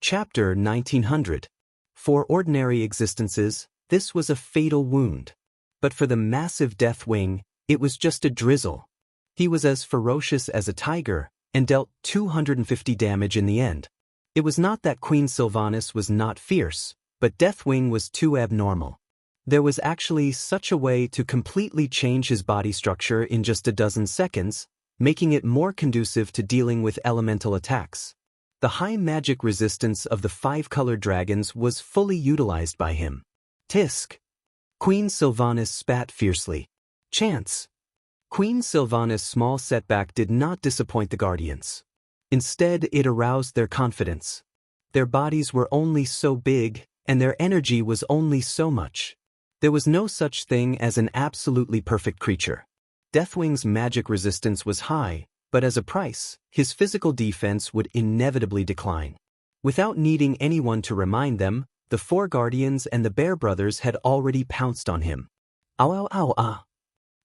Chapter 1900. For ordinary existences, this was a fatal wound. But for the massive Deathwing, it was just a drizzle. He was as ferocious as a tiger, and dealt 250 damage in the end. It was not that Queen Sylvanas was not fierce, but Deathwing was too abnormal. There was actually such a way to completely change his body structure in just a dozen seconds, making it more conducive to dealing with elemental attacks. The high magic resistance of the 5-colored dragons was fully utilized by him. Tisk! Queen Sylvanas spat fiercely. Chance! Queen Sylvanas' small setback did not disappoint the Guardians. Instead, it aroused their confidence. Their bodies were only so big, and their energy was only so much. There was no such thing as an absolutely perfect creature. Deathwing's magic resistance was high, but as a price, his physical defense would inevitably decline. Without needing anyone to remind them, the 4 Guardians and the Bear Brothers had already pounced on him. Ow ow ow ah!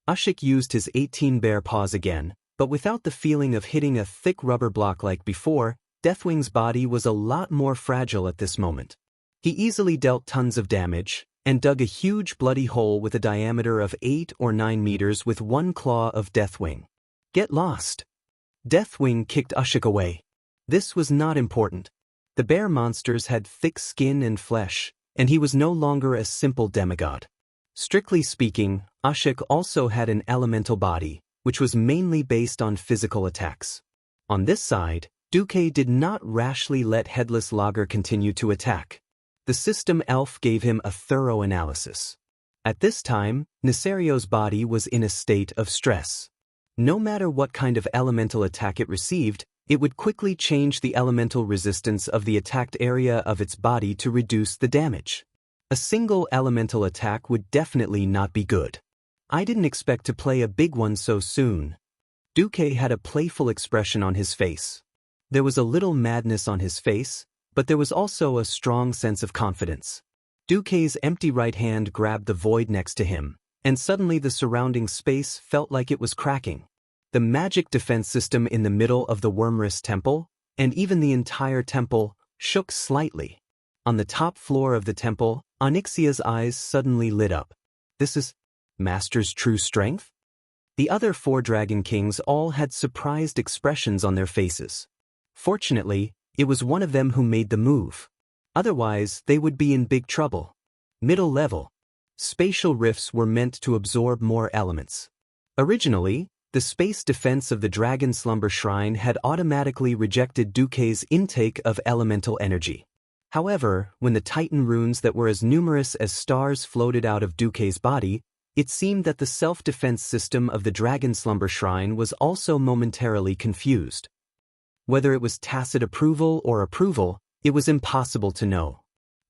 Ashik used his 18 bear paws again, but without the feeling of hitting a thick rubber block like before. Deathwing's body was a lot more fragile at this moment. He easily dealt tons of damage, and dug a huge bloody hole with a diameter of 8 or 9 meters with one claw of Deathwing. Get lost! Deathwing kicked Ashik away. This was not important. The bear monsters had thick skin and flesh, and he was no longer a simple demigod. Strictly speaking, Ashik also had an elemental body, which was mainly based on physical attacks. On this side, Duque did not rashly let Headless Lager continue to attack. The system elf gave him a thorough analysis. At this time, Nisario's body was in a state of stress. No matter what kind of elemental attack it received, it would quickly change the elemental resistance of the attacked area of its body to reduce the damage. A single elemental attack would definitely not be good. I didn't expect to play a big one so soon. Duque had a playful expression on his face. There was a little madness on his face, but there was also a strong sense of confidence. Duque's empty right hand grabbed the void next to him, and suddenly the surrounding space felt like it was cracking. The magic defense system in the middle of the Wormrest temple, and even the entire temple, shook slightly. On the top floor of the temple, Onyxia's eyes suddenly lit up. This is Master's true strength? The other 4 Dragon Kings all had surprised expressions on their faces. Fortunately, it was one of them who made the move. Otherwise, they would be in big trouble. Middle level. Spatial rifts were meant to absorb more elements. Originally, the space defense of the Dragon Slumber Shrine had automatically rejected Duque's intake of elemental energy. However, when the Titan runes that were as numerous as stars floated out of Duque's body, it seemed that the self-defense system of the Dragon Slumber Shrine was also momentarily confused. Whether it was tacit approval or approval, it was impossible to know.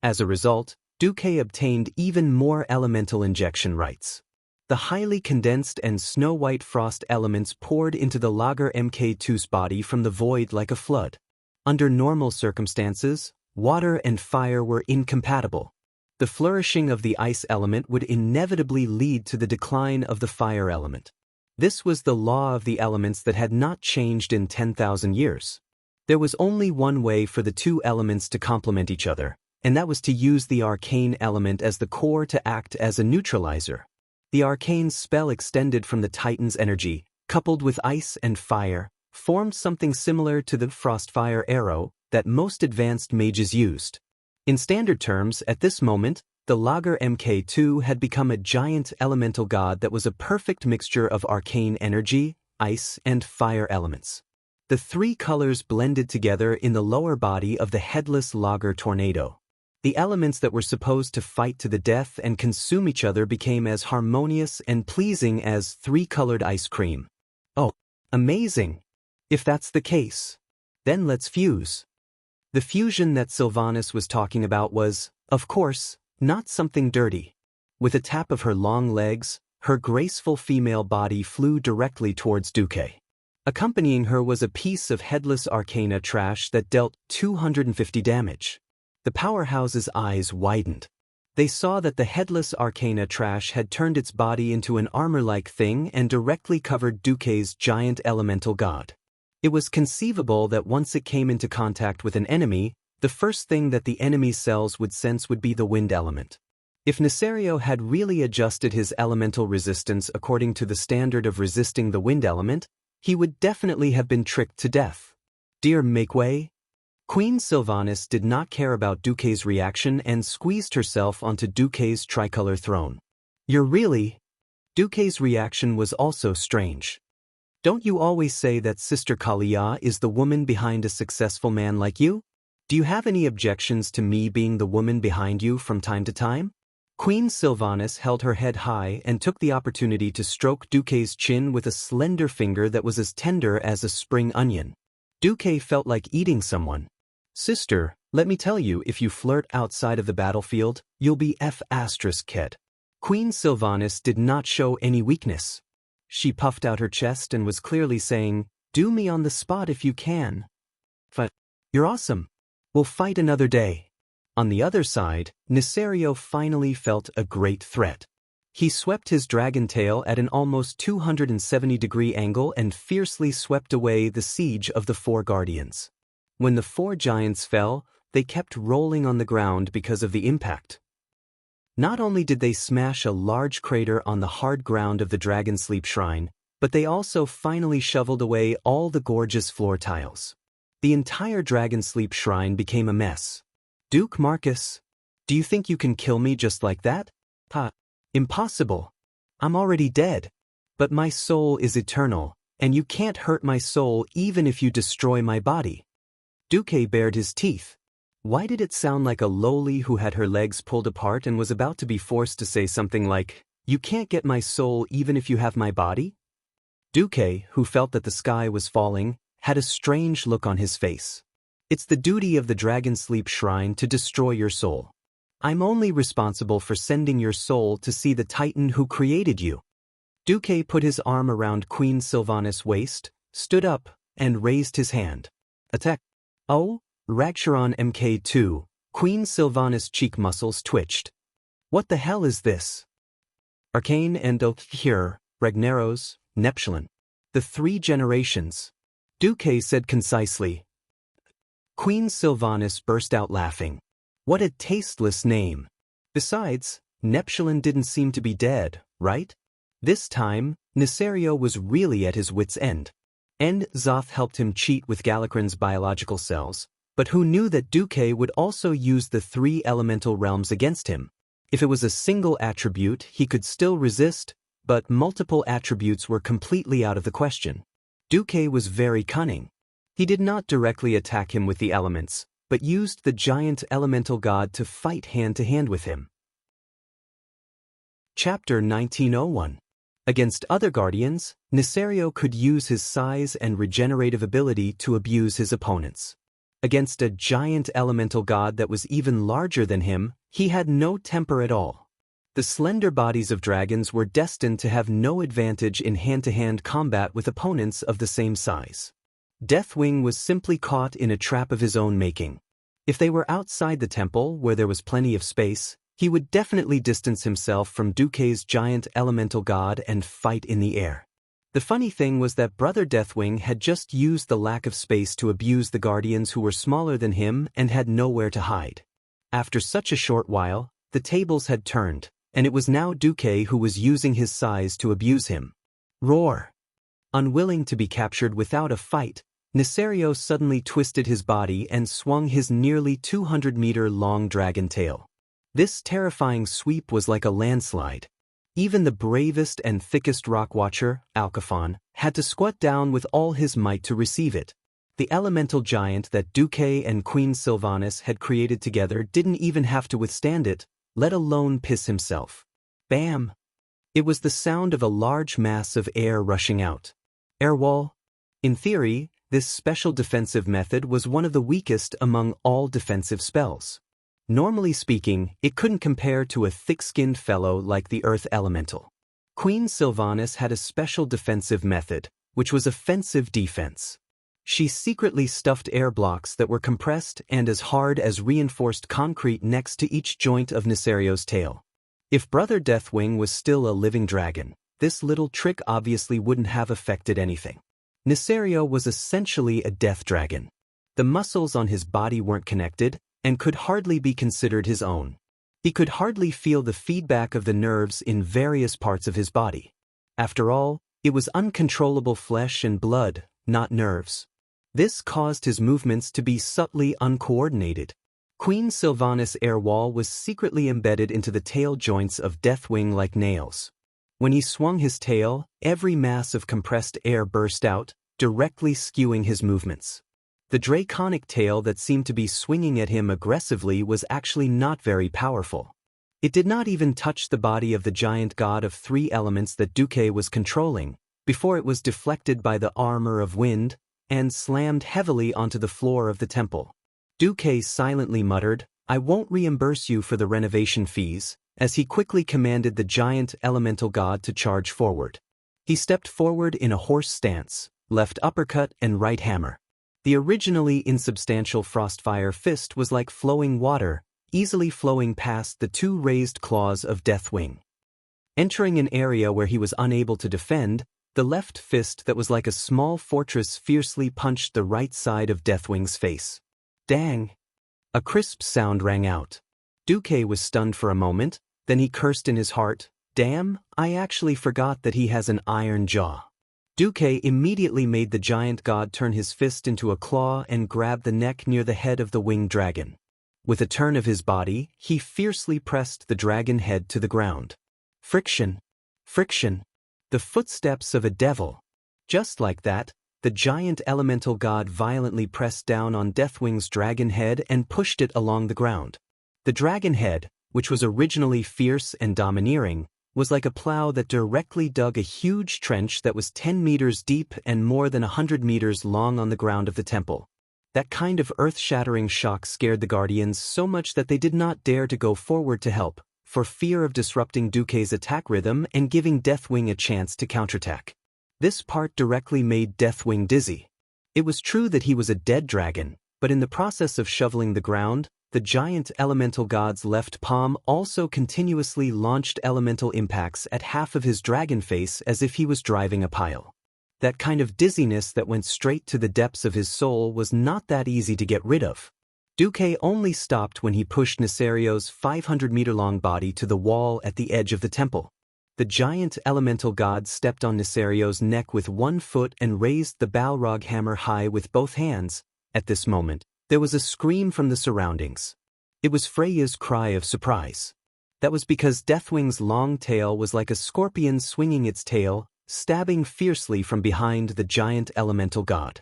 As a result, Duque obtained even more elemental injection rights. The highly condensed and snow-white frost elements poured into the Lager Mk2's body from the void like a flood. Under normal circumstances, water and fire were incompatible. The flourishing of the ice element would inevitably lead to the decline of the fire element. This was the law of the elements that had not changed in 10,000 years. There was only one way for the 2 elements to complement each other, and that was to use the arcane element as the core to act as a neutralizer. The arcane spell extended from the Titan's energy, coupled with ice and fire, formed something similar to the Frostfire arrow that most advanced mages used. In standard terms, at this moment, the Lager Mk2 had become a giant elemental god that was a perfect mixture of arcane energy, ice, and fire elements. The 3 colors blended together in the lower body of the Headless Lager Tornado. The elements that were supposed to fight to the death and consume each other became as harmonious and pleasing as 3-colored ice cream. Oh, amazing! If that's the case, then let's fuse. The fusion that Sylvanas was talking about was, of course, not something dirty. With a tap of her long legs, her graceful female body flew directly towards Duque. Accompanying her was a piece of headless arcana trash that dealt 250 damage. The powerhouse's eyes widened. They saw that the headless arcana trash had turned its body into an armor-like thing and directly covered Duque's giant elemental god. It was conceivable that once it came into contact with an enemy, The first thing that the enemy's cells would sense would be the wind element. If Nesario had really adjusted his elemental resistance according to the standard of resisting the wind element, he would definitely have been tricked to death. Dear make way. Queen Sylvanas did not care about Duque's reaction and squeezed herself onto Duque's tricolor throne. You're really? Duque's reaction was also strange. Don't you always say that Sister Kalia is the woman behind a successful man like you? Do you have any objections to me being the woman behind you from time to time? Queen Sylvanas held her head high and took the opportunity to stroke Duque's chin with a slender finger that was as tender as a spring onion. Duque felt like eating someone. Sister, let me tell you, if you flirt outside of the battlefield, you'll be F***ed. Queen Sylvanas did not show any weakness. She puffed out her chest and was clearly saying, do me on the spot if you can. But you're awesome. We'll fight another day. On the other side, Nesario finally felt a great threat. He swept his dragon tail at an almost 270-degree angle and fiercely swept away the siege of the 4 guardians. When the 4 giants fell, they kept rolling on the ground because of the impact. Not only did they smash a large crater on the hard ground of the Dragon Sleep Shrine, but they also finally shoveled away all the gorgeous floor tiles. The entire Dragon Sleep Shrine became a mess. Duke Marcus, do you think you can kill me just like that? Ha! Impossible. I'm already dead. But my soul is eternal, and you can't hurt my soul even if you destroy my body. Duque bared his teeth. Why did it sound like a lowly who had her legs pulled apart and was about to be forced to say something like, you can't get my soul even if you have my body? Duque, who felt that the sky was falling, had a strange look on his face. It's the duty of the Dragon Sleep Shrine to destroy your soul. I'm only responsible for sending your soul to see the Titan who created you. Duque put his arm around Queen Sylvanas' waist, stood up, and raised his hand. Attack. Oh, Ragsharon Mk2, Queen Sylvanas' cheek muscles twitched. What the hell is this? Arcane Endokir, Ragnaros, Neptulin. The 3 generations. Duque said concisely. Queen Sylvanas burst out laughing. What a tasteless name. Besides, Neptulin didn't seem to be dead, right? This time, Nesario was really at his wit's end. Zoth helped him cheat with Galakran's biological cells, but who knew that Duque would also use the 3 elemental realms against him? If it was a single attribute, he could still resist, but multiple attributes were completely out of the question. Duque was very cunning. He did not directly attack him with the elements, but used the giant elemental god to fight hand-to-hand with him. Chapter 1901. Against other guardians, Nesario could use his size and regenerative ability to abuse his opponents. Against a giant elemental god that was even larger than him, he had no temper at all. The slender bodies of dragons were destined to have no advantage in hand-to-hand combat with opponents of the same size. Deathwing was simply caught in a trap of his own making. If they were outside the temple, where there was plenty of space, he would definitely distance himself from Duque's giant elemental god and fight in the air. The funny thing was that Brother Deathwing had just used the lack of space to abuse the guardians who were smaller than him and had nowhere to hide. After such a short while, the tables had turned, and it was now Duque who was using his size to abuse him. Roar! Unwilling to be captured without a fight, Nesario suddenly twisted his body and swung his nearly 200-meter-long dragon tail. This terrifying sweep was like a landslide. Even the bravest and thickest rock watcher, Alcaphon, had to squat down with all his might to receive it. The elemental giant that Duque and Queen Sylvanas had created together didn't even have to withstand it, let alone piss himself. Bam! It was the sound of a large mass of air rushing out. Air wall. In theory, this special defensive method was one of the weakest among all defensive spells. Normally speaking, it couldn't compare to a thick-skinned fellow like the Earth Elemental. Queen Sylvanas had a special defensive method, which was offensive defense. She secretly stuffed air blocks that were compressed and as hard as reinforced concrete next to each joint of Nesario's tail. If Brother Deathwing was still a living dragon, this little trick obviously wouldn't have affected anything. Nesario was essentially a death dragon. The muscles on his body weren't connected, and could hardly be considered his own. He could hardly feel the feedback of the nerves in various parts of his body. After all, it was uncontrollable flesh and blood, not nerves. This caused his movements to be subtly uncoordinated. Queen Sylvanas' air wall was secretly embedded into the tail joints of Deathwing like nails. When he swung his tail, every mass of compressed air burst out, directly skewing his movements. The draconic tail that seemed to be swinging at him aggressively was actually not very powerful. It did not even touch the body of the giant god of three elements that Duque was controlling, before it was deflected by the armor of wind, and slammed heavily onto the floor of the temple. Duque silently muttered, "I won't reimburse you for the renovation fees," as he quickly commanded the giant elemental god to charge forward. He stepped forward in a horse stance, left uppercut and right hammer. The originally insubstantial Frostfire fist was like flowing water, easily flowing past the two raised claws of Deathwing. Entering an area where he was unable to defend, the left fist that was like a small fortress fiercely punched the right side of Deathwing's face. Dang! A crisp sound rang out. Duque was stunned for a moment, then he cursed in his heart, "Damn, I actually forgot that he has an iron jaw." Duque immediately made the giant god turn his fist into a claw and grab the neck near the head of the winged dragon. With a turn of his body, he fiercely pressed the dragon head to the ground. Friction! Friction! The footsteps of a devil. Just like that, the giant elemental god violently pressed down on Deathwing's dragon head and pushed it along the ground. The dragon head, which was originally fierce and domineering, was like a plow that directly dug a huge trench that was 10 meters deep and more than 100 meters long on the ground of the temple. That kind of earth-shattering shock scared the Guardians so much that they did not dare to go forward to help, for fear of disrupting Duque's attack rhythm and giving Deathwing a chance to counterattack. This part directly made Deathwing dizzy. It was true that he was a dead dragon, but in the process of shoveling the ground, the giant elemental god's left palm also continuously launched elemental impacts at half of his dragon face as if he was driving a pile. That kind of dizziness that went straight to the depths of his soul was not that easy to get rid of. Duque only stopped when he pushed Nesario's 500-meter-long body to the wall at the edge of the temple. The giant elemental god stepped on Nesario's neck with one foot and raised the Balrog hammer high with both hands. At this moment, there was a scream from the surroundings. It was Freya's cry of surprise. That was because Deathwing's long tail was like a scorpion swinging its tail, stabbing fiercely from behind the giant elemental god.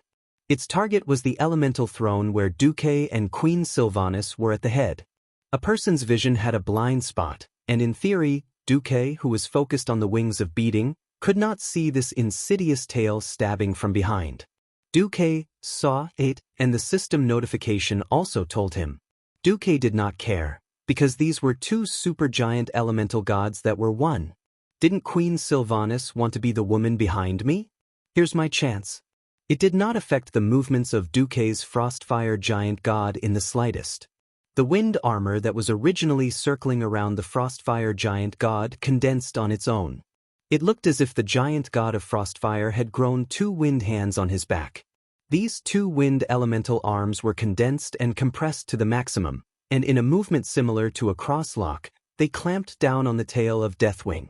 Its target was the elemental throne where Duque and Queen Sylvanas were at the head. A person's vision had a blind spot, and in theory, Duque, who was focused on the wings of beating, could not see this insidious tail stabbing from behind. Duque saw it, and the system notification also told him. Duque did not care, because these were two supergiant elemental gods that were one. Didn't Queen Sylvanas want to be the woman behind me? Here's my chance. It did not affect the movements of Duque's Frostfire giant god in the slightest. The wind armor that was originally circling around the Frostfire giant god condensed on its own. It looked as if the giant god of Frostfire had grown two wind hands on his back. These two wind elemental arms were condensed and compressed to the maximum, and in a movement similar to a crosslock, they clamped down on the tail of Deathwing.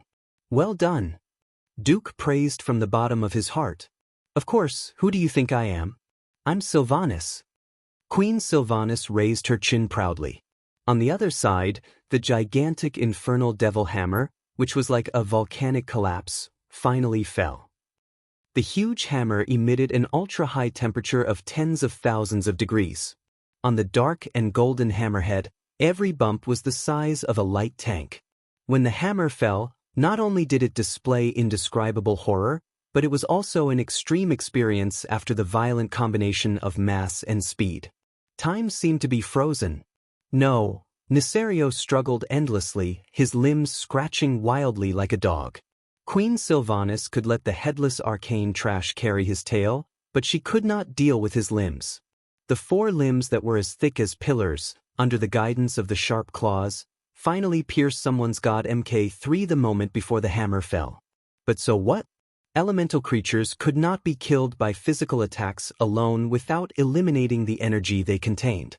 Well done. Duke praised from the bottom of his heart. Of course, who do you think I am? I'm Sylvanas. Queen Sylvanas raised her chin proudly. On the other side, the gigantic infernal devil hammer, which was like a volcanic collapse, finally fell. The huge hammer emitted an ultra-high temperature of tens of thousands of degrees. On the dark and golden hammerhead, every bump was the size of a light tank. When the hammer fell, not only did it display indescribable horror, but it was also an extreme experience after the violent combination of mass and speed. Time seemed to be frozen. No, Nesario struggled endlessly, his limbs scratching wildly like a dog. Queen Sylvanas could let the headless arcane trash carry his tail, but she could not deal with his limbs. The four limbs that were as thick as pillars, under the guidance of the sharp claws, finally pierced someone's god Mk3 the moment before the hammer fell. But so what? Elemental creatures could not be killed by physical attacks alone without eliminating the energy they contained.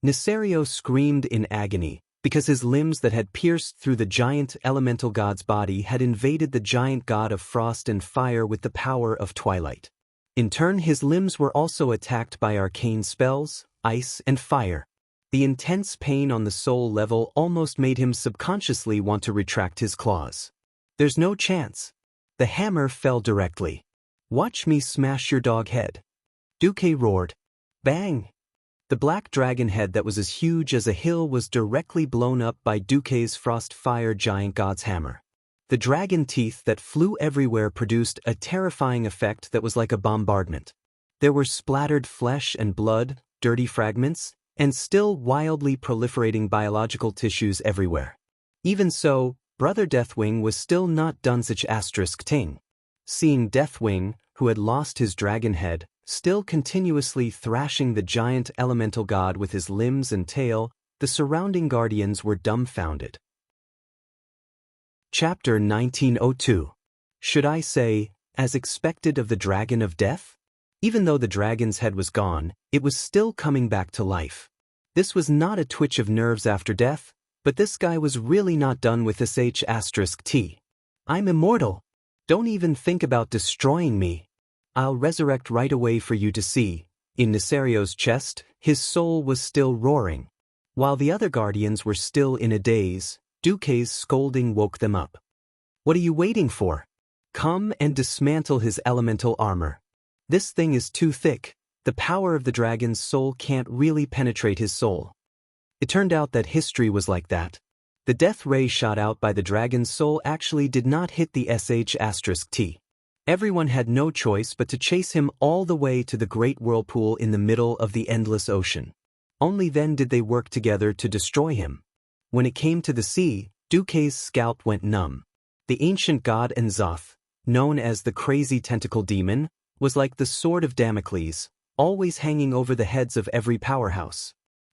Nesario screamed in agony, because his limbs that had pierced through the giant elemental god's body had invaded the giant god of frost and fire with the power of twilight. In turn, his limbs were also attacked by arcane spells, ice, and fire. The intense pain on the soul level almost made him subconsciously want to retract his claws. "There's no chance." The hammer fell directly. "Watch me smash your dog head." Duque roared. Bang! The black dragon head that was as huge as a hill was directly blown up by Duque's frost-fire giant god's hammer. The dragon teeth that flew everywhere produced a terrifying effect that was like a bombardment. There were splattered flesh and blood, dirty fragments, and still wildly proliferating biological tissues everywhere. Even so, Brother Deathwing was still not done such asterisk ting. Seeing Deathwing, who had lost his dragon head, still continuously thrashing the giant elemental god with his limbs and tail, the surrounding guardians were dumbfounded. Chapter 1902. Should I say, as expected of the Dragon of Death? Even though the dragon's head was gone, it was still coming back to life. This was not a twitch of nerves after death, but this guy was really not done with *T. "I'm immortal. Don't even think about destroying me. I'll resurrect right away for you to see." In Nesario's chest, his soul was still roaring. While the other guardians were still in a daze, Duque's scolding woke them up. "What are you waiting for? Come and dismantle his elemental armor. This thing is too thick. The power of the dragon's soul can't really penetrate his soul." It turned out that history was like that. The death ray shot out by the dragon's soul actually did not hit the *T. Everyone had no choice but to chase him all the way to the great whirlpool in the middle of the endless ocean. Only then did they work together to destroy him. When it came to the sea, Duque's scalp went numb. The ancient god Enzoth, known as the crazy tentacle demon, was like the sword of Damocles, always hanging over the heads of every powerhouse.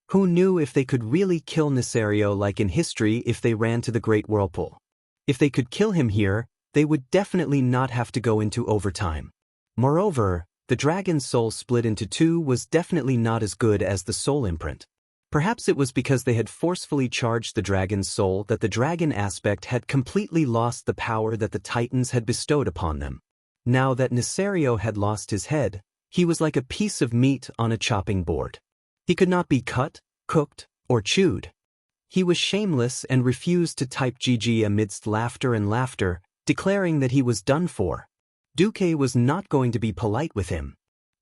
Who knew if they could really kill Nesario like in history if they ran to the Great Whirlpool? If they could kill him here, they would definitely not have to go into overtime. Moreover, the dragon's soul split into two was definitely not as good as the soul imprint. Perhaps it was because they had forcefully charged the dragon's soul that the dragon aspect had completely lost the power that the Titans had bestowed upon them. Now that Nesario had lost his head, he was like a piece of meat on a chopping board. He could not be cut, cooked, or chewed. He was shameless and refused to type GG amidst laughter and laughter, declaring that he was done for. Duque was not going to be polite with him.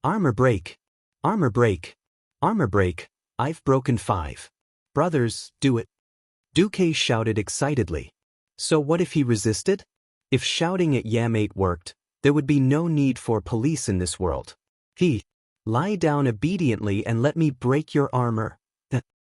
"Armor break. Armor break. Armor break. I've broken 5. Brothers, do it." Duque shouted excitedly. So what if he resisted? If shouting at Yamate worked, there would be no need for police in this world. Lie down obediently and let me break your armor.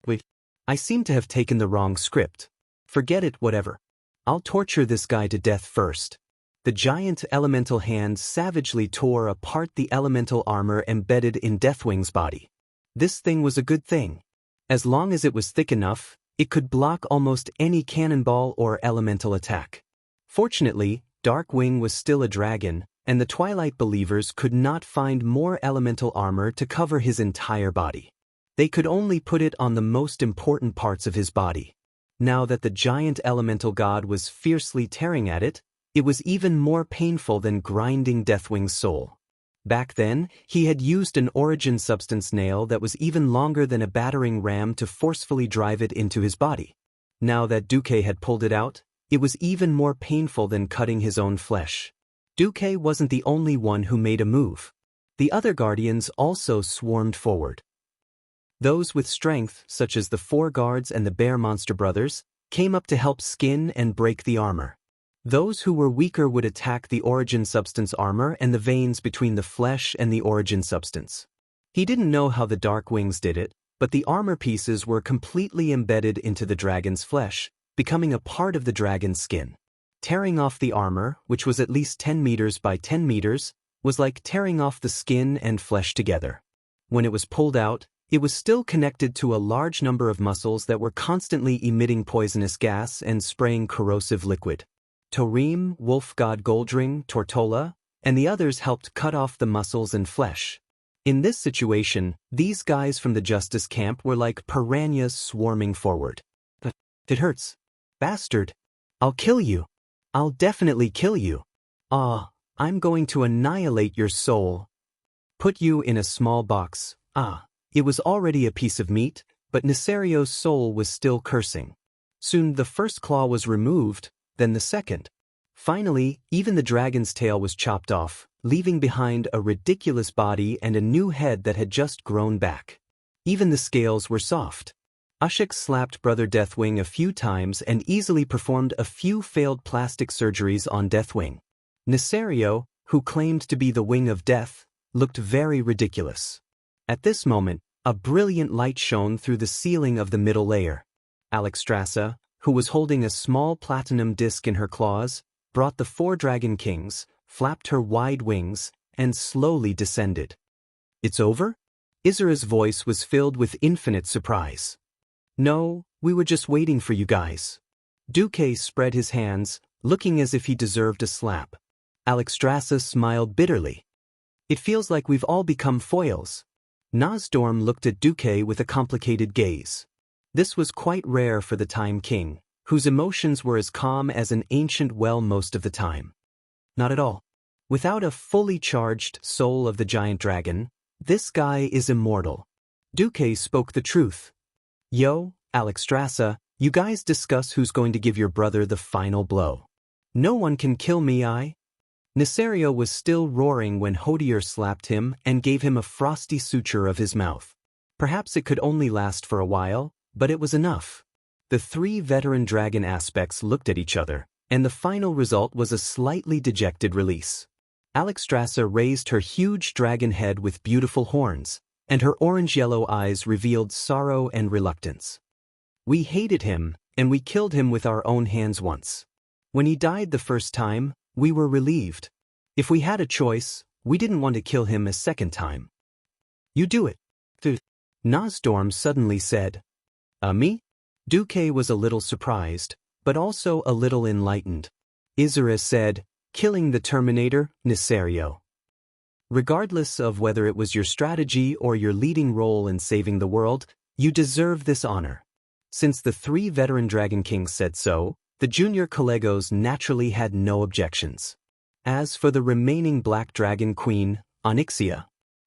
Wait, I seem to have taken the wrong script. Forget it, whatever. I'll torture this guy to death first. The giant elemental hand savagely tore apart the elemental armor embedded in Deathwing's body. This thing was a good thing. As long as it was thick enough, it could block almost any cannonball or elemental attack. Fortunately, Darkwing was still a dragon, and the Twilight Believers could not find more elemental armor to cover his entire body. They could only put it on the most important parts of his body. Now that the giant elemental god was fiercely tearing at it, it was even more painful than grinding Deathwing's soul. Back then, he had used an origin substance nail that was even longer than a battering ram to forcefully drive it into his body. Now that Duque had pulled it out, it was even more painful than cutting his own flesh. Duque wasn't the only one who made a move. The other guardians also swarmed forward. Those with strength, such as the 4 guards and the Bear Monster brothers, came up to help skin and break the armor. Those who were weaker would attack the origin substance armor and the veins between the flesh and the origin substance. He didn't know how the Darkwings did it, but the armor pieces were completely embedded into the dragon's flesh, becoming a part of the dragon's skin. Tearing off the armor, which was at least 10 meters by 10 meters, was like tearing off the skin and flesh together. When it was pulled out, it was still connected to a large number of muscles that were constantly emitting poisonous gas and spraying corrosive liquid. Torim, Wolf God Goldring, Tortola, and the others helped cut off the muscles and flesh. In this situation, these guys from the justice camp were like piranhas swarming forward. But it hurts. Bastard. I'll kill you. I'll definitely kill you. I'm going to annihilate your soul. Put you in a small box. It was already a piece of meat, but Neserio's soul was still cursing. Soon the first claw was removed, then the second. Finally, even the dragon's tail was chopped off, leaving behind a ridiculous body and a new head that had just grown back. Even the scales were soft. Ushik slapped Brother Deathwing a few times and easily performed a few failed plastic surgeries on Deathwing. Neserio, who claimed to be the wing of death, looked very ridiculous. At this moment, a brilliant light shone through the ceiling of the middle layer. Alexstrasza, who was holding a small platinum disc in her claws, brought the 4 dragon kings, flapped her wide wings, and slowly descended. It's over? Izura's voice was filled with infinite surprise. No, we were just waiting for you guys. Duque spread his hands, looking as if he deserved a slap. Alexstrasza smiled bitterly. It feels like we've all become foils. Nosdorm looked at Duque with a complicated gaze. This was quite rare for the Time King, whose emotions were as calm as an ancient well most of the time. Not at all. Without a fully charged soul of the giant dragon, this guy is immortal. Duque spoke the truth. Yo, Alexstrasza, you guys discuss who's going to give your brother the final blow. No one can kill me, Neserio was still roaring when Hodier slapped him and gave him a frosty suture of his mouth. Perhaps it could only last for a while, but it was enough. The 3 veteran dragon aspects looked at each other, and the final result was a slightly dejected release. Alexstrasza raised her huge dragon head with beautiful horns, and her orange-yellow eyes revealed sorrow and reluctance. We hated him, and we killed him with our own hands once. When he died the first time, we were relieved. If we had a choice, we didn't want to kill him a second time. You do it. Nosdorm suddenly said. Me? Duque was a little surprised, but also a little enlightened. Izura said, killing the Terminator, Neserio. Regardless of whether it was your strategy or your leading role in saving the world, you deserve this honor. Since the 3 veteran Dragon Kings said so, the junior Collegos naturally had no objections. As for the remaining Black Dragon Queen, Onyxia,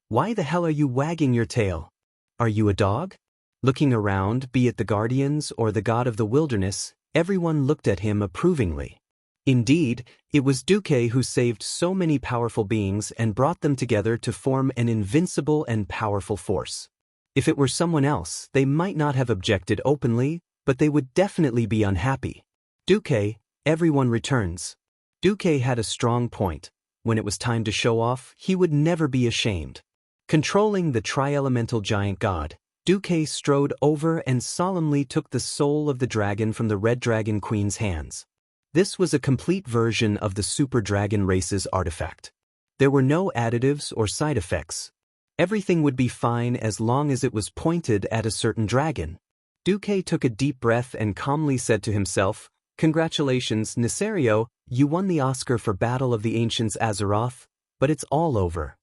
why the hell are you wagging your tail? Are you a dog? Looking around, be it the Guardians or the God of the Wilderness, everyone looked at him approvingly. Indeed, it was Duque who saved so many powerful beings and brought them together to form an invincible and powerful force. If it were someone else, they might not have objected openly, but they would definitely be unhappy. Duque, everyone returns. Duque had a strong point. When it was time to show off, he would never be ashamed. Controlling the tri-elemental giant god, Duque strode over and solemnly took the soul of the dragon from the Red Dragon Queen's hands. This was a complete version of the Super Dragon race's artifact. There were no additives or side effects. Everything would be fine as long as it was pointed at a certain dragon. Duque took a deep breath and calmly said to himself, "Congratulations, Neserio, you won the Oscar for Battle of the Ancients Azeroth, but it's all over."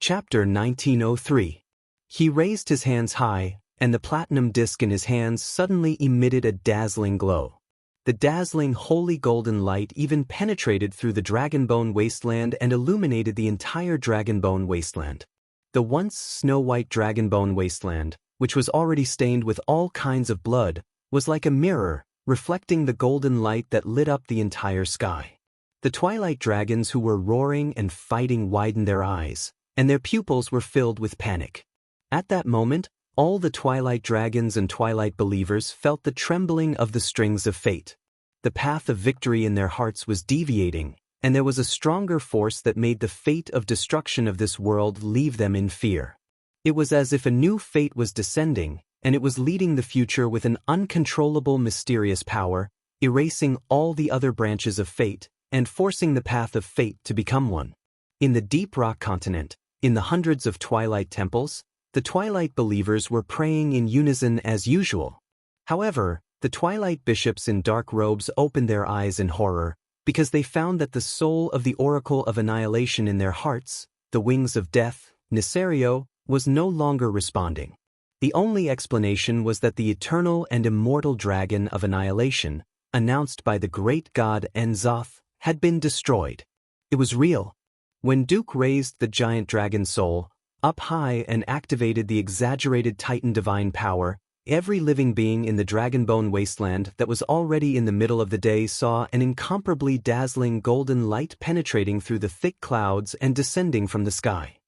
Chapter 1903. He raised his hands high, and the platinum disc in his hands suddenly emitted a dazzling glow. The dazzling holy golden light even penetrated through the Dragonbone Wasteland and illuminated the entire Dragonbone Wasteland. The once snow-white Dragonbone Wasteland, which was already stained with all kinds of blood, was like a mirror, reflecting the golden light that lit up the entire sky. The Twilight Dragons who were roaring and fighting widened their eyes, and their pupils were filled with panic. At that moment, all the Twilight Dragons and Twilight believers felt the trembling of the strings of fate. The path of victory in their hearts was deviating, and there was a stronger force that made the fate of destruction of this world leave them in fear. It was as if a new fate was descending, and it was leading the future with an uncontrollable mysterious power, erasing all the other branches of fate, and forcing the path of fate to become one. In the deep rock continent, in the hundreds of Twilight temples, the Twilight believers were praying in unison as usual. However, the Twilight bishops in dark robes opened their eyes in horror, because they found that the soul of the Oracle of Annihilation in their hearts, the wings of death, Nisario, was no longer responding. The only explanation was that the eternal and immortal dragon of annihilation, announced by the great god Enzoth, had been destroyed. It was real. When Duke raised the giant dragon soul up high and activated the exaggerated Titan divine power, every living being in the Dragonbone wasteland that was already in the middle of the day saw an incomparably dazzling golden light penetrating through the thick clouds and descending from the sky.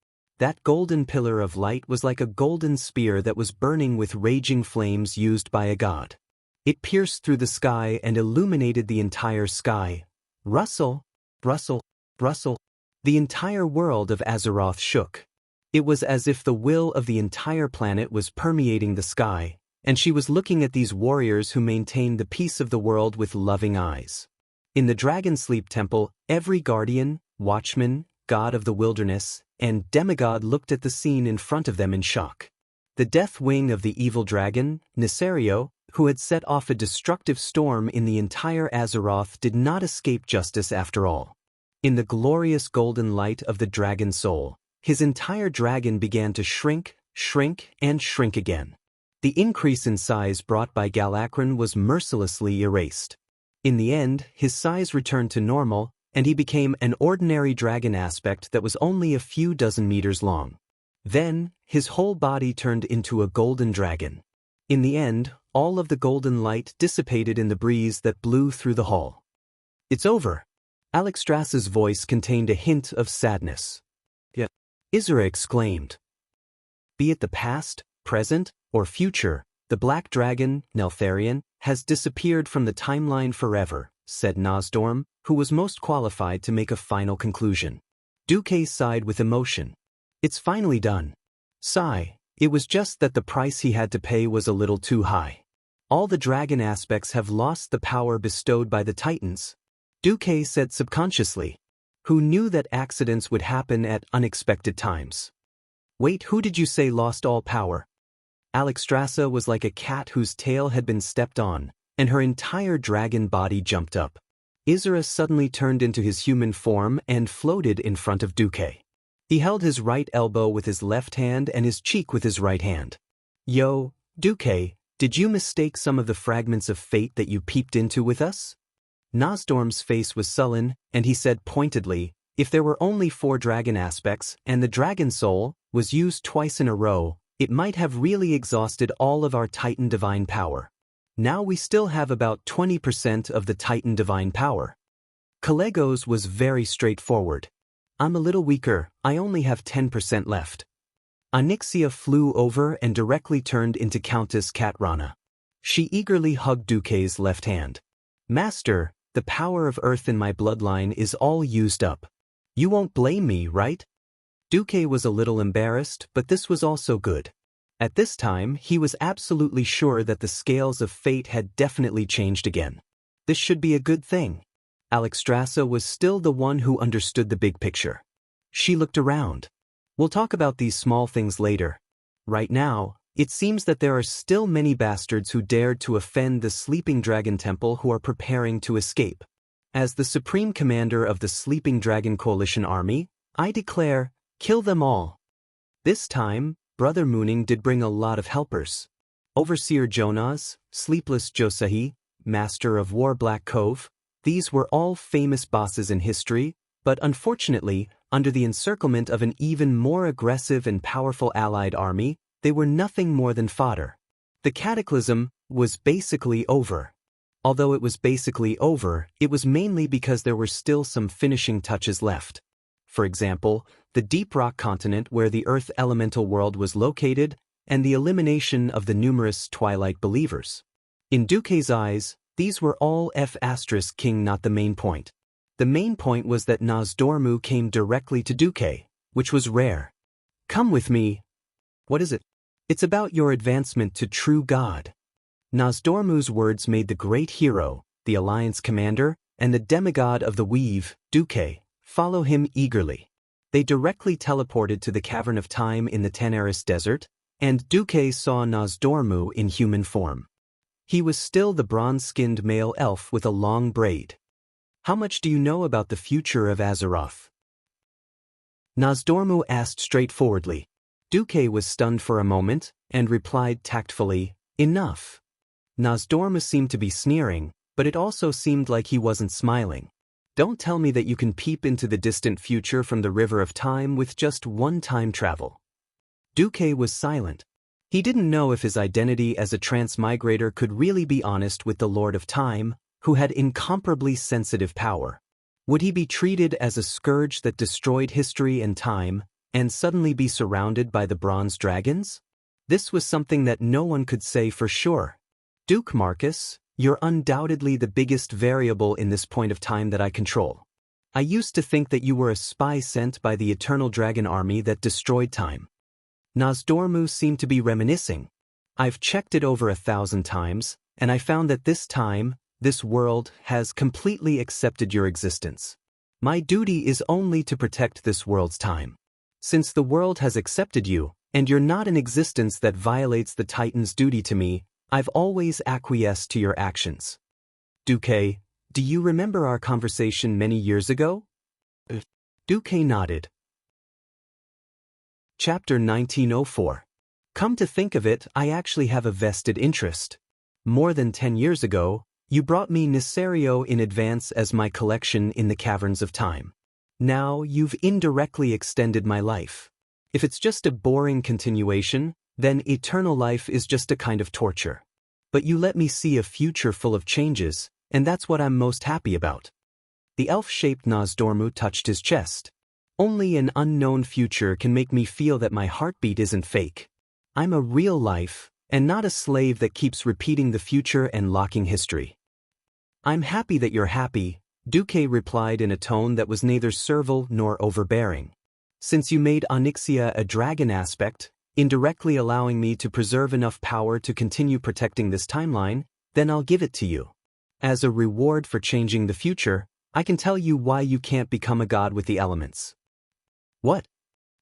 That golden pillar of light was like a golden spear that was burning with raging flames used by a god. It pierced through the sky and illuminated the entire sky. Rustle, rustle, rustle. The entire world of Azeroth shook. It was as if the will of the entire planet was permeating the sky, and she was looking at these warriors who maintained the peace of the world with loving eyes. In the Dragon Sleep Temple, every guardian, watchman, god of the wilderness, and demigod looked at the scene in front of them in shock. The death wing of the evil dragon, Nisario, who had set off a destructive storm in the entire Azeroth, did not escape justice after all. In the glorious golden light of the dragon soul, his entire dragon began to shrink, and shrink again. The increase in size brought by Galakron was mercilessly erased. In the end, his size returned to normal, and he became an ordinary dragon aspect that was only a few dozen meters long. Then, his whole body turned into a golden dragon. In the end, all of the golden light dissipated in the breeze that blew through the hall. "It's over." Alexstrasza's voice contained a hint of sadness. "Yeah," Isra exclaimed. "Be it the past, present, or future, the black dragon, Neltharion, has disappeared from the timeline forever," said Nosdorm, who was most qualified to make a final conclusion. Duque sighed with emotion. "It's finally done." Sigh, it was just that the price he had to pay was a little too high. All the dragon aspects have lost the power bestowed by the Titans, Duque said subconsciously. Who knew that accidents would happen at unexpected times? "Wait, who did you say lost all power?" Alexstrasza was like a cat whose tail had been stepped on, and her entire dragon body jumped up. Isra suddenly turned into his human form and floated in front of Duque. He held his right elbow with his left hand and his cheek with his right hand. "Yo, Duque, did you mistake some of the fragments of fate that you peeped into with us?" Nosdorm's face was sullen, and he said pointedly, "If there were only 4 dragon aspects, and the dragon soul was used twice in a row, it might have really exhausted all of our Titan divine power. Now we still have about 20% of the Titan divine power." Kalegos was very straightforward. "I'm a little weaker, I only have 10% left." Onyxia flew over and directly turned into Countess Katrana. She eagerly hugged Duque's left hand. "Master, the power of Earth in my bloodline is all used up. You won't blame me, right?" Duque was a little embarrassed, but this was also good. At this time, he was absolutely sure that the scales of fate had definitely changed again. This should be a good thing. Alexstrasza was still the one who understood the big picture. She looked around. "We'll talk about these small things later. Right now, it seems that there are still many bastards who dared to offend the Sleeping Dragon Temple who are preparing to escape. As the Supreme Commander of the Sleeping Dragon Coalition Army, I declare, kill them all." This time, Brother Mooning did bring a lot of helpers. Overseer Jonas, Sleepless Josahi, Master of War Black Cove, these were all famous bosses in history, but unfortunately, under the encirclement of an even more aggressive and powerful allied army, they were nothing more than fodder. The cataclysm was basically over. Although it was basically over, it was mainly because there were still some finishing touches left. For example, the deep rock continent where the Earth elemental world was located, and the elimination of the numerous Twilight believers. In Duque's eyes, these were all F*King, not the main point. The main point was that Nosdormu came directly to Duque, which was rare. "Come with me." "What is it?" "It's about your advancement to true God." Nosdormu's words made the great hero, the Alliance commander, and the demigod of the Weave, Duque, follow him eagerly. They directly teleported to the Cavern of Time in the Tanaris Desert, and Duque saw Nosdormu in human form. He was still the bronze-skinned male elf with a long braid. How much do you know about the future of Azeroth? Nozdormu asked straightforwardly. Duque was stunned for a moment, and replied tactfully, enough. Nozdormu seemed to be sneering, but it also seemed like he wasn't smiling. Don't tell me that you can peep into the distant future from the River of Time with just one time travel. Duque was silent. He didn't know if his identity as a transmigrator could really be honest with the Lord of Time, who had incomparably sensitive power. Would he be treated as a scourge that destroyed history and time, and suddenly be surrounded by the bronze dragons? This was something that no one could say for sure. Duke Marcus, you're undoubtedly the biggest variable in this point of time that I control. I used to think that you were a spy sent by the Eternal Dragon Army that destroyed time. Nozdormu seemed to be reminiscing. I've checked it over 1,000 times, and I found that this time, this world has completely accepted your existence. My duty is only to protect this world's time. Since the world has accepted you, and you're not an existence that violates the Titan's duty to me, I've always acquiesced to your actions. Duque, do you remember our conversation many years ago? Duque nodded. Chapter 1904. Come to think of it, I actually have a vested interest. More than 10 years ago, you brought me Nisario in advance as my collection in the Caverns of Time. Now you've indirectly extended my life. If it's just a boring continuation, then eternal life is just a kind of torture. But you let me see a future full of changes, and that's what I'm most happy about. The elf-shaped Nozdormu touched his chest. Only an unknown future can make me feel that my heartbeat isn't fake. I'm a real life, and not a slave that keeps repeating the future and locking history. I'm happy that you're happy, Duque replied in a tone that was neither servile nor overbearing. Since you made Onyxia a dragon aspect, indirectly allowing me to preserve enough power to continue protecting this timeline, then I'll give it to you. As a reward for changing the future, I can tell you why you can't become a god with the elements. What?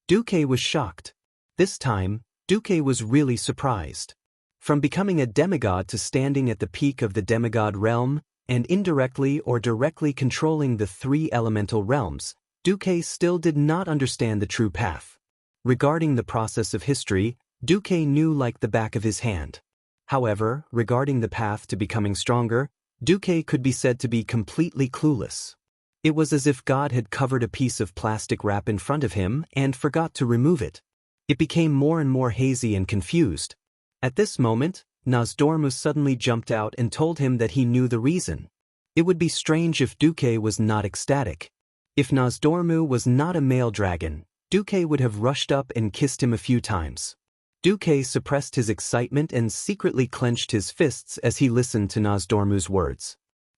Duque was shocked. This time, Duque was really surprised. From becoming a demigod to standing at the peak of the demigod realm, and indirectly or directly controlling the 3 elemental realms, Duque still did not understand the true path. Regarding the process of history, Duque knew like the back of his hand. However, regarding the path to becoming stronger, Duque could be said to be completely clueless. It was as if God had covered a piece of plastic wrap in front of him and forgot to remove it. It became more and more hazy and confused. At this moment, Nozdormu suddenly jumped out and told him that he knew the reason. It would be strange if Duque was not ecstatic. If Nozdormu was not a male dragon, Duque would have rushed up and kissed him a few times. Duque suppressed his excitement and secretly clenched his fists as he listened to Nozdormu's words.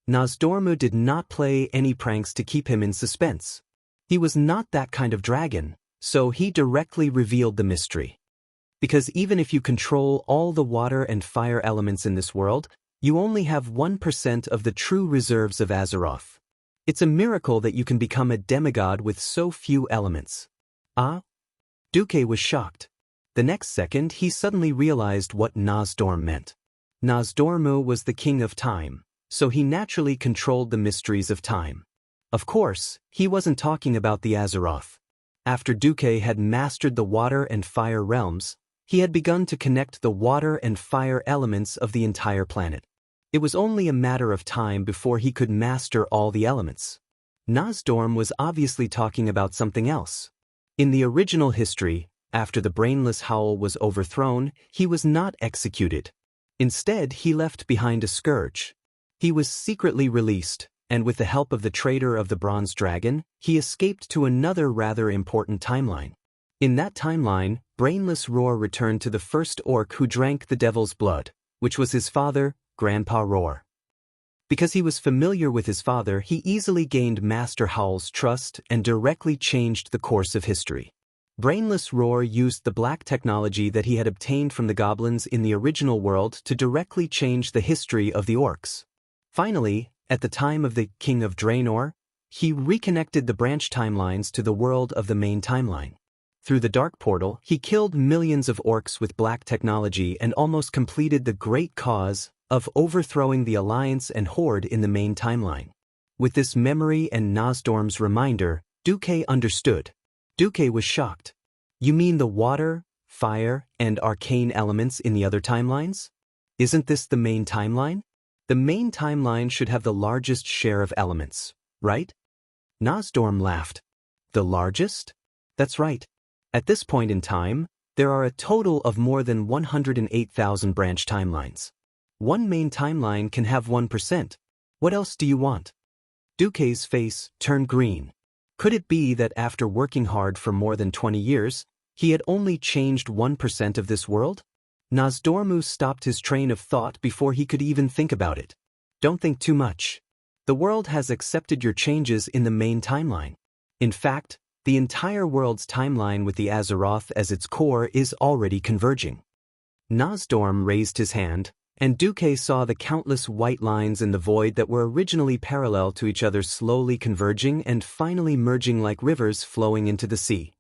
Nozdormu did not play any pranks to keep him in suspense. He was not that kind of dragon, so he directly revealed the mystery. Because even if you control all the water and fire elements in this world, you only have 1% of the true reserves of Azeroth. It's a miracle that you can become a demigod with so few elements. Ah? Duque was shocked. The next second he suddenly realized what Nozdorm meant. Nozdormu was the king of time, so he naturally controlled the mysteries of time. Of course, he wasn't talking about the Azeroth. After Duque had mastered the water and fire realms, he had begun to connect the water and fire elements of the entire planet. It was only a matter of time before he could master all the elements. Nozdorm was obviously talking about something else. In the original history, after the brainless Howl was overthrown, he was not executed. Instead, he left behind a scourge. He was secretly released, and with the help of the traitor of the Bronze Dragon, he escaped to another rather important timeline. In that timeline, Brainless Roar returned to the first orc who drank the devil's blood, which was his father, Grandpa Roar. Because he was familiar with his father, he easily gained Master Howl's trust and directly changed the course of history. Brainless Roar used the black technology that he had obtained from the goblins in the original world to directly change the history of the orcs. Finally, at the time of the King of Draenor, he reconnected the branch timelines to the world of the main timeline. Through the Dark Portal, he killed millions of orcs with black technology and almost completed the great cause of overthrowing the Alliance and Horde in the main timeline. With this memory and Nosdorm's reminder, Duque understood. Duque was shocked. You mean the water, fire, and arcane elements in the other timelines? Isn't this the main timeline? The main timeline should have the largest share of elements, right? Nosdorm laughed. The largest? That's right. At this point in time, there are a total of more than 108,000 branch timelines. One main timeline can have 1%. What else do you want? Duque's face turned green. Could it be that after working hard for more than 20 years, he had only changed 1% of this world? Nosdormu stopped his train of thought before he could even think about it. Don't think too much. The world has accepted your changes in the main timeline. In fact, the entire world's timeline with the Azeroth as its core is already converging. Nosdorm raised his hand, and Duque saw the countless white lines in the void that were originally parallel to each other slowly converging and finally merging like rivers flowing into the sea.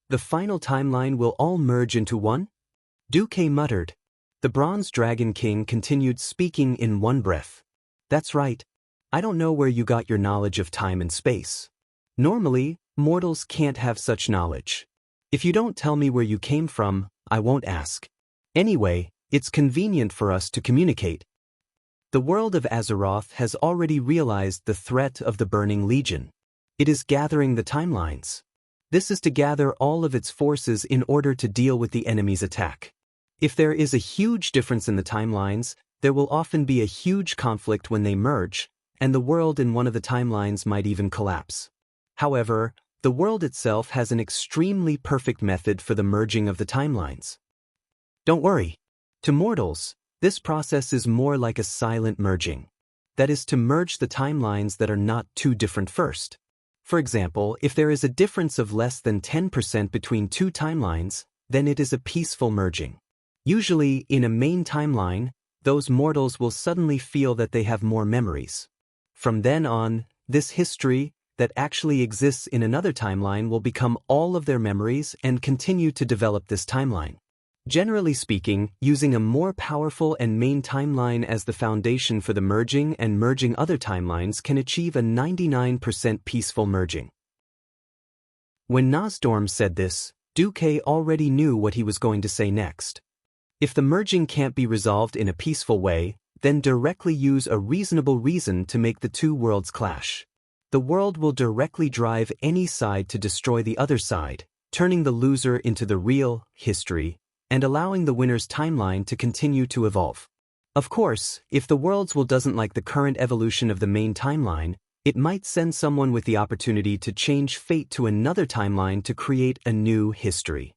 The final timeline will all merge into one? Duque muttered. The Bronze Dragon King continued speaking in one breath. That's right. I don't know where you got your knowledge of time and space. Normally, mortals can't have such knowledge. If you don't tell me where you came from, I won't ask. Anyway, it's convenient for us to communicate. The world of Azeroth has already realized the threat of the Burning Legion. It is gathering the timelines. This is to gather all of its forces in order to deal with the enemy's attack. If there is a huge difference in the timelines, there will often be a huge conflict when they merge, and the world in one of the timelines might even collapse. However, the world itself has an extremely perfect method for the merging of the timelines. Don't worry. To mortals, this process is more like a silent merging. That is to merge the timelines that are not too different first. For example, if there is a difference of less than 10% between two timelines, then it is a peaceful merging. Usually, in a main timeline, those mortals will suddenly feel that they have more memories. From then on, this history that actually exists in another timeline will become all of their memories and continue to develop this timeline. Generally speaking, using a more powerful and main timeline as the foundation for the merging and merging other timelines can achieve a 99% peaceful merging. When Nosdorm said this, Duque already knew what he was going to say next. If the merging can't be resolved in a peaceful way, then directly use a reasonable reason to make the two worlds clash. The world will directly drive any side to destroy the other side, turning the loser into the real history, and allowing the winner's timeline to continue to evolve. Of course, if the world's will doesn't like the current evolution of the main timeline, it might send someone with the opportunity to change fate to another timeline to create a new history.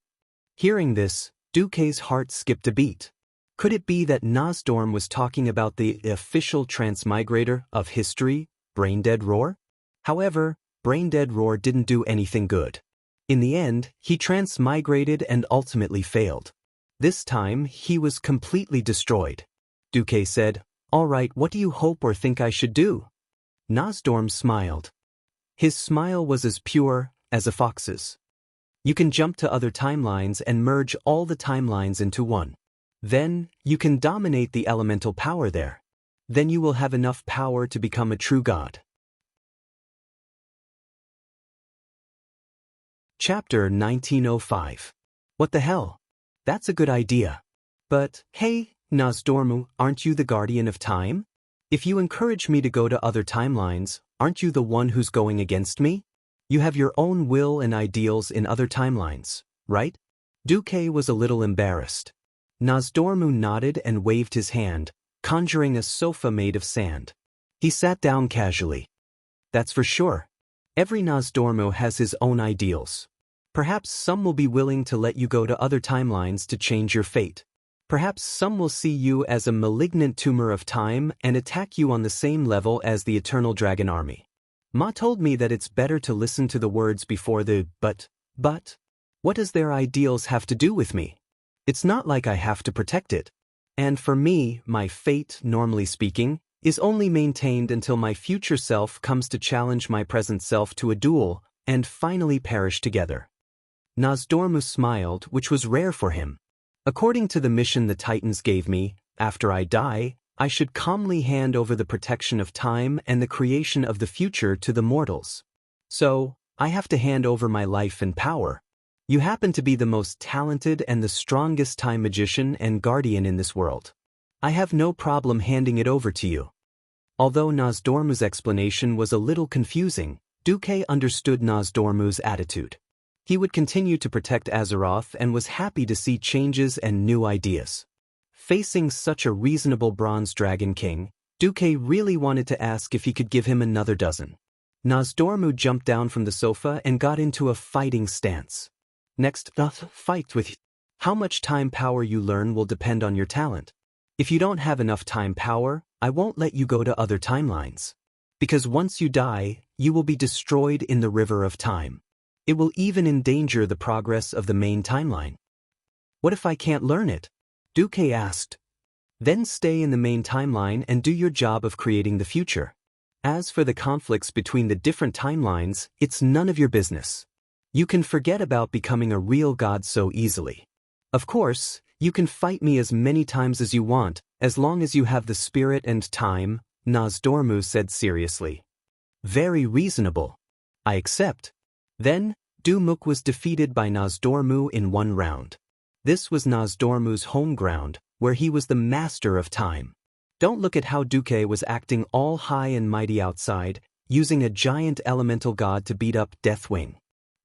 Hearing this, Duque's heart skipped a beat. Could it be that Nosdorm was talking about the official transmigrator of history, Braindead Roar? However, Braindead Roar didn't do anything good. In the end, he transmigrated and ultimately failed. This time, he was completely destroyed. Duque said, "All right, what do you hope or think I should do?" Nosdorm smiled. His smile was as pure as a fox's. You can jump to other timelines and merge all the timelines into one. Then, you can dominate the elemental power there. Then you will have enough power to become a true god. Chapter 1905. What the hell? That's a good idea. But, hey, Nosdormu, aren't you the guardian of time? If you encourage me to go to other timelines, aren't you the one who's going against me? You have your own will and ideals in other timelines, right? Duque was a little embarrassed. Nosdormu nodded and waved his hand, conjuring a sofa made of sand. He sat down casually. That's for sure. Every Nosdormu has his own ideals. Perhaps some will be willing to let you go to other timelines to change your fate. Perhaps some will see you as a malignant tumor of time and attack you on the same level as the Eternal Dragon Army. Ma told me that it's better to listen to the words before the but. What does their ideals have to do with me? It's not like I have to protect it. And for me, my fate, normally speaking, is only maintained until my future self comes to challenge my present self to a duel and finally perish together. Nosdormu smiled, which was rare for him. According to the mission the Titans gave me, after I die, I should calmly hand over the protection of time and the creation of the future to the mortals. So, I have to hand over my life and power. You happen to be the most talented and the strongest time magician and guardian in this world. I have no problem handing it over to you. Although Nozdormu's explanation was a little confusing, Duque understood Nozdormu's attitude. He would continue to protect Azeroth and was happy to see changes and new ideas. Facing such a reasonable Bronze Dragon King, Duque really wanted to ask if he could give him another dozen. Nozdormu jumped down from the sofa and got into a fighting stance. Next, fight with you. How much time power you learn will depend on your talent. If you don't have enough time power, I won't let you go to other timelines. Because once you die, you will be destroyed in the river of time. It will even endanger the progress of the main timeline. What if I can't learn it? Duque asked. Then stay in the main timeline and do your job of creating the future. As for the conflicts between the different timelines, it's none of your business. You can forget about becoming a real god so easily. Of course, you can fight me as many times as you want, as long as you have the spirit and time, Nozdormu said seriously. Very reasonable. I accept. Then, Dumuk was defeated by Nozdormu in one round. This was Nozdormu's home ground, where he was the master of time. Don't look at how Duque was acting all high and mighty outside, using a giant elemental god to beat up Deathwing.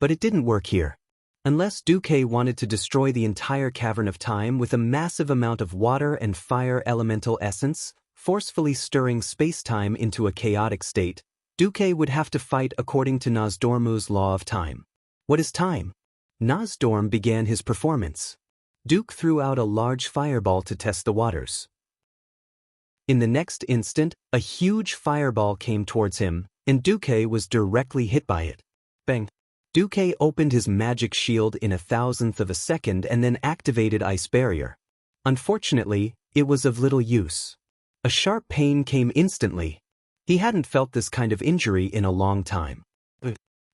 But it didn't work here. Unless Duque wanted to destroy the entire Cavern of Time with a massive amount of water and fire elemental essence, forcefully stirring space-time into a chaotic state, Duque would have to fight according to Nozdormu's law of time. What is time? Nozdorm began his performance. Duke threw out a large fireball to test the waters. In the next instant, a huge fireball came towards him, and Duque was directly hit by it. Bang! Duque opened his magic shield in a thousandth of a second and then activated Ice Barrier. Unfortunately, it was of little use. A sharp pain came instantly. He hadn't felt this kind of injury in a long time.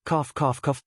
Cough, cough, cough.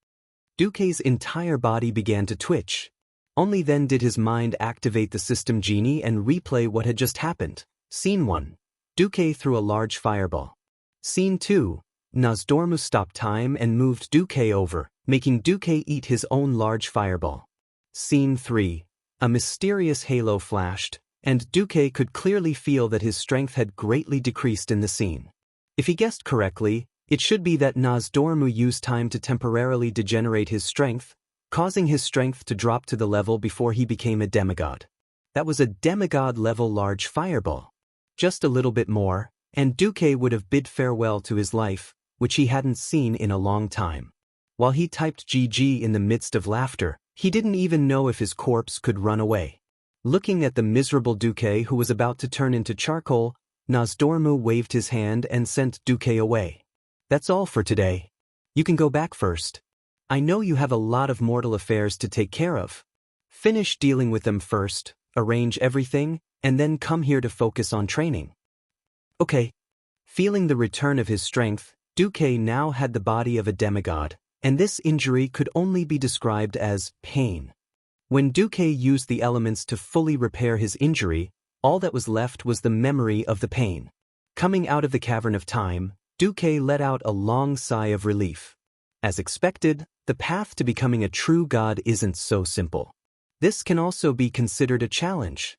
Duque's entire body began to twitch. Only then did his mind activate the system genie and replay what had just happened. Scene 1. Duque threw a large fireball. Scene 2. Nozdormu stopped time and moved Duque over, making Duque eat his own large fireball. Scene 3. A mysterious halo flashed, and Duque could clearly feel that his strength had greatly decreased in the scene. If he guessed correctly, it should be that Nozdormu used time to temporarily degenerate his strength, causing his strength to drop to the level before he became a demigod. That was a demigod-level large fireball. Just a little bit more, and Duque would have bid farewell to his life, which he hadn't seen in a long time. While he typed GG in the midst of laughter, he didn't even know if his corpse could run away. Looking at the miserable Duque who was about to turn into charcoal, Nozdormu waved his hand and sent Duque away. That's all for today. You can go back first. I know you have a lot of mortal affairs to take care of. Finish dealing with them first, arrange everything, and then come here to focus on training. Okay. Feeling the return of his strength, Duque now had the body of a demigod, and this injury could only be described as pain. When Duque used the elements to fully repair his injury, all that was left was the memory of the pain. Coming out of the Cavern of Time, Duque let out a long sigh of relief. As expected, the path to becoming a true god isn't so simple. This can also be considered a challenge.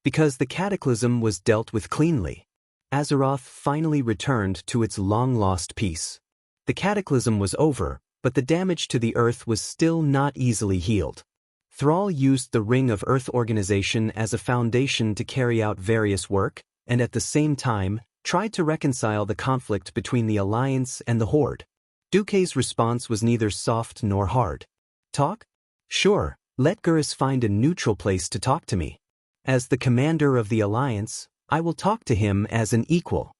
Because the cataclysm was dealt with cleanly, Azeroth finally returned to its long-lost peace. The cataclysm was over, but the damage to the Earth was still not easily healed. Thrall used the Ring of Earth organization as a foundation to carry out various work, and at the same time, tried to reconcile the conflict between the Alliance and the Horde. Duque's response was neither soft nor hard. Talk? Sure, let Gurus find a neutral place to talk to me. As the commander of the Alliance, I will talk to him as an equal.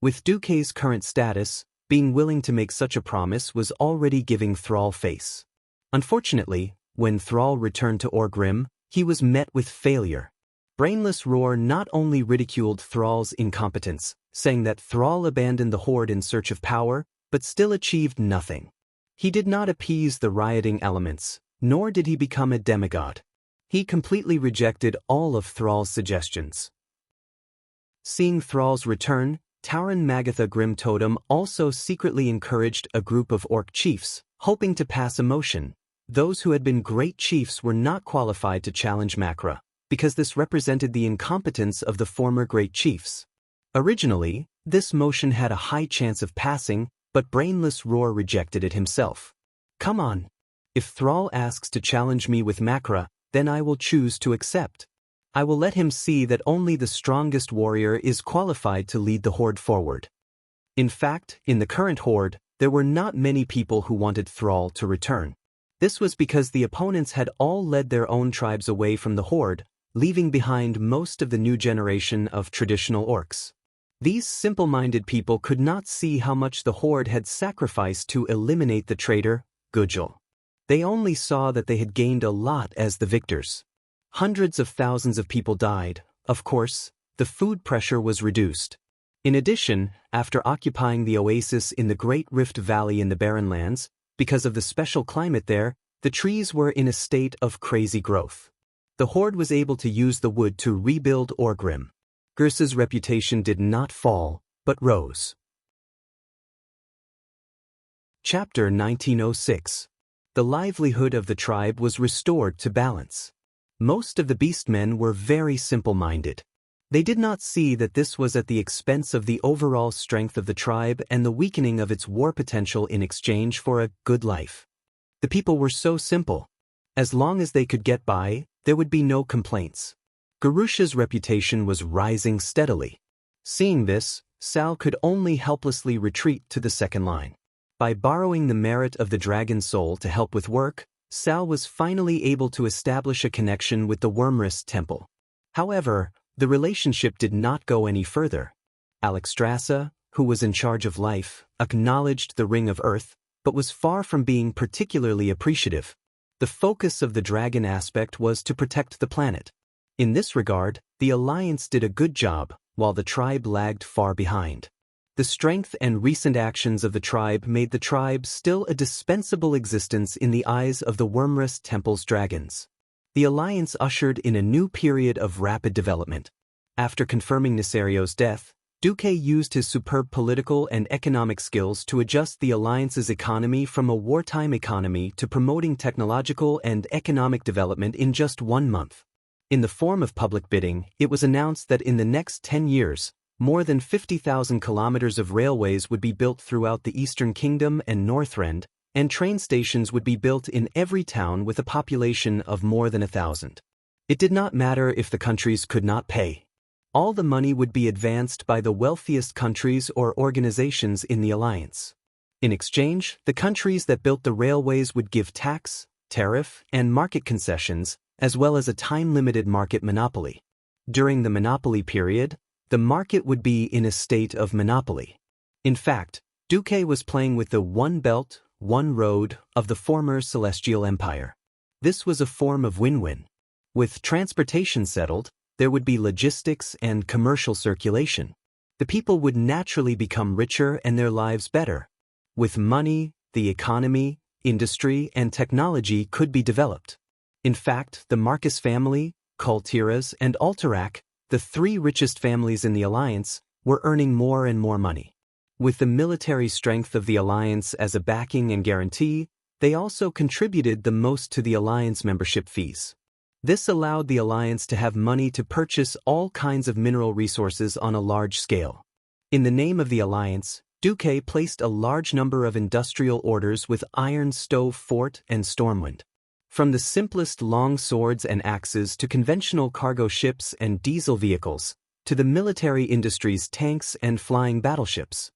With Duque's current status, being willing to make such a promise was already giving Thrall face. Unfortunately, when Thrall returned to Orgrim, he was met with failure. Brainless Roar not only ridiculed Thrall's incompetence, saying that Thrall abandoned the Horde in search of power, but still achieved nothing. He did not appease the rioting elements, nor did he become a demigod. He completely rejected all of Thrall's suggestions. Seeing Thrall's return, Tauren Magatha Grimtotem also secretly encouraged a group of orc chiefs, hoping to pass a motion. Those who had been great chiefs were not qualified to challenge Makra, because this represented the incompetence of the former great chiefs. Originally, this motion had a high chance of passing, but brainless Roar rejected it himself. Come on. If Thrall asks to challenge me with Makra, then I will choose to accept. I will let him see that only the strongest warrior is qualified to lead the horde forward. In fact, in the current horde, there were not many people who wanted Thrall to return. This was because the opponents had all led their own tribes away from the horde, leaving behind most of the new generation of traditional orcs. These simple-minded people could not see how much the horde had sacrificed to eliminate the traitor, Gudjal. They only saw that they had gained a lot as the victors. Hundreds of thousands of people died. Of course, the food pressure was reduced. In addition, after occupying the oasis in the Great Rift Valley in the Barren Lands, because of the special climate there, the trees were in a state of crazy growth. The horde was able to use the wood to rebuild Orgrim. Gersa's reputation did not fall, but rose. Chapter 1906. The livelihood of the tribe was restored to balance. Most of the beastmen were very simple-minded. They did not see that this was at the expense of the overall strength of the tribe and the weakening of its war potential in exchange for a good life. The people were so simple. As long as they could get by, there would be no complaints. Garusha's reputation was rising steadily. Seeing this, Sal could only helplessly retreat to the second line. By borrowing the merit of the dragon soul to help with work, Sal was finally able to establish a connection with the Wyrmrest temple. However, the relationship did not go any further. Alexstrasza, who was in charge of life, acknowledged the Ring of Earth, but was far from being particularly appreciative. The focus of the dragon aspect was to protect the planet. In this regard, the Alliance did a good job, while the tribe lagged far behind. The strength and recent actions of the tribe made the tribe still a dispensable existence in the eyes of the Wyrmrest Temple's dragons. The Alliance ushered in a new period of rapid development. After confirming Nisario's death, Duque used his superb political and economic skills to adjust the Alliance's economy from a wartime economy to promoting technological and economic development in just 1 month. In the form of public bidding, it was announced that in the next 10 years, more than 50,000 kilometers of railways would be built throughout the Eastern Kingdom and Northrend, and train stations would be built in every town with a population of more than 1,000. It did not matter if the countries could not pay. All the money would be advanced by the wealthiest countries or organizations in the Alliance. In exchange, the countries that built the railways would give tax, tariff, and market concessions, as well as a time-limited market monopoly. During the monopoly period, the market would be in a state of monopoly. In fact, Duque was playing with the one belt, one road of the former Celestial Empire. This was a form of win-win. With transportation settled, there would be logistics and commercial circulation. The people would naturally become richer and their lives better. With money, the economy, industry, and technology could be developed. In fact, the Marcus family, Kultiras, and Alterac, the 3 richest families in the Alliance, were earning more and more money. With the military strength of the Alliance as a backing and guarantee, they also contributed the most to the Alliance membership fees. This allowed the Alliance to have money to purchase all kinds of mineral resources on a large scale. In the name of the Alliance, Duque placed a large number of industrial orders with Iron Stove Fort and Stormwind. From the simplest long swords and axes to conventional cargo ships and diesel vehicles, to the military industry's tanks and flying battleships.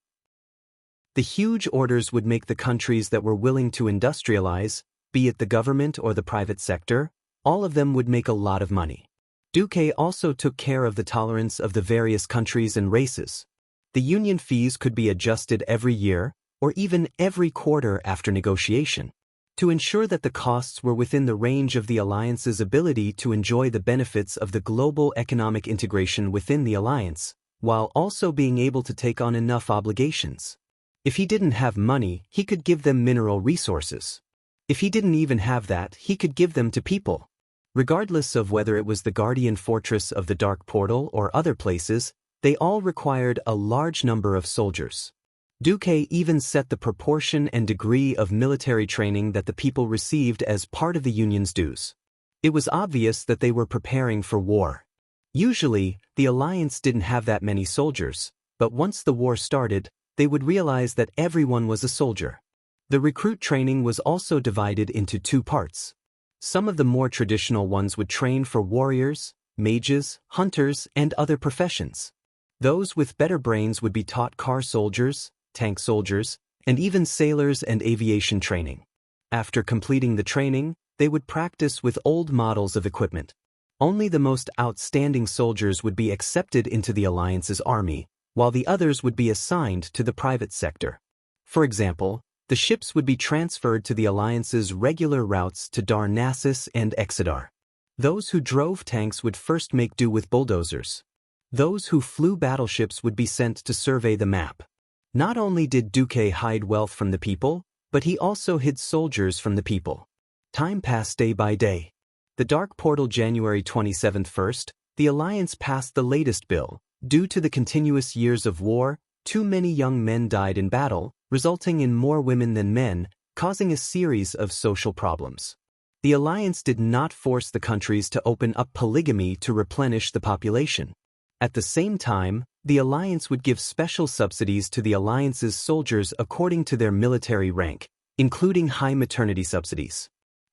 The huge orders would make the countries that were willing to industrialize, be it the government or the private sector, all of them would make a lot of money. Duque also took care of the tolerance of the various countries and races. The union fees could be adjusted every year, or even every quarter after negotiation, to ensure that the costs were within the range of the Alliance's ability to enjoy the benefits of the global economic integration within the Alliance, while also being able to take on enough obligations. If he didn't have money, he could give them mineral resources. If he didn't even have that, he could give them to people. Regardless of whether it was the Guardian Fortress of the Dark Portal or other places, They all required a large number of soldiers. Duque even set the proportion and degree of military training that the people received as part of the Union's dues. It was obvious that they were preparing for war. Usually, the Alliance didn't have that many soldiers, but once the war started, they would realize that everyone was a soldier. The recruit training was also divided into two parts. Some of the more traditional ones would train for warriors, mages, hunters, and other professions. Those with better brains would be taught car soldiers, tank soldiers, and even sailors and aviation training. After completing the training, they would practice with old models of equipment. Only the most outstanding soldiers would be accepted into the Alliance's army, while the others would be assigned to the private sector. For example, the ships would be transferred to the Alliance's regular routes to Darnassus and Exeter. Those who drove tanks would first make do with bulldozers. Those who flew battleships would be sent to survey the map. Not only did Duque hide wealth from the people, but he also hid soldiers from the people. Time passed day by day. The Dark Portal January 27th. First, the Alliance passed the latest bill. Due to the continuous years of war, too many young men died in battle, resulting in more women than men, causing a series of social problems. The Alliance did not force the countries to open up polygamy to replenish the population. At the same time, the Alliance would give special subsidies to the Alliance's soldiers according to their military rank, including high maternity subsidies.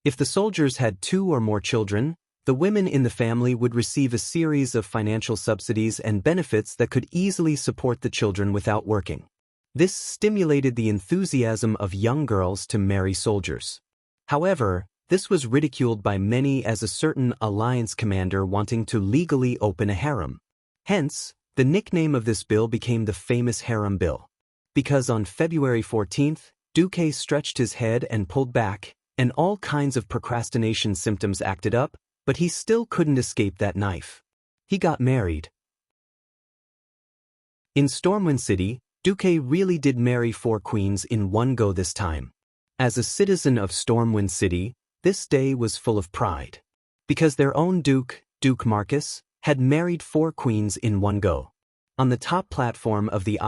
If the soldiers had 2 or more children, the women in the family would receive a series of financial subsidies and benefits that could easily support the children without working. This stimulated the enthusiasm of young girls to marry soldiers. However, this was ridiculed by many as a certain Alliance commander wanting to legally open a harem. Hence, the nickname of this bill became the famous Harem Bill. Because on February 14th, Duque stretched his head and pulled back, and all kinds of procrastination symptoms acted up, but he still couldn't escape that knife. He got married. In Stormwind City, Duque really did marry 4 queens in one go this time. As a citizen of Stormwind City, this day was full of pride. Because their own Duke, Duke Marcus, had married 4 queens in one go. On the top platform of the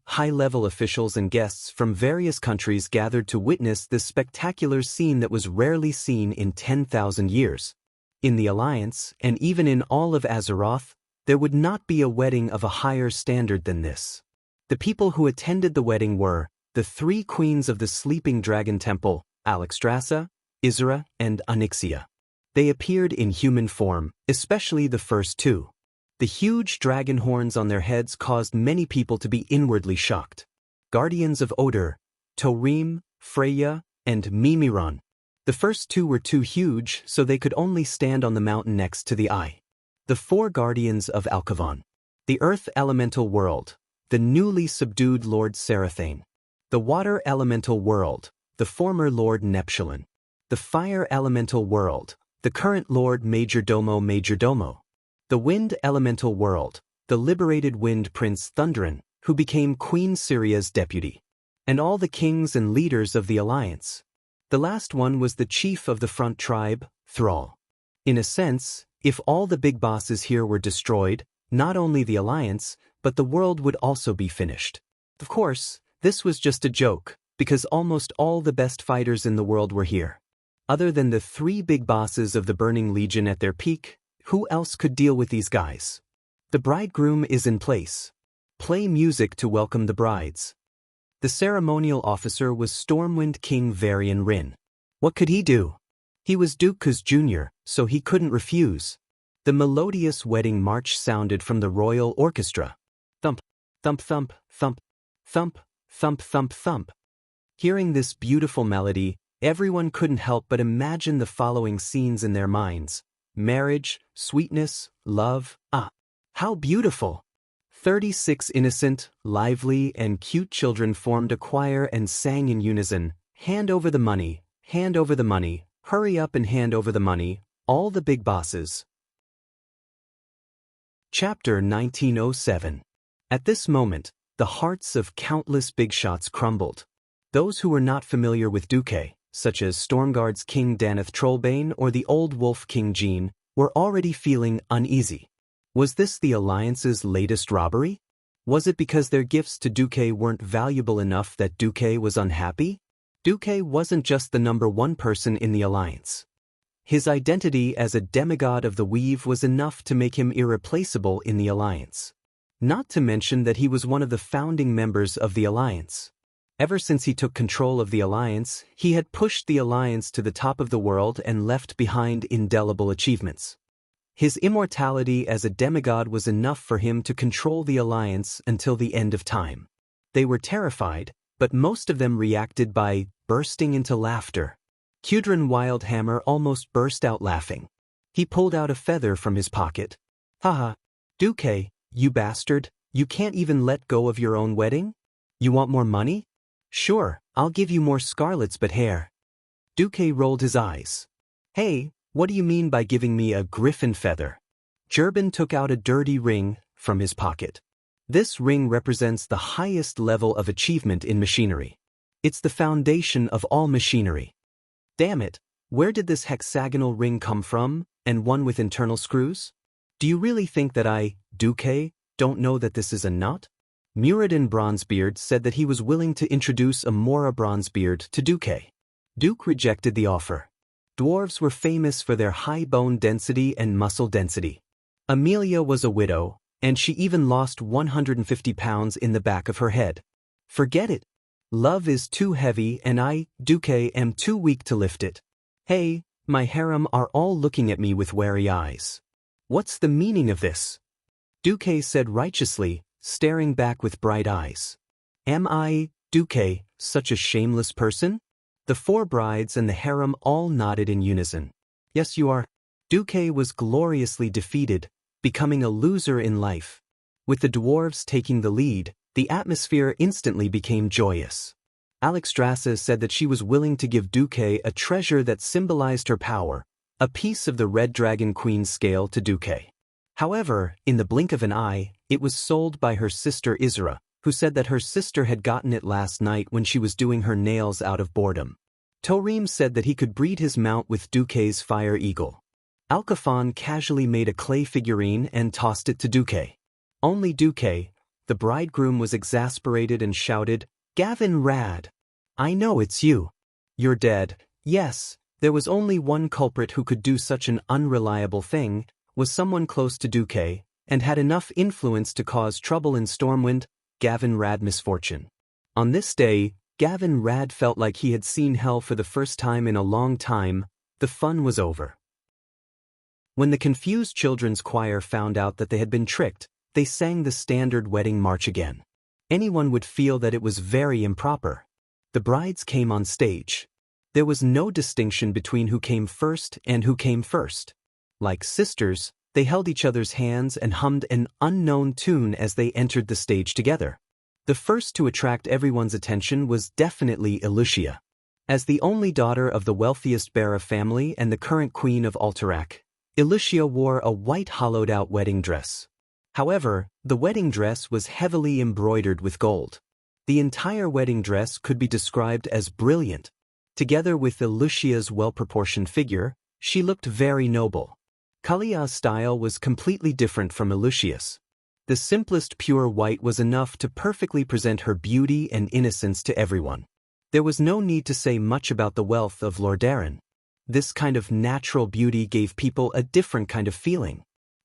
high-level officials and guests from various countries gathered to witness this spectacular scene that was rarely seen in 10,000 years. In the Alliance, and even in all of Azeroth, there would not be a wedding of a higher standard than this. The people who attended the wedding were the 3 queens of the Sleeping Dragon Temple, Alexstrasza, Isra, and Onyxia. They appeared in human form, especially the first 2. The huge dragon horns on their heads caused many people to be inwardly shocked. Guardians of Odor, Torim, Freya, and Mimiron. The first 2 were too huge, so they could only stand on the mountain next to the eye. The 4 guardians of Alkavon. The Earth Elemental World, the newly subdued Lord Serathane. The Water Elemental World, the former Lord Neptulin. The Fire Elemental World, the current Lord Majordomo. The Wind Elemental World, the liberated Wind Prince Thunderin, who became Queen Syria's deputy. And all the kings and leaders of the Alliance. The last one was the chief of the front tribe, Thrall. In a sense, if all the big bosses here were destroyed, not only the Alliance, but the world would also be finished. Of course, this was just a joke, because almost all the best fighters in the world were here. Other than the 3 big bosses of the Burning Legion at their peak, who else could deal with these guys? The bridegroom is in place. Play music to welcome the brides. The ceremonial officer was Stormwind King Varian Rin. What could he do? He was Duke Kuz Jr., so he couldn't refuse. The melodious wedding march sounded from the royal orchestra. Thump, thump, thump, thump, thump, thump, thump, thump. Hearing this beautiful melody, everyone couldn't help but imagine the following scenes in their minds. Marriage, sweetness, love, how beautiful! 36 innocent, lively, and cute children formed a choir and sang in unison, hand over the money, hurry up and hand over the money, all the big bosses. Chapter 1907. At this moment, the hearts of countless big shots crumbled. Those who were not familiar with Duque, such as Stormguard's King Daneth Trollbane or the Old Wolf King Jean, were already feeling uneasy. Was this the Alliance's latest robbery? Was it because their gifts to Deity weren't valuable enough that Deity was unhappy? Deity wasn't just the #1 person in the Alliance. His identity as a demigod of the weave was enough to make him irreplaceable in the Alliance. Not to mention that he was one of the founding members of the Alliance. Ever since he took control of the Alliance, he had pushed the Alliance to the top of the world and left behind indelible achievements. His immortality as a demigod was enough for him to control the Alliance until the end of time. They were terrified, but most of them reacted by bursting into laughter. Kudrin Wildhammer almost burst out laughing. He pulled out a feather from his pocket. Haha, Deity, you bastard, you can't even let go of your own wedding? You want more money? Sure, I'll give you more scarlets but hair. Deity rolled his eyes. Hey, what do you mean by giving me a griffin feather? Gerben took out a dirty ring from his pocket. This ring represents the highest level of achievement in machinery. It's the foundation of all machinery. Damn it, where did this hexagonal ring come from, and one with internal screws? Do you really think that I, Deity, don't know that this is a nut? Muradin Bronzebeard said that he was willing to introduce a Mora Bronzebeard to Deity. Duke rejected the offer. Dwarves were famous for their high bone density and muscle density. Amelia was a widow, and she even lost 150 pounds in the back of her head. Forget it. Love is too heavy and I, Deity, am too weak to lift it. Hey, my harem are all looking at me with wary eyes. What's the meaning of this? Deity said righteously, staring back with bright eyes. Am I, Deity, such a shameless person? The 4 brides and the harem all nodded in unison. Yes, you are. Deity was gloriously defeated, becoming a loser in life. With the dwarves taking the lead, the atmosphere instantly became joyous. Alexstrasza said that she was willing to give Deity a treasure that symbolized her power, a piece of the Red Dragon Queen's scale to Deity. However, in the blink of an eye, it was sold by her sister Isra, who said that her sister had gotten it last night when she was doing her nails out of boredom. Torim said that he could breed his mount with Deity's fire eagle. Alkafan casually made a clay figurine and tossed it to Deity. Only Deity, the bridegroom, was exasperated and shouted, Gavin Rad! I know it's you. You're dead. Yes, there was only one culprit who could do such an unreliable thing, was someone close to Deity, and had enough influence to cause trouble in Stormwind, Gavin Rad misfortune. On this day, Gavin Rad felt like he had seen hell for the first time in a long time. The fun was over. When the confused children's choir found out that they had been tricked, they sang the standard wedding march again. Anyone would feel that it was very improper. The brides came on stage. There was no distinction between who came first and who came first. Like sisters, they held each other's hands and hummed an unknown tune as they entered the stage together. The first to attract everyone's attention was definitely Elucia. As the only daughter of the wealthiest Bara family and the current queen of Alterac, Elucia wore a white hollowed-out wedding dress. However, the wedding dress was heavily embroidered with gold. The entire wedding dress could be described as brilliant. Together with Elucia's well-proportioned figure, she looked very noble. Kalia's style was completely different from Elucia's. The simplest pure white was enough to perfectly present her beauty and innocence to everyone. There was no need to say much about the wealth of Lordaeron. This kind of natural beauty gave people a different kind of feeling.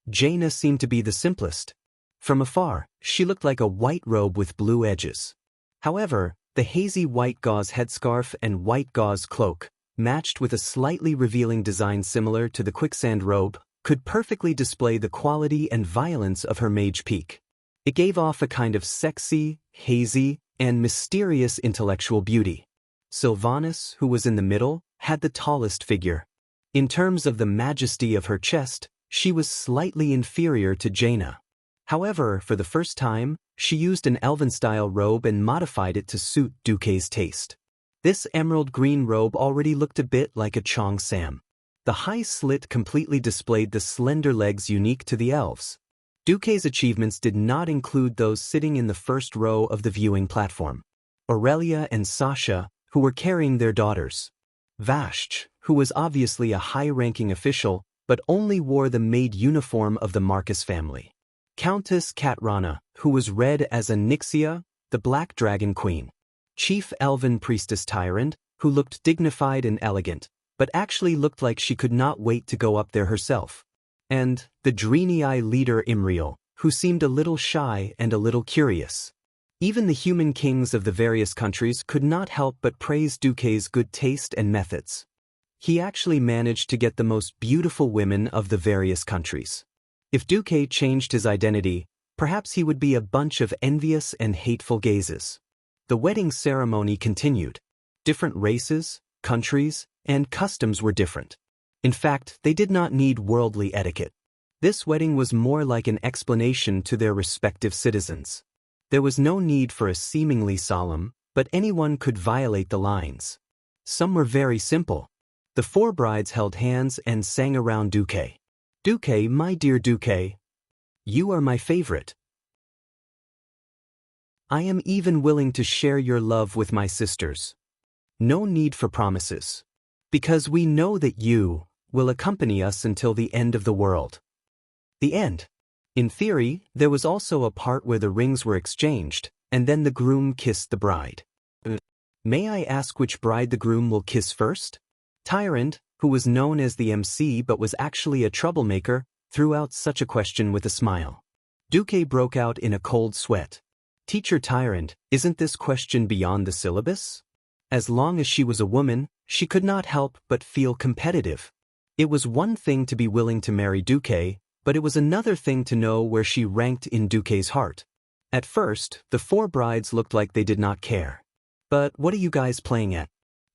Jaina seemed to be the simplest. From afar, she looked like a white robe with blue edges. However, the hazy white gauze headscarf and white gauze cloak, matched with a slightly revealing design similar to the quicksand robe, could perfectly display the quality and violence of her mage peak. It gave off a kind of sexy, hazy, and mysterious intellectual beauty. Sylvanas, who was in the middle, had the tallest figure. In terms of the majesty of her chest, she was slightly inferior to Jaina. However, for the first time, she used an elven-style robe and modified it to suit Deity's taste. This emerald green robe already looked a bit like a Chong Sam. The high slit completely displayed the slender legs unique to the elves. Deity's achievements did not include those sitting in the first row of the viewing platform. Aurelia and Sasha, who were carrying their daughters. Vashj, who was obviously a high-ranking official, but only wore the maid uniform of the Marcus family. Countess Katrana, who was read as a Nixia, the Black Dragon Queen. Chief Elven Priestess Tyrant, who looked dignified and elegant, but actually looked like she could not wait to go up there herself. And the Draenei leader Imriel, who seemed a little shy and a little curious. Even the human kings of the various countries could not help but praise Duque's good taste and methods. He actually managed to get the most beautiful women of the various countries. If Duque changed his identity, perhaps he would be a bunch of envious and hateful gazes. The wedding ceremony continued. Different races, countries, and customs were different. In fact, they did not need worldly etiquette. This wedding was more like an explanation to their respective citizens. There was no need for a seemingly solemn, but anyone could violate the lines. Some were very simple. The four brides held hands and sang around Duque. Duque, my dear Duque, you are my favorite. I am even willing to share your love with my sisters. No need for promises. Because we know that you will accompany us until the end of the world. The end. In theory, there was also a part where the rings were exchanged, and then the groom kissed the bride. May I ask which bride the groom will kiss first? Tyrant, who was known as the MC but was actually a troublemaker, threw out such a question with a smile. Duque broke out in a cold sweat. Teacher Tyrant, isn't this question beyond the syllabus? As long as she was a woman, she could not help but feel competitive. It was one thing to be willing to marry Duque, but it was another thing to know where she ranked in Duque's heart. At first, the four brides looked like they did not care. But what are you guys playing at?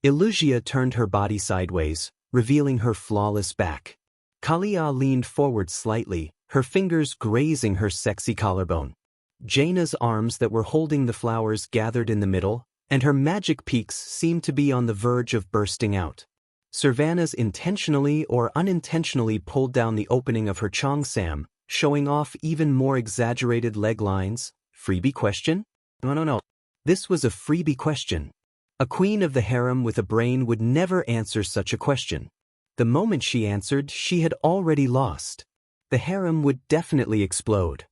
Illusia turned her body sideways, revealing her flawless back. Kalia leaned forward slightly, her fingers grazing her sexy collarbone. Jaina's arms that were holding the flowers gathered in the middle, and her magic peaks seemed to be on the verge of bursting out. Servana's intentionally or unintentionally pulled down the opening of her cheongsam, showing off even more exaggerated leg lines. Freebie question? No. This was a freebie question. A queen of the harem with a brain would never answer such a question. The moment she answered, she had already lost. The harem would definitely explode.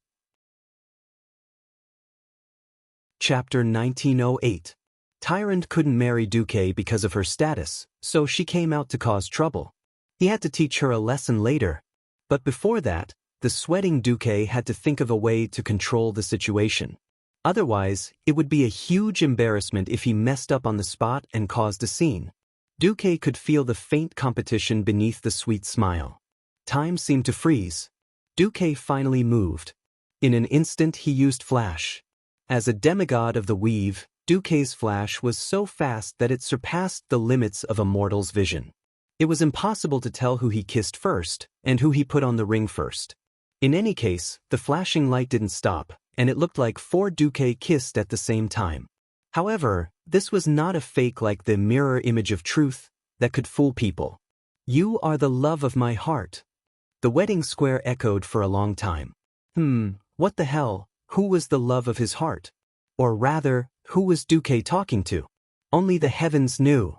Chapter 1908. Tyrant couldn't marry Duque because of her status, so she came out to cause trouble. He had to teach her a lesson later. But before that, the sweating Duque had to think of a way to control the situation. Otherwise, it would be a huge embarrassment if he messed up on the spot and caused a scene. Duque could feel the faint competition beneath the sweet smile. Time seemed to freeze. Duque finally moved. In an instant he used flash. As a demigod of the weave, Duque's flash was so fast that it surpassed the limits of a mortal's vision. It was impossible to tell who he kissed first, and who he put on the ring first. In any case, the flashing light didn't stop, and it looked like four Duque kissed at the same time. However, this was not a fake like the mirror image of truth that could fool people. You are the love of my heart. The wedding square echoed for a long time. What the hell? Who was the love of his heart? Or rather, who was Duque talking to? Only the heavens knew.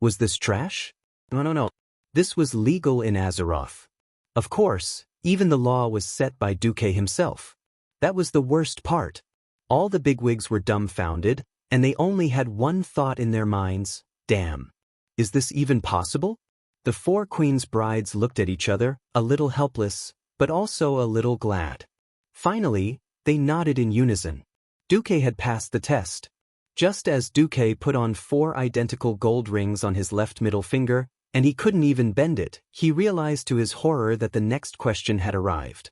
Was this trash? No. This was legal in Azeroth. Of course, even the law was set by Duque himself. That was the worst part. All the bigwigs were dumbfounded, and they only had one thought in their minds: damn. Is this even possible? The four queens' brides looked at each other, a little helpless, but also a little glad. Finally, they nodded in unison. Duque had passed the test. Just as Duque put on 4 identical gold rings on his left middle finger, and he couldn't even bend it, he realized to his horror that the next question had arrived.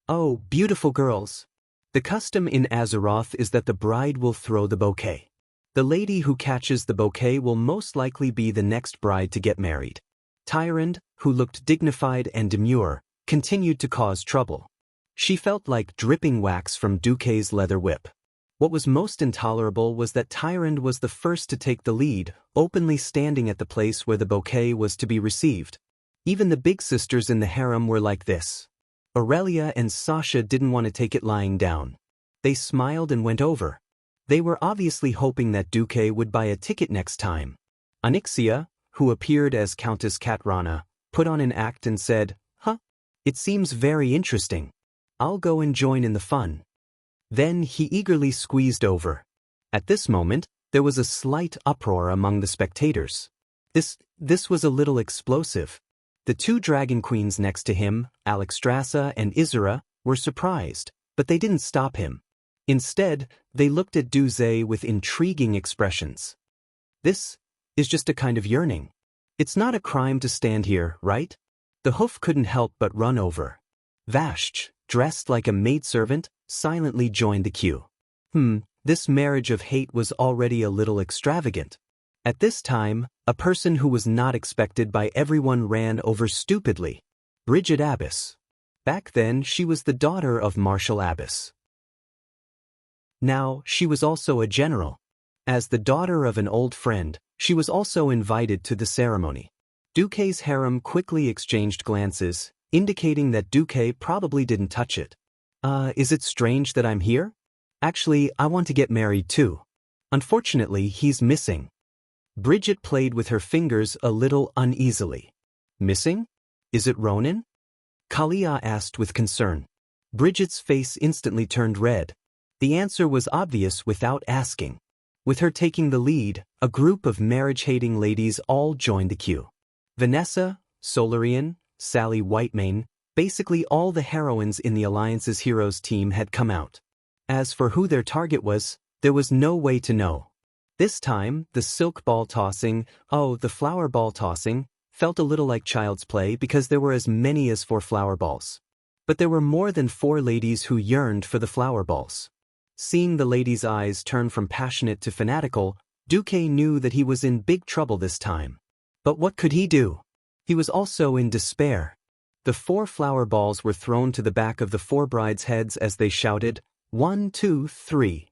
Oh, beautiful girls. The custom in Azeroth is that the bride will throw the bouquet. The lady who catches the bouquet will most likely be the next bride to get married. Tyrant, who looked dignified and demure, continued to cause trouble. She felt like dripping wax from Duque's leather whip. What was most intolerable was that Tyrant was the first to take the lead, openly standing at the place where the bouquet was to be received. Even the big sisters in the harem were like this. Aurelia and Sasha didn't want to take it lying down. They smiled and went over. They were obviously hoping that Duque would buy a ticket next time. Onyxia, who appeared as Countess Katrana, put on an act and said, "Huh? It seems very interesting. I'll go and join in the fun." Then he eagerly squeezed over. At this moment, there was a slight uproar among the spectators. This was a little explosive. The two dragon queens next to him, Alexstrasza and Isera, were surprised, but they didn't stop him. Instead, they looked at Duze with intriguing expressions. This is just a kind of yearning. It's not a crime to stand here, right? The hoof couldn't help but run over. Vashch, dressed like a maidservant, silently joined the queue. This marriage of hate was already a little extravagant. At this time, a person who was not expected by everyone ran over stupidly. Bridget Abbess. Back then, she was the daughter of Marshal Abbess. Now, she was also a general. As the daughter of an old friend, she was also invited to the ceremony. Duque's harem quickly exchanged glances, indicating that Duque probably didn't touch it. Is it strange that I'm here? Actually, I want to get married too. Unfortunately, he's missing. Bridget played with her fingers a little uneasily. Missing? Is it Ronan? Kalia asked with concern. Bridget's face instantly turned red. The answer was obvious without asking. With her taking the lead, a group of marriage-hating ladies all joined the queue. Vanessa, Solarian, Sally Whitemane, basically all the heroines in the Alliance's Heroes team had come out. As for who their target was, there was no way to know. This time, the silk ball tossing, the flower ball tossing, felt a little like child's play because there were as many as 4 flower balls. But there were more than 4 ladies who yearned for the flower balls. Seeing the ladies' eyes turn from passionate to fanatical, Duque knew that he was in big trouble this time. But what could he do? He was also in despair. The 4 flower balls were thrown to the back of the 4 brides' heads as they shouted, 1, 2, 3.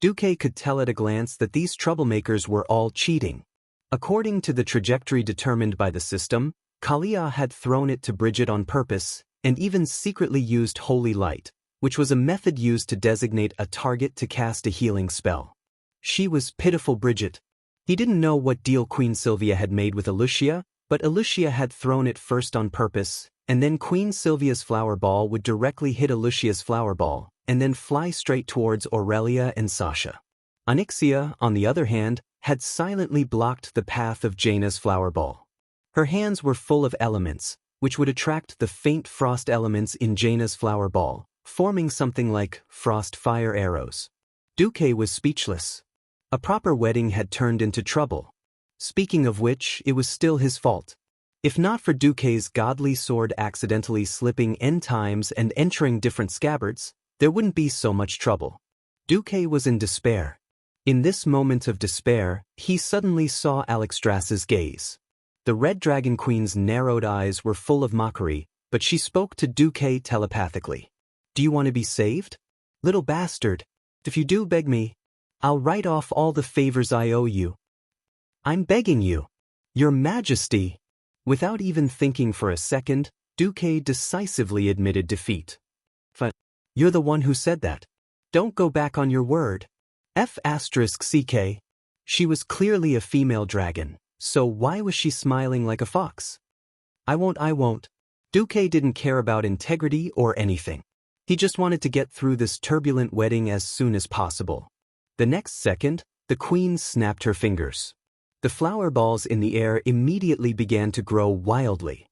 Duque could tell at a glance that these troublemakers were all cheating. According to the trajectory determined by the system, Kalia had thrown it to Bridget on purpose, and even secretly used holy light, which was a method used to designate a target to cast a healing spell. She was pitiful Bridget. He didn't know what deal Queen Sylvia had made with Alucia, but Alucia had thrown it first on purpose, and then Queen Sylvia's flower ball would directly hit Alucia's flower ball, and then fly straight towards Aurelia and Sasha. Onyxia, on the other hand, had silently blocked the path of Jaina's flower ball. Her hands were full of elements, which would attract the faint frost elements in Jaina's flower ball, forming something like frost-fire arrows. Duque was speechless. A proper wedding had turned into trouble. Speaking of which, it was still his fault. If not for Duque's godly sword accidentally slipping n times and entering different scabbards, there wouldn't be so much trouble. Duque was in despair. In this moment of despair, he suddenly saw Alexstrasza's gaze. The Red Dragon Queen's narrowed eyes were full of mockery, but she spoke to Duque telepathically. Do you want to be saved? Little bastard, if you do beg me, I'll write off all the favors I owe you. I'm begging you. Your Majesty. Without even thinking for a second, Duque decisively admitted defeat. You're the one who said that. Don't go back on your word. F***CK. She was clearly a female dragon, so why was she smiling like a fox? I won't. Duque didn't care about integrity or anything. He just wanted to get through this turbulent wedding as soon as possible. The next second, the queen snapped her fingers. The flower balls in the air immediately began to grow wildly.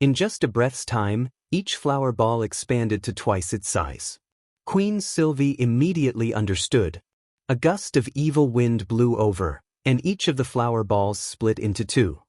In just a breath's time, each flower ball expanded to twice its size. Queen Sylvie immediately understood. A gust of evil wind blew over, and each of the flower balls split into 2.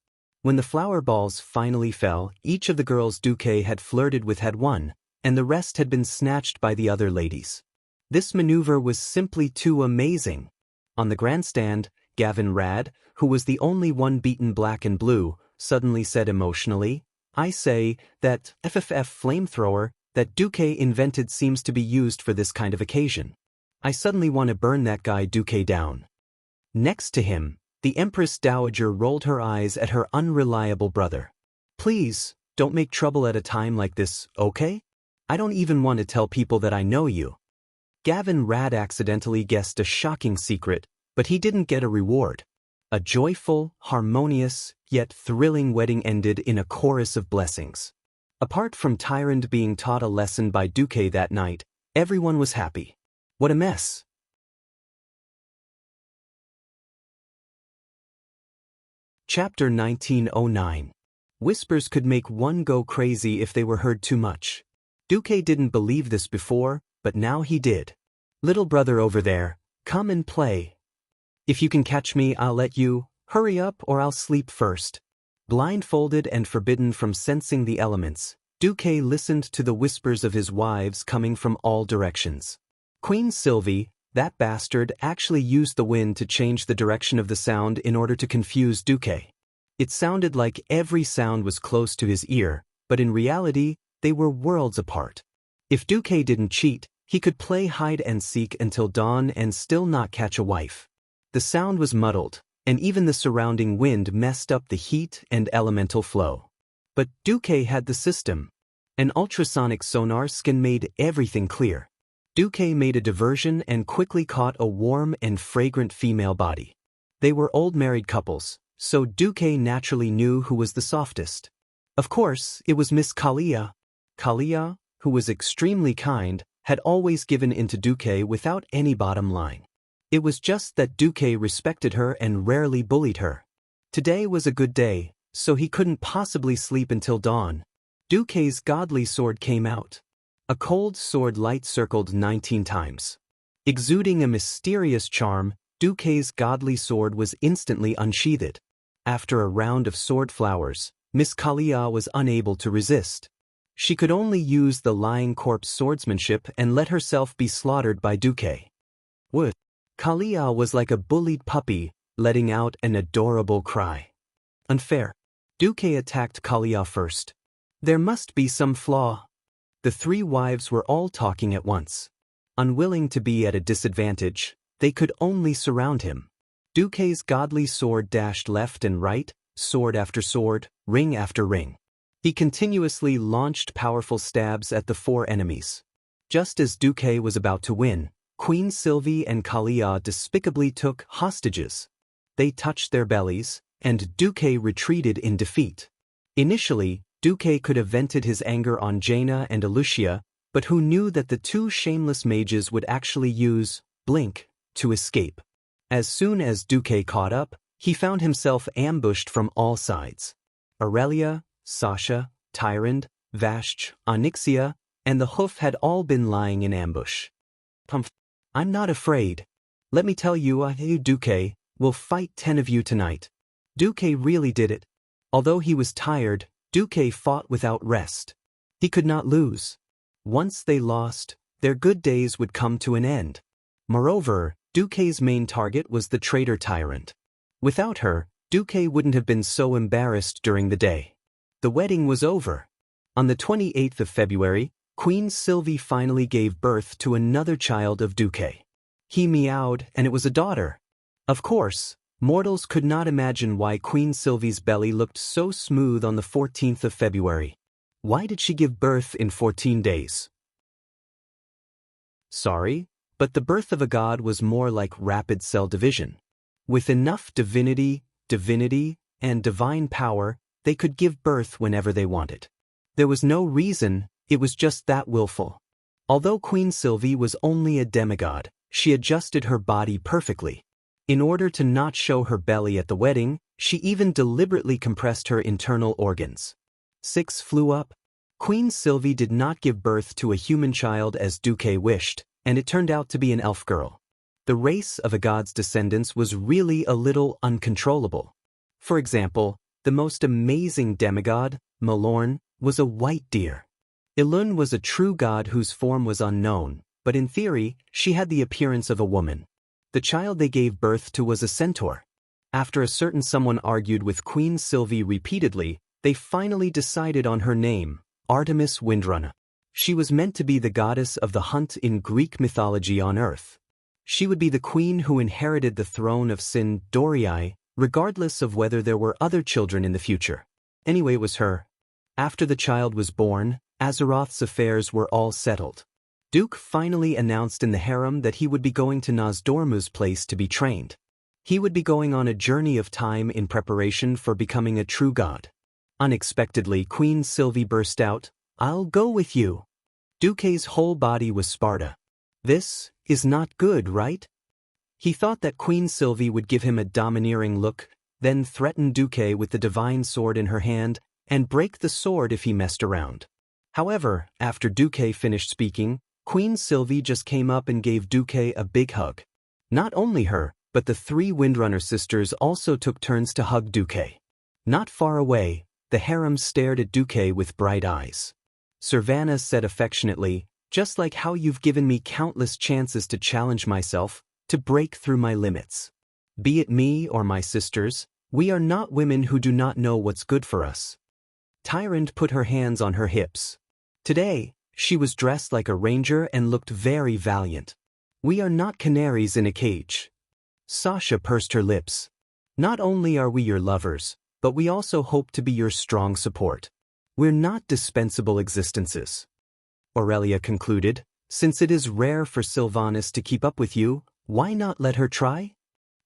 When the flower balls finally fell, each of the girls Duque had flirted with had won, and the rest had been snatched by the other ladies. This maneuver was simply too amazing. On the grandstand, Gavin Rad, who was the only one beaten black and blue, suddenly said emotionally, I say, that FFF flamethrower that Duque invented seems to be used for this kind of occasion. I suddenly want to burn that guy Duque down. Next to him, the Empress Dowager rolled her eyes at her unreliable brother. Please, don't make trouble at a time like this, okay? I don't even want to tell people that I know you. Gavin Rad accidentally guessed a shocking secret, but he didn't get a reward. A joyful, harmonious, yet thrilling wedding ended in a chorus of blessings. Apart from Tyrant being taught a lesson by Duque that night, everyone was happy. What a mess! Chapter 1909. Whispers could make one go crazy if they were heard too much. Duque didn't believe this before, but now he did. Little brother over there, come and play. If you can catch me, I'll let you. Hurry up or I'll sleep first. Blindfolded and forbidden from sensing the elements, Duque listened to the whispers of his wives coming from all directions. Queen Sylvie, that bastard, actually used the wind to change the direction of the sound in order to confuse Duque. It sounded like every sound was close to his ear, but in reality, they were worlds apart. If Duque didn't cheat, he could play hide and seek until dawn and still not catch a wife. The sound was muddled, and even the surrounding wind messed up the heat and elemental flow. But Duque had the system. An ultrasonic sonar scan made everything clear. Duque made a diversion and quickly caught a warm and fragrant female body. They were old married couples, so Duque naturally knew who was the softest. Of course, it was Miss Kalia. Kalia, who was extremely kind, had always given in to Duque without any bottom line. It was just that Duque respected her and rarely bullied her. Today was a good day, so he couldn't possibly sleep until dawn. Duque's godly sword came out. A cold sword light circled 19 times. Exuding a mysterious charm, Duque's godly sword was instantly unsheathed. After a round of sword flowers, Miss Kalia was unable to resist. She could only use the lying corpse swordsmanship and let herself be slaughtered by Duque. What? Kalia was like a bullied puppy, letting out an adorable cry. Unfair. Duque attacked Kalia first. There must be some flaw. The three wives were all talking at once. Unwilling to be at a disadvantage, they could only surround him. Duque's godly sword dashed left and right, sword after sword, ring after ring. He continuously launched powerful stabs at the four enemies. Just as Duque was about to win, Queen Sylvie and Kalia despicably took hostages. They touched their bellies, and Duque retreated in defeat. Initially, Duque could have vented his anger on Jaina and Alucia, but who knew that the two shameless mages would actually use blink to escape. As soon as Duque caught up, he found himself ambushed from all sides. Aurelia, Sasha, Tyrant, Vashch, Onyxia, and the Hoof had all been lying in ambush. I'm not afraid. Let me tell you, Duque, we'll fight 10 of you tonight. Duque really did it. Although he was tired, Duque fought without rest. He could not lose. Once they lost, their good days would come to an end. Moreover, Duque's main target was the traitor Tyrant. Without her, Duque wouldn't have been so embarrassed during the day. The wedding was over. On the 28th of February, Queen Sylvie finally gave birth to another child of Duque. He meowed, and it was a daughter. Of course, mortals could not imagine why Queen Sylvie's belly looked so smooth on the 14th of February. Why did she give birth in 14 days? Sorry, but the birth of a god was more like rapid cell division. With enough divinity, and divine power, they could give birth whenever they wanted. There was no reason, it was just that willful. Although Queen Sylvie was only a demigod, she adjusted her body perfectly. In order to not show her belly at the wedding, she even deliberately compressed her internal organs. 6 flew up. Queen Sylvie did not give birth to a human child as Duque wished, and it turned out to be an elf girl. The race of a god's descendants was really a little uncontrollable. For example, the most amazing demigod, Malorn, was a white deer. Ilun was a true god whose form was unknown, but in theory, she had the appearance of a woman. The child they gave birth to was a centaur. After a certain someone argued with Queen Sylvie repeatedly, they finally decided on her name, Artemis Windrunner. She was meant to be the goddess of the hunt in Greek mythology on Earth. She would be the queen who inherited the throne of Sin Dorii, regardless of whether there were other children in the future. Anyway, it was her. After the child was born, Azeroth's affairs were all settled. Duke finally announced in the harem that he would be going to Nozdormu's place to be trained. He would be going on a journey of time in preparation for becoming a true god. Unexpectedly, Queen Sylvie burst out, "I'll go with you." Duque's whole body was Sparta. This is not good, right? He thought that Queen Sylvie would give him a domineering look, then threaten Duque with the divine sword in her hand and break the sword if he messed around. However, after Duque finished speaking, Queen Sylvie just came up and gave Duque a big hug. Not only her, but the 3 Windrunner sisters also took turns to hug Duque. Not far away, the harem stared at Duque with bright eyes. Servana said affectionately, "Just like how you've given me countless chances to challenge myself, to break through my limits. Be it me or my sisters, we are not women who do not know what's good for us." Tyrant put her hands on her hips. Today, she was dressed like a ranger and looked very valiant. "We are not canaries in a cage." Sasha pursed her lips. "Not only are we your lovers, but we also hope to be your strong support. We're not dispensable existences." Aurelia concluded, "Since it is rare for Sylvanas to keep up with you, why not let her try?"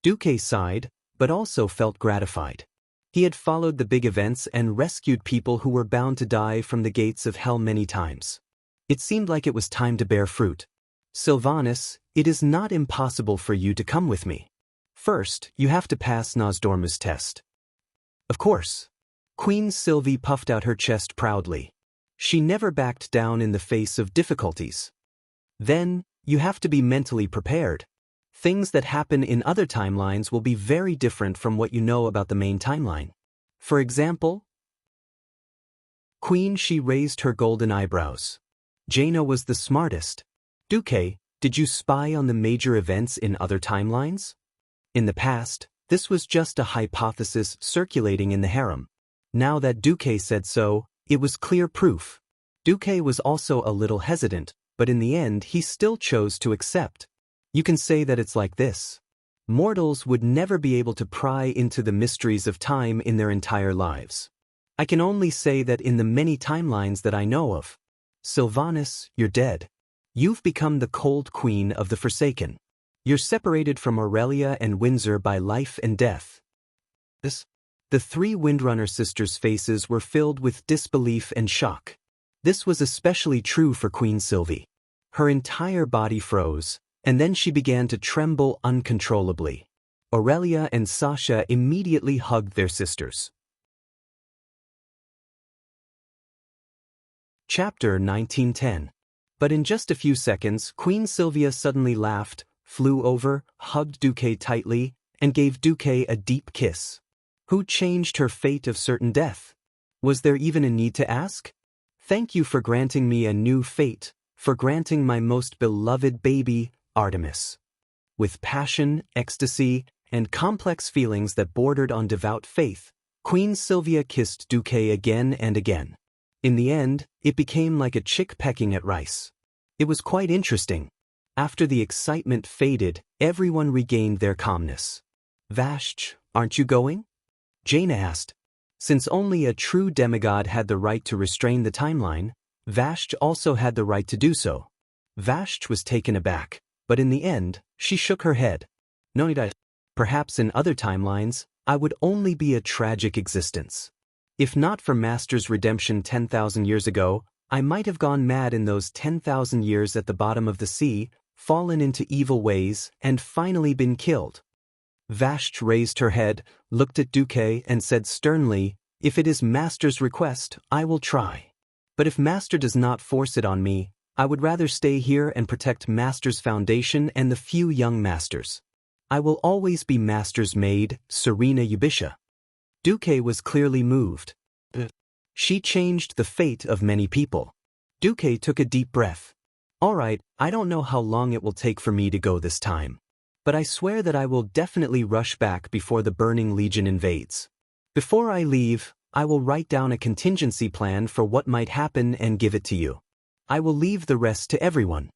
Duque sighed, but also felt gratified. He had followed the big events and rescued people who were bound to die from the gates of hell many times. It seemed like it was time to bear fruit. "Sylvanas, it is not impossible for you to come with me. First, you have to pass Nosdormu's test." "Of course." Queen Sylvie puffed out her chest proudly. She never backed down in the face of difficulties. "Then, you have to be mentally prepared. Things that happen in other timelines will be very different from what you know about the main timeline. For example?" Queen, she raised her golden eyebrows. Jaina was the smartest. "Duque, did you spy on the major events in other timelines?" In the past, this was just a hypothesis circulating in the harem. Now that Duque said so, it was clear proof. Duque was also a little hesitant, but in the end he still chose to accept. "You can say that it's like this. Mortals would never be able to pry into the mysteries of time in their entire lives. I can only say that in the many timelines that I know of. Sylvanas, you're dead. You've become the cold queen of the Forsaken. You're separated from Aurelia and Windsor by life and death." The 3 Windrunner sisters' faces were filled with disbelief and shock. This was especially true for Queen Sylvie. Her entire body froze, and then she began to tremble uncontrollably. Aurelia and Sasha immediately hugged their sisters. Chapter 1910. But in just a few seconds, Queen Sylvia suddenly laughed, flew over, hugged Duque tightly, and gave Duque a deep kiss. Who changed her fate of certain death? Was there even a need to ask? "Thank you for granting me a new fate, for granting my most beloved baby, Artemis." With passion, ecstasy, and complex feelings that bordered on devout faith, Queen Sylvia kissed Duque again and again. In the end, it became like a chick pecking at rice. It was quite interesting. After the excitement faded, everyone regained their calmness. "Vashch, aren't you going?" Jaina asked. Since only a true demigod had the right to restrain the timeline, Vashch also had the right to do so. Vashch was taken aback, but in the end, she shook her head. "No need. Perhaps in other timelines, I would only be a tragic existence. If not for Master's redemption 10,000 years ago, I might have gone mad in those 10,000 years at the bottom of the sea, fallen into evil ways, and finally been killed." Vashch raised her head, looked at Duque, and said sternly, "If it is Master's request, I will try. But if Master does not force it on me, I would rather stay here and protect Master's foundation and the few young Masters. I will always be Master's maid, Serena Eubisha." Duque was clearly moved. She changed the fate of many people. Duque took a deep breath. "All right, I don't know how long it will take for me to go this time. But I swear that I will definitely rush back before the Burning Legion invades. Before I leave, I will write down a contingency plan for what might happen and give it to you. I will leave the rest to everyone."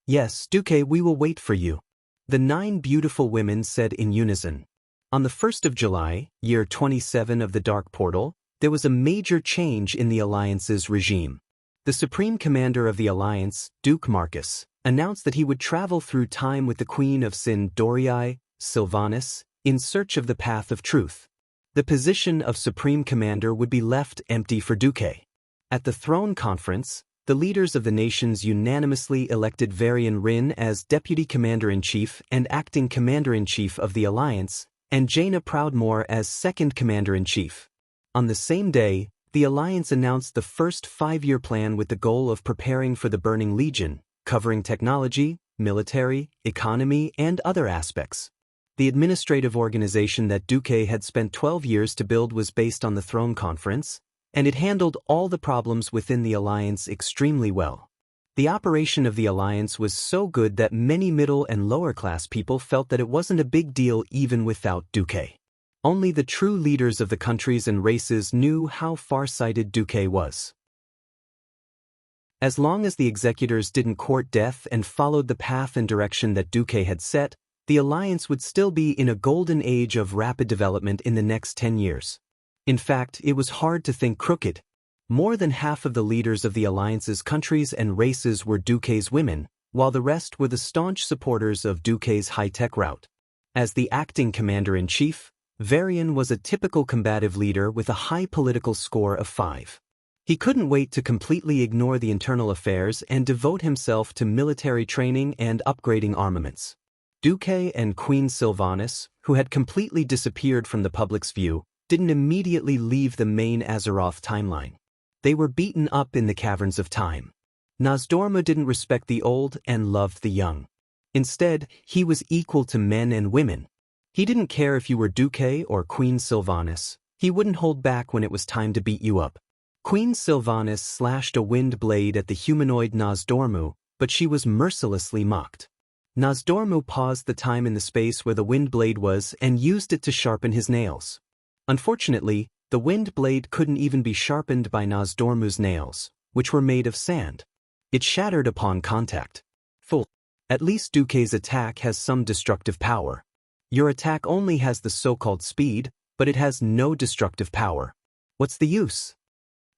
"Yes, Duque, we will wait for you," the 9 beautiful women said in unison. On the 1st of July, year 27 of the Dark Portal, there was a major change in the Alliance's regime. The Supreme Commander of the Alliance, Duke Marcus, announced that he would travel through time with the Queen of Sin Dorii, Sylvanus, in search of the path of truth. The position of Supreme Commander would be left empty for Duque. At the Throne Conference, the leaders of the nations unanimously elected Varian Rin as Deputy Commander-in-Chief and Acting Commander-in-Chief of the Alliance, and Jaina Proudmoore as Second Commander-in-Chief. On the same day, the Alliance announced the first 5-year plan with the goal of preparing for the Burning Legion, covering technology, military, economy, and other aspects. The administrative organization that Duque had spent 12 years to build was based on the Throne Conference, and it handled all the problems within the Alliance extremely well. The operation of the Alliance was so good that many middle and lower class people felt that it wasn't a big deal even without Duque. Only the true leaders of the countries and races knew how far-sighted Duque was. As long as the executors didn't court death and followed the path and direction that Duque had set, the Alliance would still be in a golden age of rapid development in the next 10 years. In fact, it was hard to think crooked. More than half of the leaders of the Alliance's countries and races were Duque's women, while the rest were the staunch supporters of Duque's high-tech route. As the acting commander-in-chief, Varian was a typical combative leader with a high political score of 5. He couldn't wait to completely ignore the internal affairs and devote himself to military training and upgrading armaments. Duque and Queen Sylvanus, who had completely disappeared from the public's view, didn't immediately leave the main Azeroth timeline. They were beaten up in the caverns of time. Nozdormu didn't respect the old and loved the young. Instead, he was equal to men and women. He didn't care if you were Duque or Queen Sylvanus. He wouldn't hold back when it was time to beat you up. Queen Sylvanus slashed a wind blade at the humanoid Nozdormu, but she was mercilessly mocked. Nozdormu paused the time in the space where the wind blade was and used it to sharpen his nails. Unfortunately, the wind blade couldn't even be sharpened by Nozdormu's nails, which were made of sand. It shattered upon contact. Fool. At least Duque's attack has some destructive power. Your attack only has the so-called speed, but it has no destructive power. What's the use?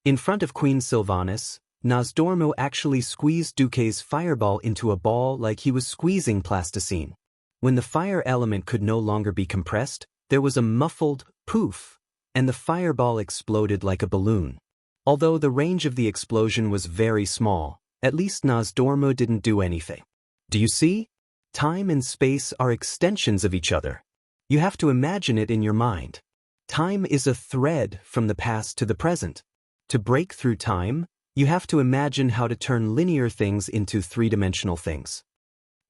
In front of Queen Sylvanus, Nozdormu actually squeezed Duque's fireball into a ball like he was squeezing plasticine. When the fire element could no longer be compressed, there was a muffled poof, and the fireball exploded like a balloon. Although the range of the explosion was very small, at least Nozdormu didn't do anything. Do you see? Time and space are extensions of each other. You have to imagine it in your mind. Time is a thread from the past to the present. To break through time, you have to imagine how to turn linear things into three-dimensional things.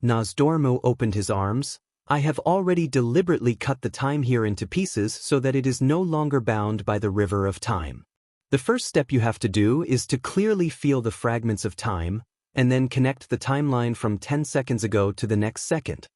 Nozdormu opened his arms. I have already deliberately cut the time here into pieces so that it is no longer bound by the river of time. The first step you have to do is to clearly feel the fragments of time, and then connect the timeline from 10 seconds ago to the next second.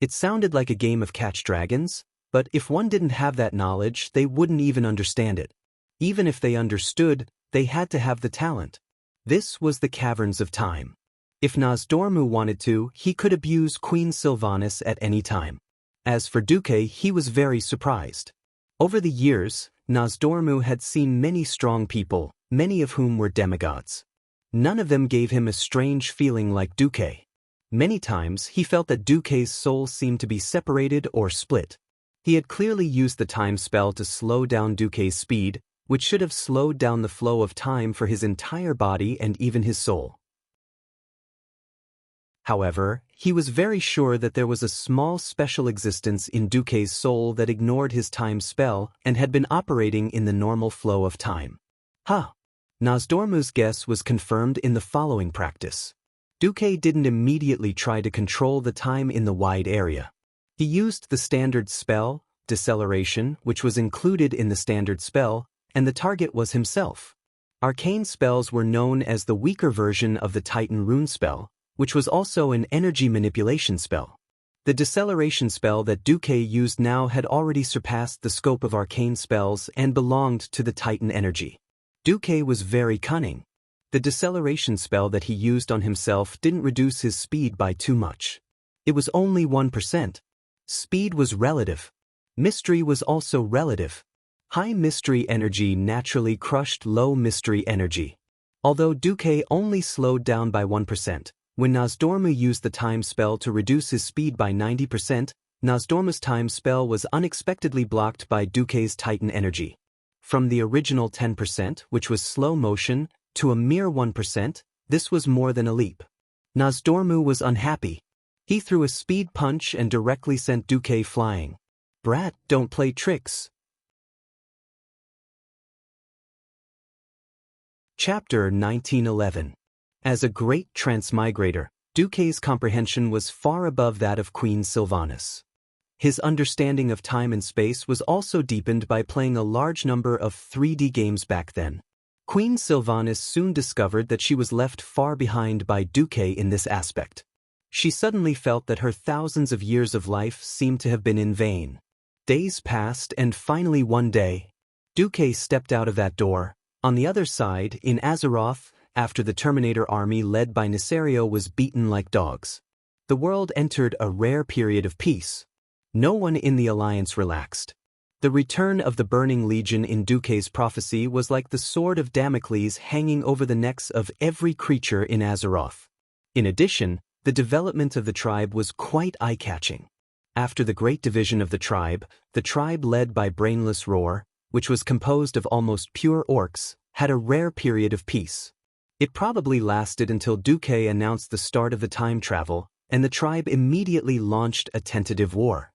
It sounded like a game of catch dragons, but if one didn't have that knowledge, they wouldn't even understand it. Even if they understood, they had to have the talent. This was the caverns of time. If Nozdormu wanted to, he could abuse Queen Sylvanus at any time. As for Duque, he was very surprised. Over the years, Nozdormu had seen many strong people, many of whom were demigods. None of them gave him a strange feeling like Duque. Many times, he felt that Duque's soul seemed to be separated or split. He had clearly used the time spell to slow down Duque's speed, which should have slowed down the flow of time for his entire body and even his soul. However, he was very sure that there was a small special existence in Duque's soul that ignored his time spell and had been operating in the normal flow of time. Nozdormu's guess was confirmed in the following practice. Duque didn't immediately try to control the time in the wide area. He used the standard spell, deceleration, which was included in the standard spell, and the target was himself. Arcane spells were known as the weaker version of the Titan rune spell, which was also an energy manipulation spell. The deceleration spell that Duque used now had already surpassed the scope of arcane spells and belonged to the Titan energy. Duque was very cunning. The deceleration spell that he used on himself didn't reduce his speed by too much. It was only 1%. Speed was relative. Mystery was also relative. High mystery energy naturally crushed low mystery energy. Although Duque only slowed down by 1%, when Nozdormu used the time spell to reduce his speed by 90%, Nozdormu's time spell was unexpectedly blocked by Duque's Titan energy. From the original 10%, which was slow motion, to a mere 1%, this was more than a leap. Nozdormu was unhappy. He threw a speed punch and directly sent Duque flying. "Brat, don't play tricks." Chapter 1911. As a great transmigrator, Duque's comprehension was far above that of Queen Sylvanas. His understanding of time and space was also deepened by playing a large number of 3D games back then. Queen Sylvanas soon discovered that she was left far behind by Duque in this aspect. She suddenly felt that her thousands of years of life seemed to have been in vain. Days passed, and finally one day, Duque stepped out of that door. On the other side, in Azeroth, after the Terminator army led by Nesario was beaten like dogs, the world entered a rare period of peace. No one in the Alliance relaxed. The return of the Burning Legion in Duque's prophecy was like the sword of Damocles hanging over the necks of every creature in Azeroth. In addition, the development of the tribe was quite eye-catching. After the great division of the tribe led by Brainless Roar, which was composed of almost pure orcs, had a rare period of peace. It probably lasted until Duque announced the start of the time travel, and the tribe immediately launched a tentative war.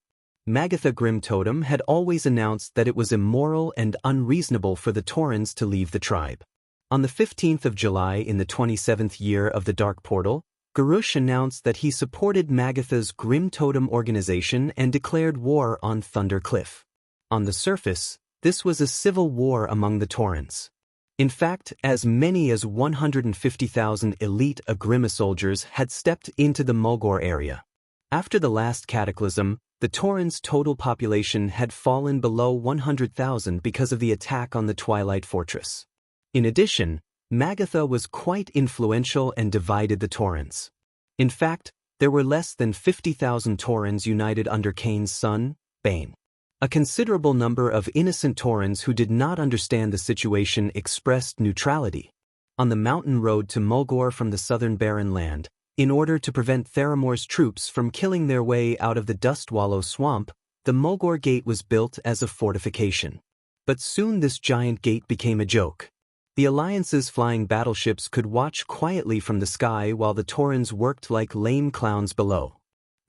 Magatha Grimtotem had always announced that it was immoral and unreasonable for the Taurens to leave the tribe. On the 15th of July in the 27th year of the Dark Portal, Garrosh announced that he supported Magatha's Grimtotem organization and declared war on Thunder Cliff. On the surface, this was a civil war among the Taurens. In fact, as many as 150,000 elite Agrima soldiers had stepped into the Mulgore area. After the last cataclysm, the Taurens' total population had fallen below 100,000 because of the attack on the Twilight Fortress. In addition, Magatha was quite influential and divided the Taurens. In fact, there were less than 50,000 Taurens united under Kain's son, Bane. A considerable number of innocent Taurens who did not understand the situation expressed neutrality. On the mountain road to Mulgore from the southern barren land, in order to prevent Theramore's troops from killing their way out of the Dustwallow swamp, the Mulgore Gate was built as a fortification. But soon this giant gate became a joke. The Alliance's flying battleships could watch quietly from the sky while the Taurens worked like lame clowns below.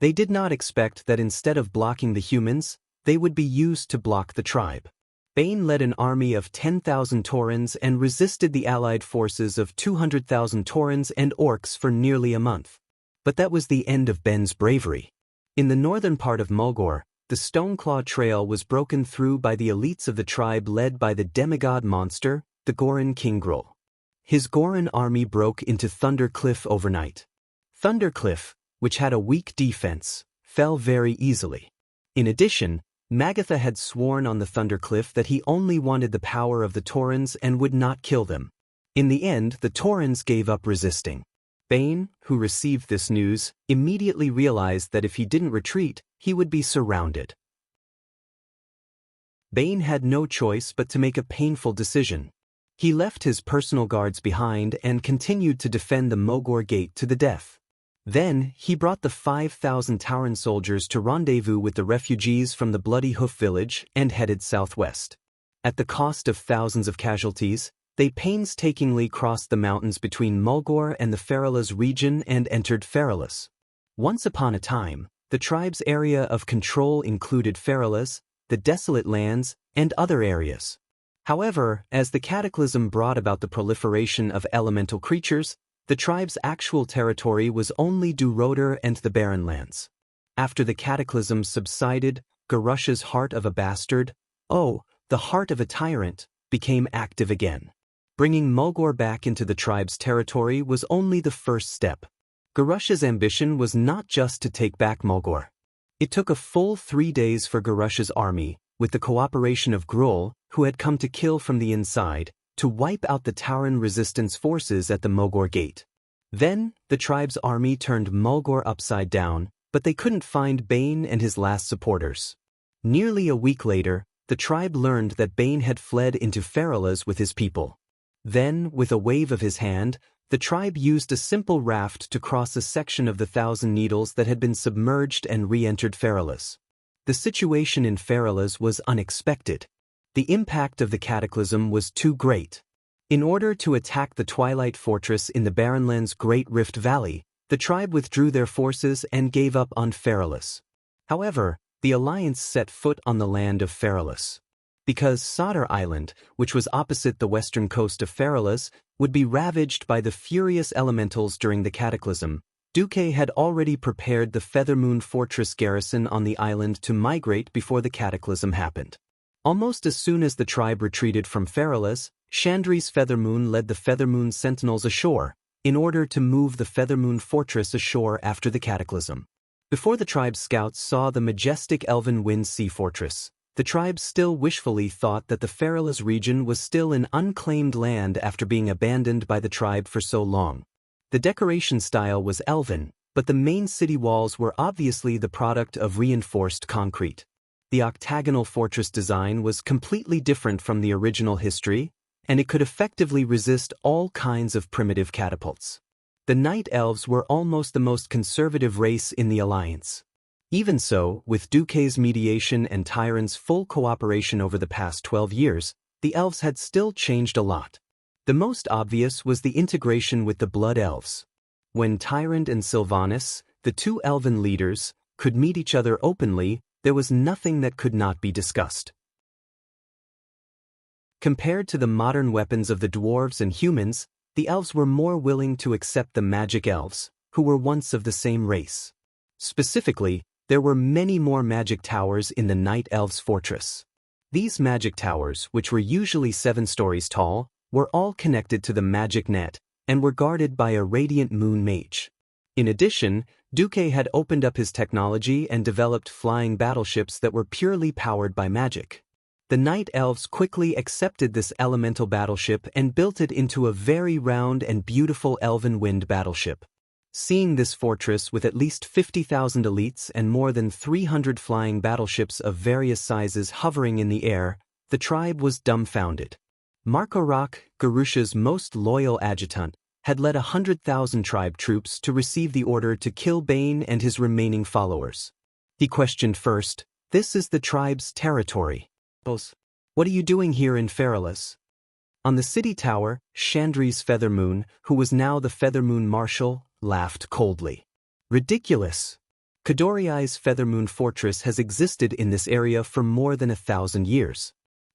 They did not expect that instead of blocking the humans, they would be used to block the tribe. Bane led an army of 10,000 Taurens and resisted the allied forces of 200,000 Taurens and orcs for nearly a month. But that was the end of Ben's bravery. In the northern part of Mulgore, the Stoneclaw Trail was broken through by the elites of the tribe led by the demigod monster, the Goran Kingrel. His Goran army broke into Thunder Cliff overnight. Thunder Cliff, which had a weak defense, fell very easily. In addition, Magatha had sworn on the Thunder Cliff that he only wanted the power of the Taurens and would not kill them. In the end, the Taurens gave up resisting. Bane, who received this news, immediately realized that if he didn't retreat, he would be surrounded. Bane had no choice but to make a painful decision. He left his personal guards behind and continued to defend the Mulgore Gate to the death. Then, he brought the 5,000 Tauren soldiers to rendezvous with the refugees from the Bloody Hoof village and headed southwest. At the cost of thousands of casualties, they painstakingly crossed the mountains between Mulgore and the Feralas region and entered Feralas. Once upon a time, the tribe's area of control included Feralas, the Desolate Lands, and other areas. However, as the cataclysm brought about the proliferation of elemental creatures, the tribe's actual territory was only Duroder and the Barren Lands. After the cataclysm subsided, Garrosh's heart of a bastard, the heart of a tyrant, became active again. Bringing Mulgore back into the tribe's territory was only the first step. Garrosh's ambition was not just to take back Mulgore. It took a full 3 days for Garrosh's army, with the cooperation of Gruul, who had come to kill from the inside, to wipe out the Tauren resistance forces at the Mulgore Gate. Then, the tribe's army turned Mulgore upside down, but they couldn't find Bane and his last supporters. Nearly a week later, the tribe learned that Bane had fled into Feralas with his people. Then, with a wave of his hand, the tribe used a simple raft to cross a section of the Thousand Needles that had been submerged and re-entered Feralas. The situation in Feralas was unexpected. The impact of the cataclysm was too great. In order to attack the Twilight Fortress in the Barrenlands' Great Rift Valley, the tribe withdrew their forces and gave up on Feralas. However, the Alliance set foot on the land of Feralas. Because Sodder Island, which was opposite the western coast of Feralas, would be ravaged by the furious elementals during the cataclysm, Duque had already prepared the Feathermoon Fortress garrison on the island to migrate before the cataclysm happened. Almost as soon as the tribe retreated from Feralas, Chandri's Feathermoon led the Feathermoon Sentinels ashore, in order to move the Feathermoon Fortress ashore after the cataclysm. Before the tribe's scouts saw the majestic Elven Wind Sea Fortress, the tribe still wishfully thought that the Feralas region was still an unclaimed land after being abandoned by the tribe for so long. The decoration style was Elven, but the main city walls were obviously the product of reinforced concrete. The octagonal fortress design was completely different from the original history, and it could effectively resist all kinds of primitive catapults. The Night Elves were almost the most conservative race in the Alliance. Even so, with Duque's mediation and Tyrant's full cooperation over the past 12 years, the Elves had still changed a lot. The most obvious was the integration with the Blood Elves. When Tyrant and Sylvanas, the two Elven leaders, could meet each other openly, there was nothing that could not be discussed. Compared to the modern weapons of the dwarves and humans, the elves were more willing to accept the magic elves, who were once of the same race. Specifically, there were many more magic towers in the Night Elves' fortress. These magic towers, which were usually 7 stories tall, were all connected to the magic net and were guarded by a radiant moon mage. In addition, Duque had opened up his technology and developed flying battleships that were purely powered by magic. The Night Elves quickly accepted this elemental battleship and built it into a very round and beautiful Elven Wind battleship. Seeing this fortress with at least 50,000 elites and more than 300 flying battleships of various sizes hovering in the air, the tribe was dumbfounded. Markorak, Garusha's most loyal adjutant, had led 100,000 tribe troops to receive the order to kill Bane and his remaining followers. He questioned first, "This is the tribe's territory. What are you doing here in Feralas?" On the city tower, Chandri's Feathermoon, who was now the Feathermoon Marshal, laughed coldly. "Ridiculous! Kadoriai's Feathermoon Fortress has existed in this area for more than 1,000 years.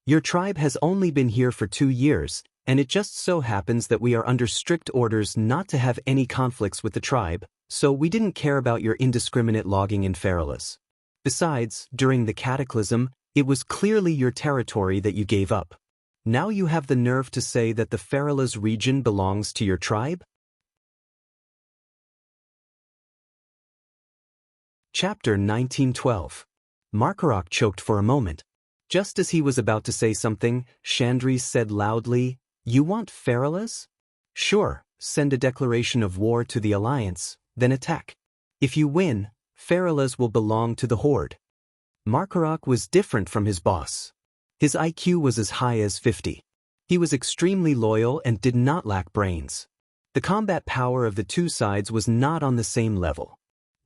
Your tribe has only been here for 2 years, and it just so happens that we are under strict orders not to have any conflicts with the tribe, so we didn't care about your indiscriminate logging in Feralas. Besides, during the cataclysm, it was clearly your territory that you gave up. Now you have the nerve to say that the Feralas region belongs to your tribe?" Chapter 1912. Markorak choked for a moment. Just as he was about to say something, Chandri said loudly, "You want Feralas? Sure, send a declaration of war to the Alliance, then attack. If you win, Feralas will belong to the Horde." Markorak was different from his boss. His IQ was as high as 50. He was extremely loyal and did not lack brains. The combat power of the two sides was not on the same level.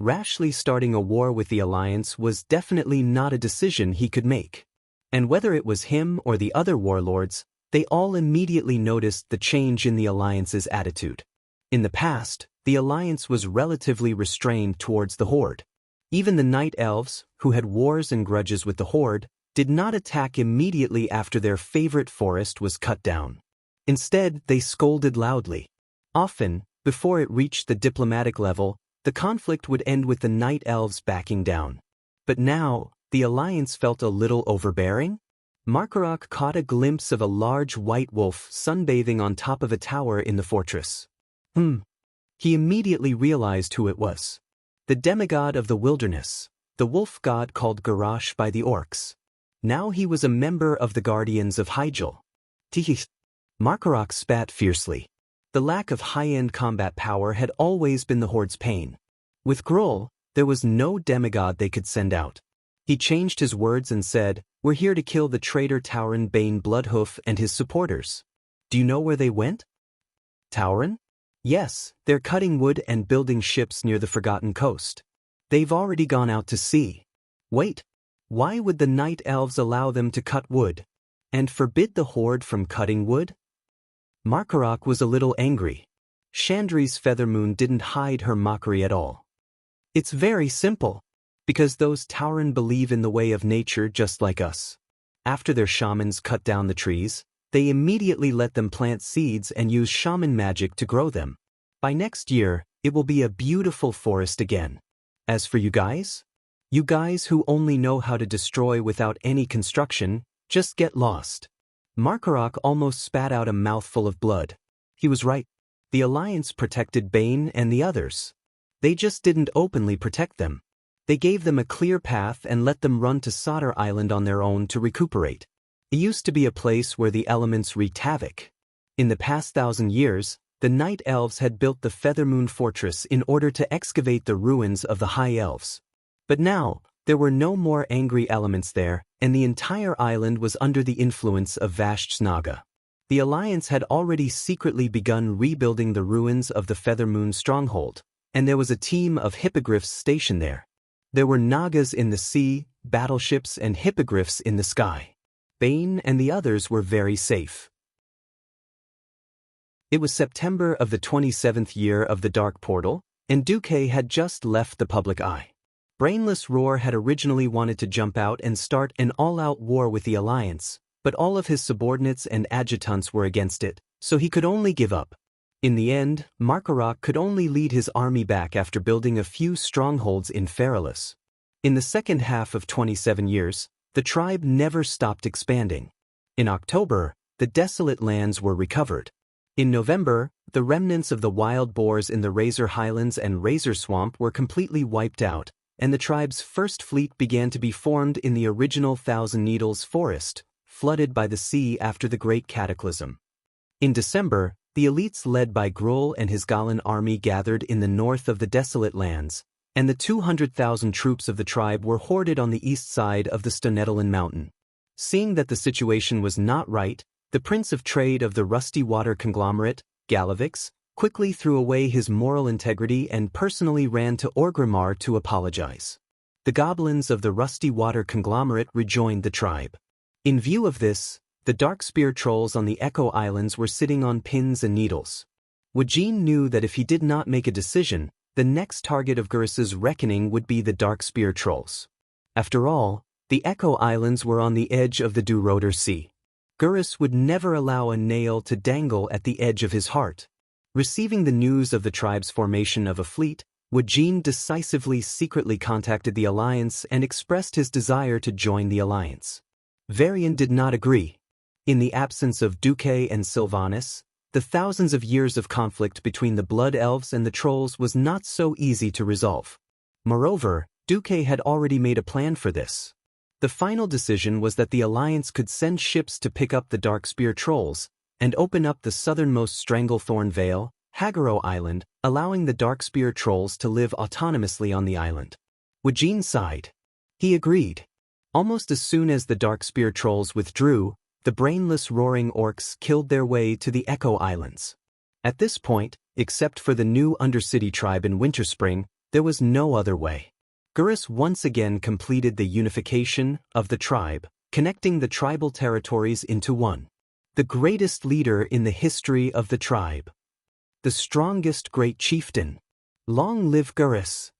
Rashly starting a war with the Alliance was definitely not a decision he could make. And whether it was him or the other warlords, they all immediately noticed the change in the Alliance's attitude. In the past, the Alliance was relatively restrained towards the Horde. Even the Night Elves, who had wars and grudges with the Horde, did not attack immediately after their favorite forest was cut down. Instead, they scolded loudly. Often, before it reached the diplomatic level, the conflict would end with the Night Elves backing down. But now, the Alliance felt a little overbearing. Markorak caught a glimpse of a large white wolf sunbathing on top of a tower in the fortress. He immediately realized who it was. The demigod of the wilderness, the wolf god called Garrosh by the orcs. Now he was a member of the Guardians of Hyjal. Markorak spat fiercely. The lack of high-end combat power had always been the Horde's pain. With Gruul, there was no demigod they could send out. He changed his words and said, "We're here to kill the traitor Tauren Bane Bloodhoof and his supporters. Do you know where they went?" "Tauren? Yes, they're cutting wood and building ships near the Forgotten Coast. They've already gone out to sea." "Wait. Why would the night elves allow them to cut wood and forbid the horde from cutting wood? Markarok was a little angry. Chandri's Feathermoon didn't hide her mockery at all. It's very simple. Because those Tauren believe in the way of nature just like us. After their shamans cut down the trees, they immediately let them plant seeds and use shaman magic to grow them. By next year, it will be a beautiful forest again. As for you guys who only know how to destroy without any construction, just get lost. Markarok almost spat out a mouthful of blood. He was right. The Alliance protected Bane and the others. They just didn't openly protect them. They gave them a clear path and let them run to Solder Island on their own to recuperate. It used to be a place where the elements wreaked havoc. In the past 1,000 years, the Night Elves had built the Feathermoon Fortress in order to excavate the ruins of the High Elves. But now, there were no more angry elements there, and the entire island was under the influence of Vashtsnaga. The Alliance had already secretly begun rebuilding the ruins of the Feathermoon stronghold, and there was a team of hippogriffs stationed there. There were Nagas in the sea, battleships and hippogriffs in the sky. Bane and the others were very safe. It was September of the 27th year of the Dark Portal, and Duque had just left the public eye. Brainless Roar had originally wanted to jump out and start an all-out war with the Alliance, but all of his subordinates and adjutants were against it, so he could only give up. In the end, Markarok could only lead his army back after building a few strongholds in Feralis. In the second half of 27 years, the tribe never stopped expanding. In October, the desolate lands were recovered. In November, the remnants of the wild boars in the Razor Highlands and Razor Swamp were completely wiped out, and the tribe's first fleet began to be formed in the original Thousand Needles forest, flooded by the sea after the Great Cataclysm. In December, the elites led by Gruul and his Galan army gathered in the north of the desolate lands, and the 200,000 troops of the tribe were hoarded on the east side of the Stonedalin mountain. Seeing that the situation was not right, the Prince of Trade of the Rusty Water conglomerate, Galavix, quickly threw away his moral integrity and personally ran to Orgrimmar to apologize. The goblins of the Rusty Water conglomerate rejoined the tribe. In view of this, the Darkspear trolls on the Echo Islands were sitting on pins and needles. Wajin knew that if he did not make a decision, the next target of Gurus's reckoning would be the Darkspear trolls. After all, the Echo Islands were on the edge of the Duroder Sea. Gurus would never allow a nail to dangle at the edge of his heart. Receiving the news of the tribe's formation of a fleet, Wajin decisively secretly contacted the Alliance and expressed his desire to join the Alliance. Varian did not agree. In the absence of Duque and Sylvanas, the thousands of years of conflict between the Blood Elves and the Trolls was not so easy to resolve. Moreover, Duque had already made a plan for this. The final decision was that the Alliance could send ships to pick up the Darkspear Trolls and open up the southernmost Stranglethorn Vale, Hagaro Island, allowing the Darkspear Trolls to live autonomously on the island. Wajin sighed. He agreed. Almost as soon as the Darkspear Trolls withdrew, the brainless roaring orcs killed their way to the Echo Islands. At this point, except for the new Undercity tribe in Winterspring, there was no other way. Gurus once again completed the unification of the tribe, connecting the tribal territories into one. The greatest leader in the history of the tribe. The strongest great chieftain. Long live Gurus!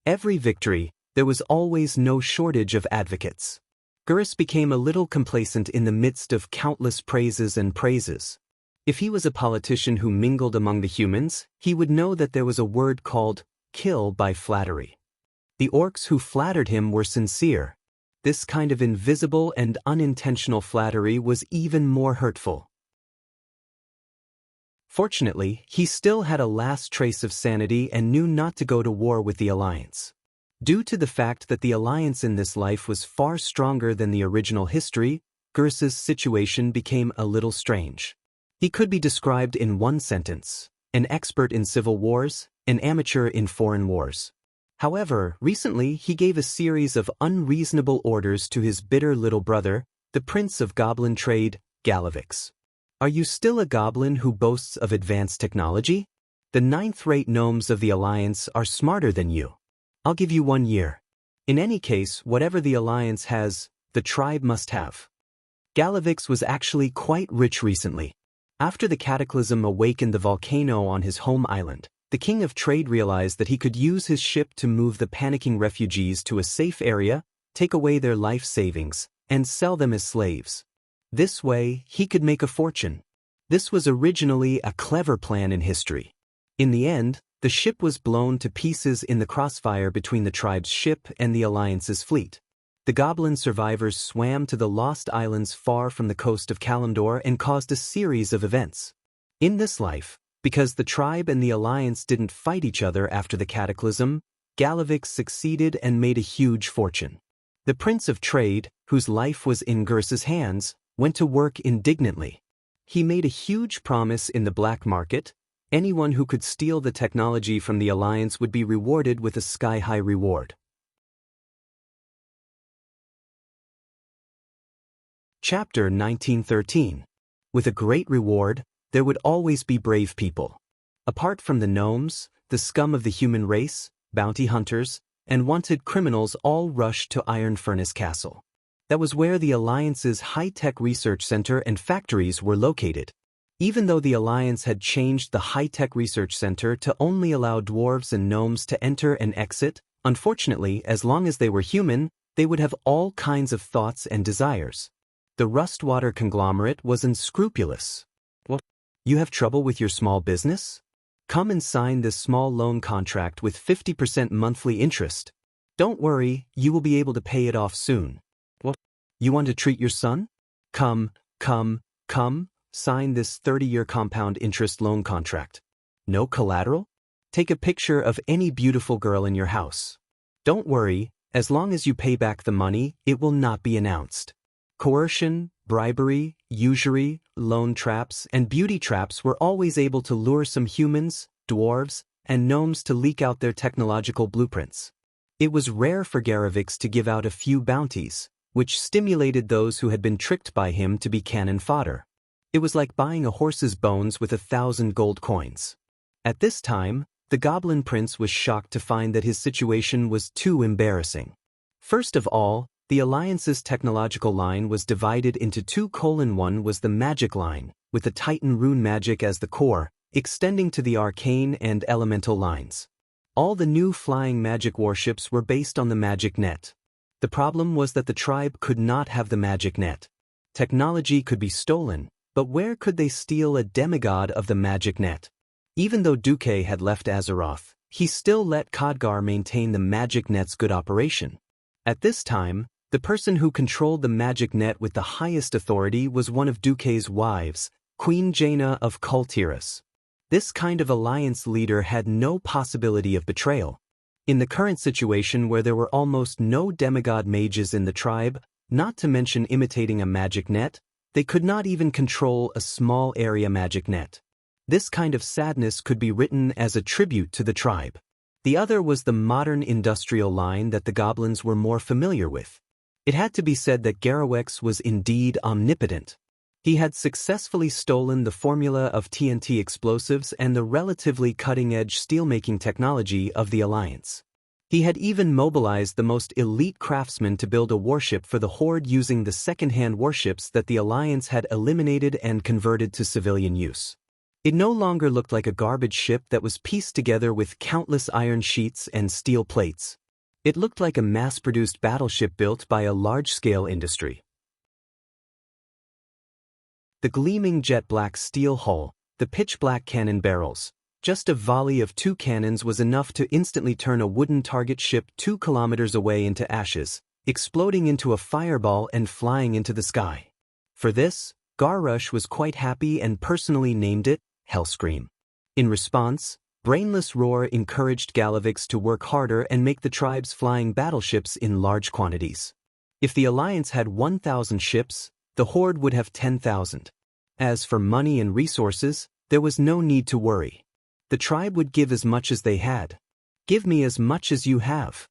Every victory, there was always no shortage of advocates. Gurus became a little complacent in the midst of countless praises and praises. If he was a politician who mingled among the humans, he would know that there was a word called kill by flattery. The orcs who flattered him were sincere. This kind of invisible and unintentional flattery was even more hurtful. Fortunately, he still had a last trace of sanity and knew not to go to war with the Alliance. Due to the fact that the Alliance in this life was far stronger than the original history, Gurus's situation became a little strange. He could be described in one sentence: an expert in civil wars, an amateur in foreign wars. However, recently he gave a series of unreasonable orders to his bitter little brother, the Prince of Goblin Trade, Galavix. Are you still a goblin who boasts of advanced technology? The ninth-rate gnomes of the Alliance are smarter than you. I'll give you 1 year. In any case, whatever the alliance has, the tribe must have. Galavix was actually quite rich recently. After the cataclysm awakened the volcano on his home island, the king of trade realized that he could use his ship to move the panicking refugees to a safe area, take away their life savings, and sell them as slaves. This way, he could make a fortune. This was originally a clever plan in history. In the end, the ship was blown to pieces in the crossfire between the tribe's ship and the Alliance's fleet. The goblin survivors swam to the lost islands far from the coast of Kalimdor and caused a series of events. In this life, because the tribe and the Alliance didn't fight each other after the cataclysm, Galavix succeeded and made a huge fortune. The Prince of Trade, whose life was in Gersa's hands, went to work indignantly. He made a huge promise in the black market. Anyone who could steal the technology from the Alliance would be rewarded with a sky-high reward. Chapter 1913. With a great reward, there would always be brave people. Apart from the gnomes, the scum of the human race, bounty hunters, and wanted criminals all rushed to Iron Furnace Castle. That was where the Alliance's high-tech research center and factories were located. Even though the Alliance had changed the high-tech research center to only allow dwarves and gnomes to enter and exit, unfortunately, as long as they were human, they would have all kinds of thoughts and desires. The Rustwater conglomerate was unscrupulous. What? You have trouble with your small business? Come and sign this small loan contract with 50% monthly interest. Don't worry, you will be able to pay it off soon. What? You want to treat your son? Come, sign this 30-year compound interest loan contract. No collateral? Take a picture of any beautiful girl in your house. Don't worry, as long as you pay back the money, it will not be announced. Coercion, bribery, usury, loan traps, and beauty traps were always able to lure some humans, dwarves, and gnomes to leak out their technological blueprints. It was rare for Garavix to give out a few bounties, which stimulated those who had been tricked by him to be cannon fodder. It was like buying a horse's bones with 1,000 gold coins. At this time, the Goblin Prince was shocked to find that his situation was too embarrassing. First of all, the Alliance's technological line was divided into two: one was the magic line, with the Titan rune magic as the core, extending to the arcane and elemental lines. All the new flying magic warships were based on the magic net. The problem was that the tribe could not have the magic net. Technology could be stolen, but where could they steal a demigod of the magic net? Even though Duque had left Azeroth, he still let Khadgar maintain the magic net's good operation. At this time, the person who controlled the magic net with the highest authority was one of Duque's wives, Queen Jaina of Kultiras. This kind of alliance leader had no possibility of betrayal. In the current situation where there were almost no demigod mages in the tribe, not to mention imitating a magic net, they could not even control a small area magic net. This kind of sadness could be written as a tribute to the tribe. The other was the modern industrial line that the goblins were more familiar with. It had to be said that Garavix was indeed omnipotent. He had successfully stolen the formula of TNT explosives and the relatively cutting-edge steelmaking technology of the Alliance. He had even mobilized the most elite craftsmen to build a warship for the Horde using the second-hand warships that the Alliance had eliminated and converted to civilian use. It no longer looked like a garbage ship that was pieced together with countless iron sheets and steel plates. It looked like a mass-produced battleship built by a large-scale industry. The gleaming jet-black steel hull, the pitch-black cannon barrels. Just a volley of 2 cannons was enough to instantly turn a wooden target ship 2 kilometers away into ashes, exploding into a fireball and flying into the sky. For this, Garrush was quite happy and personally named it Hellscream. In response, Brainless Roar encouraged Galavix to work harder and make the tribe's flying battleships in large quantities. If the Alliance had 1,000 ships, the Horde would have 10,000. As for money and resources, there was no need to worry. The tribe would give as much as they had. Give me as much as you have.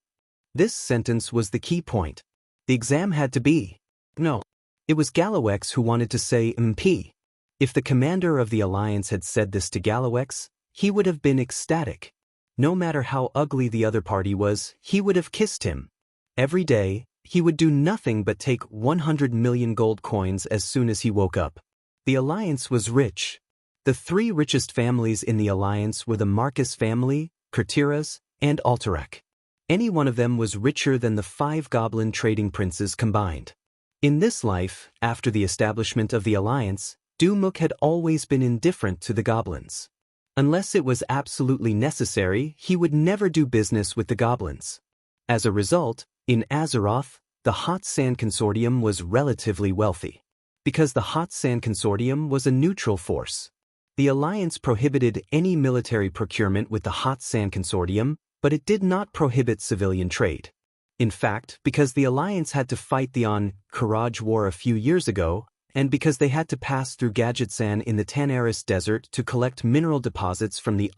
This sentence was the key point. The exam had to be. No. It was Galavix who wanted to say MP. If the commander of the Alliance had said this to Galavix, he would have been ecstatic. No matter how ugly the other party was, he would have kissed him. Every day, he would do nothing but take 100 million gold coins as soon as he woke up. The alliance was rich. The three richest families in the alliance were the Marcus family, Kurtiras, and Alterac. Any one of them was richer than the 5 goblin trading princes combined. In this life, after the establishment of the alliance, Dumuk had always been indifferent to the goblins. Unless it was absolutely necessary, he would never do business with the goblins. As a result, in Azeroth, the Hot Sand Consortium was relatively wealthy. Because the Hot Sand Consortium was a neutral force. The alliance prohibited any military procurement with the Hot Sand Consortium, but it did not prohibit civilian trade. In fact, because the alliance had to fight the Courage War a few years ago, and because they had to pass through Gadgetsan in the Tanaris Desert to collect mineral deposits from the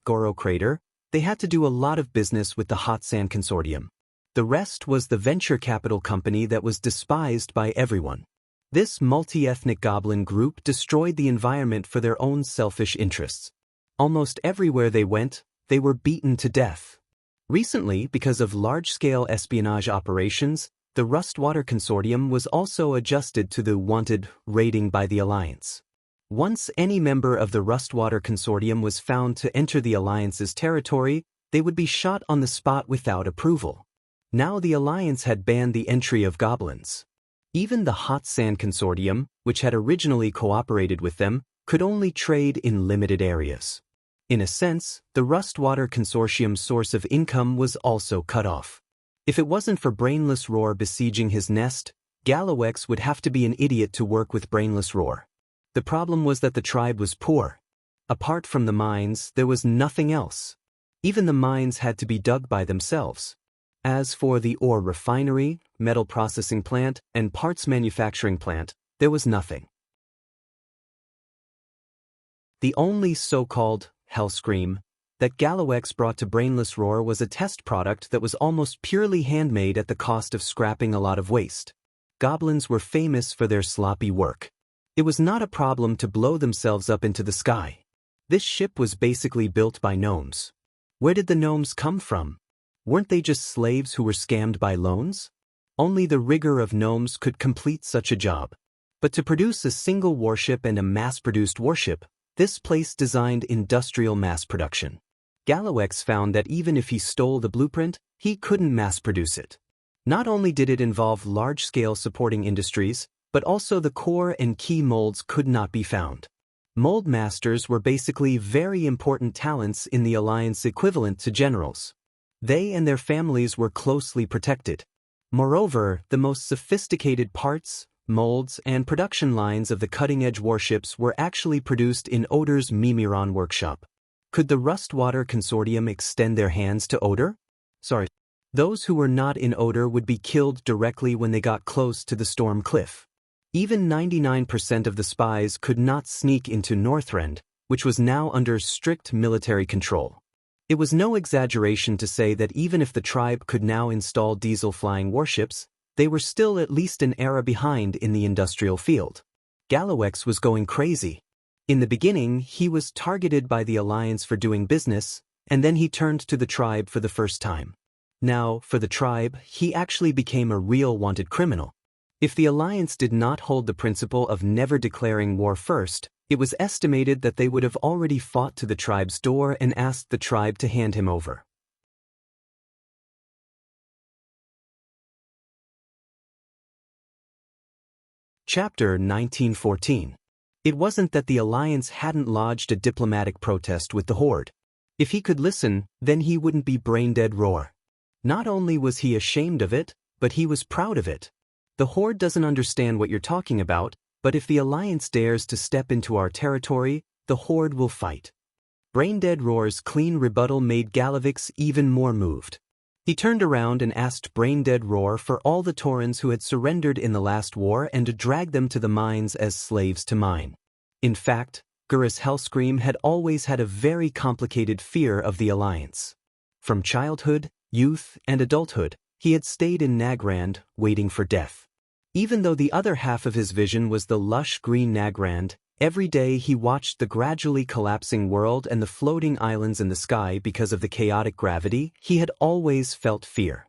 Goro crater, they had to do a lot of business with the Hot Sand Consortium. The rest was the venture capital company that was despised by everyone. This multi-ethnic goblin group destroyed the environment for their own selfish interests. Almost everywhere they went, they were beaten to death. Recently, because of large-scale espionage operations, the Rustwater Consortium was also adjusted to the wanted rating by the Alliance. Once any member of the Rustwater Consortium was found to enter the Alliance's territory, they would be shot on the spot without approval. Now the Alliance had banned the entry of goblins. Even the Hot Sand Consortium, which had originally cooperated with them, could only trade in limited areas. In a sense, the Rustwater Consortium's source of income was also cut off. If it wasn't for Brainless Roar besieging his nest, Galawex would have to be an idiot to work with Brainless Roar. The problem was that the tribe was poor. Apart from the mines, there was nothing else. Even the mines had to be dug by themselves. As for the ore refinery, metal processing plant, and parts manufacturing plant, there was nothing. The only so-called Hellscream that Galawex brought to Brainless Roar was a test product that was almost purely handmade at the cost of scrapping a lot of waste. Goblins were famous for their sloppy work. It was not a problem to blow themselves up into the sky. This ship was basically built by gnomes. Where did the gnomes come from? Weren't they just slaves who were scammed by loans? Only the rigor of gnomes could complete such a job. But to produce a single warship and a mass-produced warship, this place designed industrial mass production. Galawex found that even if he stole the blueprint, he couldn't mass-produce it. Not only did it involve large-scale supporting industries, but also the core and key molds could not be found. Mold masters were basically very important talents in the Alliance equivalent to generals. They and their families were closely protected. Moreover, the most sophisticated parts, molds, and production lines of the cutting-edge warships were actually produced in Odor's Mimiron workshop. Could the Rustwater Consortium extend their hands to Odor? Those who were not in Odor would be killed directly when they got close to the Storm Cliff. Even 99% of the spies could not sneak into Northrend, which was now under strict military control. It was no exaggeration to say that even if the tribe could now install diesel-flying warships, they were still at least an era behind in the industrial field. Galawex was going crazy. In the beginning, he was targeted by the Alliance for doing business, and then he turned to the tribe for the first time. Now, for the tribe, he actually became a real wanted criminal. If the Alliance did not hold the principle of never declaring war first, it was estimated that they would have already fought to the tribe's door and asked the tribe to hand him over. Chapter 1914. It wasn't that the Alliance hadn't lodged a diplomatic protest with the Horde. If he could listen, then he wouldn't be brain-dead Roar. Not only was he ashamed of it, but he was proud of it. The Horde doesn't understand what you're talking about, but if the Alliance dares to step into our territory, the Horde will fight. Braindead Roar's clean rebuttal made Galawex even more moved. He turned around and asked Braindead Roar for all the Taurens who had surrendered in the last war and to drag them to the mines as slaves to mine. In fact, Gurus Hellscream had always had a very complicated fear of the Alliance. From childhood, youth, and adulthood, he had stayed in Nagrand, waiting for death. Even though the other half of his vision was the lush green Nagrand, every day he watched the gradually collapsing world and the floating islands in the sky because of the chaotic gravity. He had always felt fear.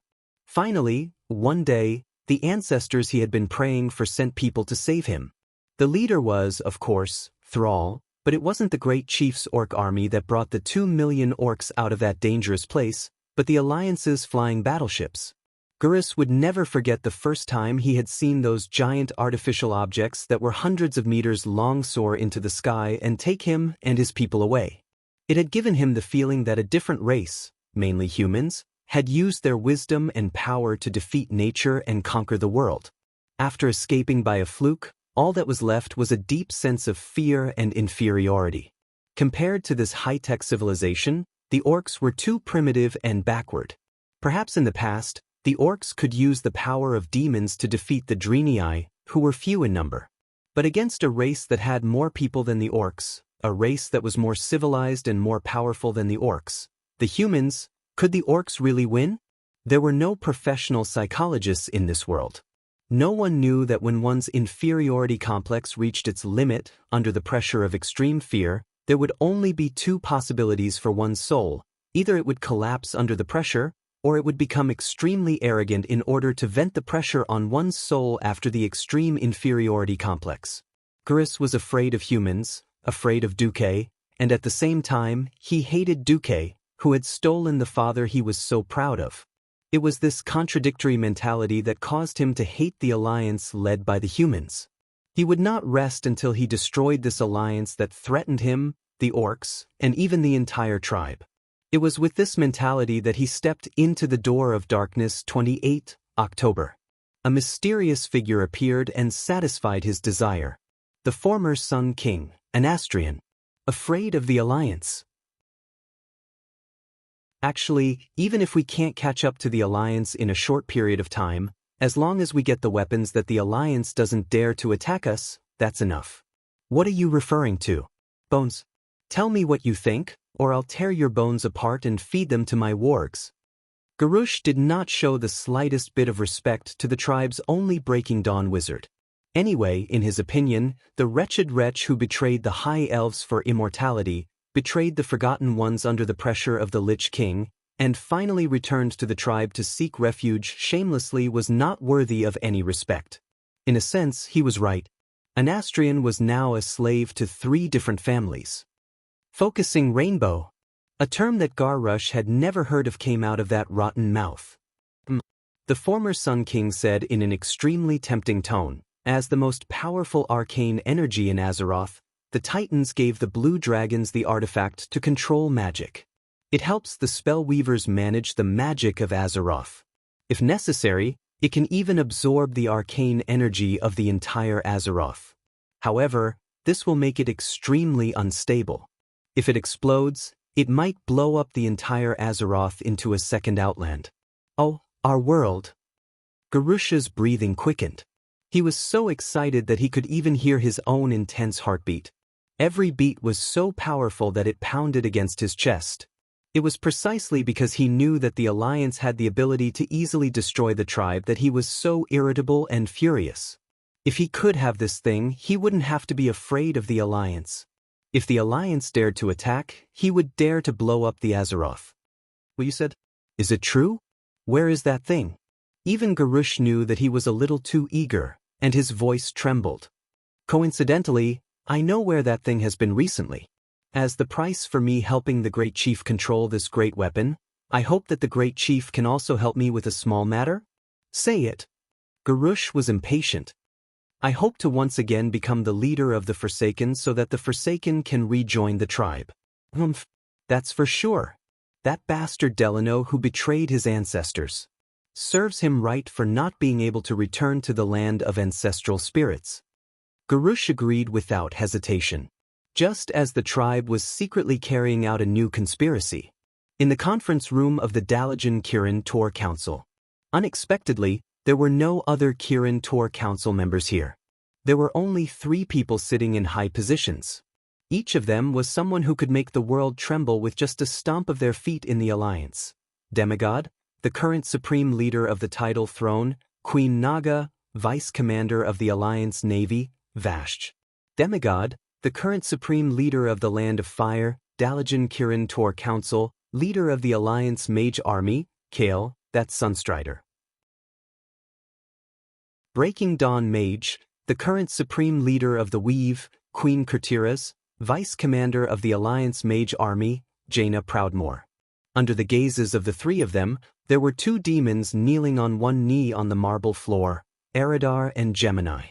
Finally, one day, the ancestors he had been praying for sent people to save him. The leader was, of course, Thrall, but it wasn't the great chief's orc army that brought the 2 million orcs out of that dangerous place, but the Alliance's flying battleships. Gurus would never forget the first time he had seen those giant artificial objects that were hundreds of meters long soar into the sky and take him and his people away. It had given him the feeling that a different race, mainly humans, had used their wisdom and power to defeat nature and conquer the world. After escaping by a fluke, all that was left was a deep sense of fear and inferiority. Compared to this high-tech civilization, the orcs were too primitive and backward. Perhaps in the past, the orcs could use the power of demons to defeat the Draenei, who were few in number. But against a race that had more people than the orcs, a race that was more civilized and more powerful than the orcs, the humans, could the orcs really win? There were no professional psychologists in this world. No one knew that when one's inferiority complex reached its limit under the pressure of extreme fear, there would only be two possibilities for one's soul. Either it would collapse under the pressure, or it would become extremely arrogant in order to vent the pressure on one's soul after the extreme inferiority complex. Gurus was afraid of humans, afraid of Duque, and at the same time, he hated Duque, who had stolen the father he was so proud of. It was this contradictory mentality that caused him to hate the alliance led by the humans. He would not rest until he destroyed this alliance that threatened him, the orcs, and even the entire tribe. It was with this mentality that he stepped into the door of darkness 28 October. A mysterious figure appeared and satisfied his desire. The former Sun King, Anastrian. Afraid of the alliance. Actually, even if we can't catch up to the alliance in a short period of time, as long as we get the weapons that the alliance doesn't dare to attack us, that's enough. What are you referring to? Bones. Tell me what you think, or I'll tear your bones apart and feed them to my wargs. Garush did not show the slightest bit of respect to the tribe's only Breaking Dawn wizard. Anyway, in his opinion, the wretched wretch who betrayed the High Elves for immortality, betrayed the Forgotten Ones under the pressure of the Lich King, and finally returned to the tribe to seek refuge shamelessly was not worthy of any respect. In a sense, he was right. Anastrian was now a slave to 3 different families. Focusing rainbow. A term that Garrush had never heard of came out of that rotten mouth. The former Sun King said in an extremely tempting tone, as the most powerful arcane energy in Azeroth, the Titans gave the blue dragons the artifact to control magic. It helps the spellweavers manage the magic of Azeroth. If necessary, it can even absorb the arcane energy of the entire Azeroth. However, this will make it extremely unstable. If it explodes, it might blow up the entire Azeroth into a second Outland. Oh, our world. Garush's breathing quickened. He was so excited that he could even hear his own intense heartbeat. Every beat was so powerful that it pounded against his chest. It was precisely because he knew that the Alliance had the ability to easily destroy the tribe that he was so irritable and furious. If he could have this thing, he wouldn't have to be afraid of the Alliance. If the Alliance dared to attack, he would dare to blow up the Azeroth. Well, you said, is it true? Where is that thing? Even Garush knew that he was a little too eager, and his voice trembled. Coincidentally, I know where that thing has been recently. As the price for me helping the Great Chief control this great weapon, I hope that the Great Chief can also help me with a small matter? Say it. Garush was impatient. I hope to once again become the leader of the Forsaken so that the Forsaken can rejoin the tribe. That's for sure. That bastard Delano who betrayed his ancestors. Serves him right for not being able to return to the land of ancestral spirits. Garush agreed without hesitation. Just as the tribe was secretly carrying out a new conspiracy. In the conference room of the Dalajan Kirin Tor Council. Unexpectedly, there were no other Kirin Tor Council members here. There were only 3 people sitting in high positions. Each of them was someone who could make the world tremble with just a stomp of their feet in the Alliance. Demigod, the current supreme leader of the tidal throne, Queen Naga, vice commander of the Alliance Navy, Vashj. Demigod, the current supreme leader of the Land of Fire, Dalajan Kirin Tor Council, leader of the Alliance Mage Army, Kale, that's Sunstrider. Breaking Dawn Mage, the current supreme leader of the Weave, Queen Kurtiras, vice commander of the Alliance Mage Army, Jaina Proudmoore. Under the gazes of the three of them, there were two demons kneeling on one knee on the marble floor, Eridar and Gemini.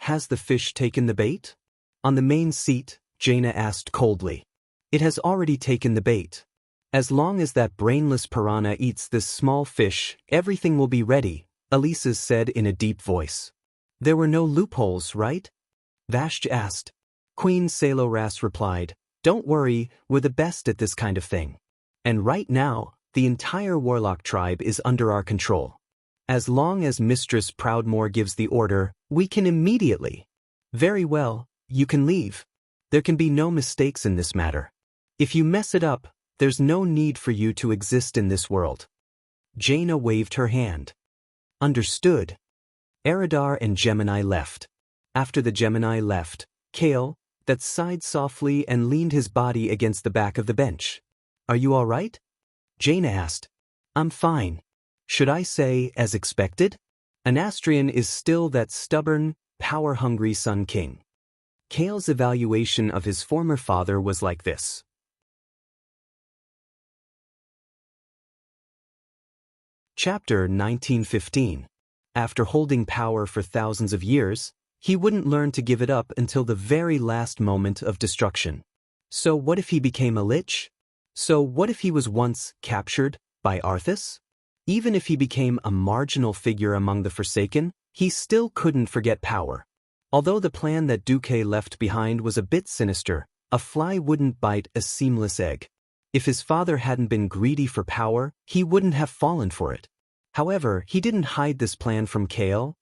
Has the fish taken the bait? On the main seat, Jaina asked coldly. It has already taken the bait. As long as that brainless piranha eats this small fish, everything will be ready, Elises said in a deep voice. There were no loopholes, right? Vashj asked. Queen Saloras replied, Don't worry, we're the best at this kind of thing. And right now, the entire warlock tribe is under our control. As long as Mistress Proudmoore gives the order, we can immediately. Very well, you can leave. There can be no mistakes in this matter. If you mess it up, there's no need for you to exist in this world. Jaina waved her hand. Understood. Eridar and Gemini left. After the Gemini left, Kale, that sighed softly and leaned his body against the back of the bench. Are you all right? Jaina asked. I'm fine. Should I say, as expected? An Astrian is still that stubborn, power-hungry Sun King. Kale's evaluation of his former father was like this. Chapter 1915. After holding power for thousands of years, he wouldn't learn to give it up until the very last moment of destruction. So what if he became a lich? So what if he was once captured by Arthas? Even if he became a marginal figure among the Forsaken, he still couldn't forget power. Although the plan that Duque left behind was a bit sinister, a fly wouldn't bite a seamless egg. If his father hadn't been greedy for power, he wouldn't have fallen for it. However, he didn't hide this plan from Kale,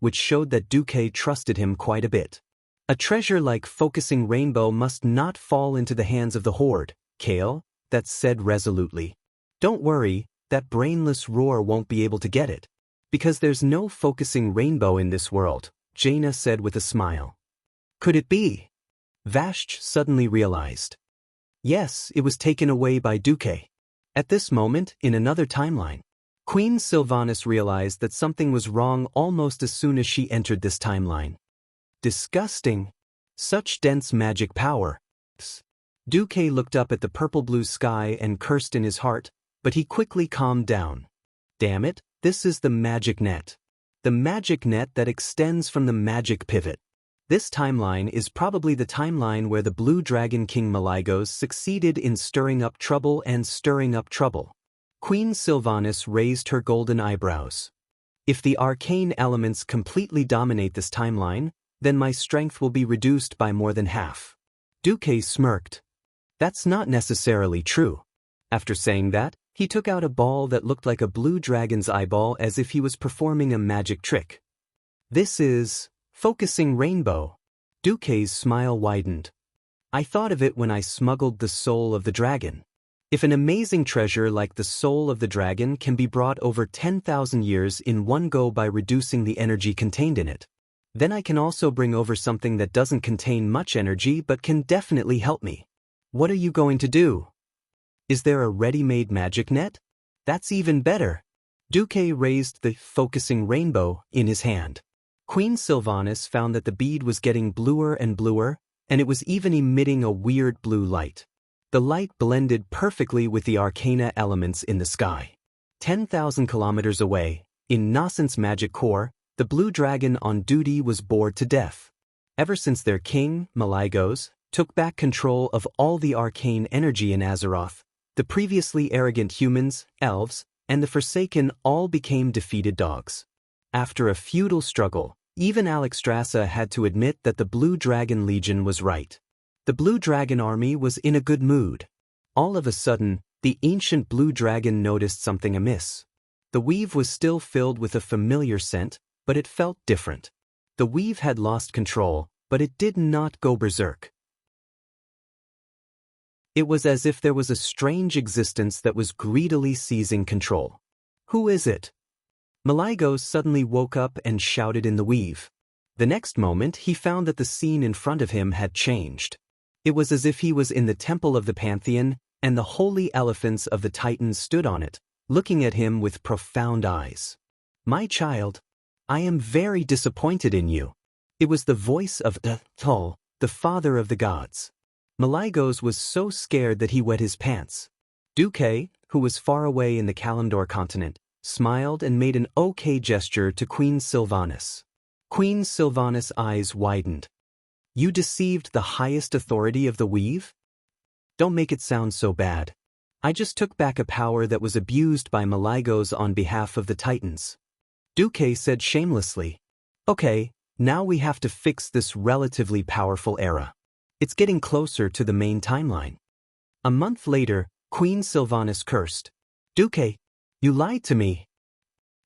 which showed that Duque trusted him quite a bit. A treasure like Focusing Rainbow must not fall into the hands of the Horde, Kale, said resolutely. Don't worry, that brainless roar won't be able to get it. Because there's no Focusing Rainbow in this world, Jaina said with a smile. Could it be? Vashj suddenly realized. Yes, it was taken away by Duque. At this moment, in another timeline, Queen Sylvanas realized that something was wrong almost as soon as she entered this timeline. Disgusting. Such dense magic power. Duque looked up at the purple-blue sky and cursed in his heart, but he quickly calmed down. Damn it, this is the magic net. The magic net that extends from the magic pivot. This timeline is probably the timeline where the Blue Dragon King Malygos succeeded in stirring up trouble and stirring up trouble. Queen Sylvanas raised her golden eyebrows. If the arcane elements completely dominate this timeline, then my strength will be reduced by more than half. Duque smirked. That's not necessarily true. After saying that, he took out a ball that looked like a blue dragon's eyeball as if he was performing a magic trick. This is Focusing Rainbow. Duque's smile widened. I thought of it when I smuggled the soul of the dragon. If an amazing treasure like the soul of the dragon can be brought over 10,000 years in one go by reducing the energy contained in it, then I can also bring over something that doesn't contain much energy but can definitely help me. What are you going to do? Is there a ready-made magic net? That's even better. Duque raised the Focusing Rainbow in his hand. Queen Sylvanas found that the bead was getting bluer and bluer, and it was even emitting a weird blue light. The light blended perfectly with the arcana elements in the sky. 10,000 kilometers away, in Nascent's magic core, the blue dragon on duty was bored to death. Ever since their king, Malygos, took back control of all the arcane energy in Azeroth, the previously arrogant humans, elves, and the Forsaken all became defeated dogs. After a futile struggle, even Alexstrasza had to admit that the Blue Dragon Legion was right. The Blue Dragon army was in a good mood. All of a sudden, the ancient Blue Dragon noticed something amiss. The weave was still filled with a familiar scent, but it felt different. The weave had lost control, but it did not go berserk. It was as if there was a strange existence that was greedily seizing control. Who is it? Malygos suddenly woke up and shouted in the weave. The next moment he found that the scene in front of him had changed. It was as if he was in the temple of the Pantheon, and the holy elephants of the Titans stood on it, looking at him with profound eyes. My child, I am very disappointed in you. It was the voice of Tul, the father of the gods. Malygos was so scared that he wet his pants. Duque, who was far away in the Kalimdor continent, smiled and made an okay gesture to Queen Sylvanas. Queen Sylvanas' eyes widened. You deceived the highest authority of the weave? Don't make it sound so bad. I just took back a power that was abused by Malygos on behalf of the Titans. Duque said shamelessly. Okay, now we have to fix this relatively powerful era. It's getting closer to the main timeline. A month later, Queen Sylvanas cursed. Duque, you lied to me.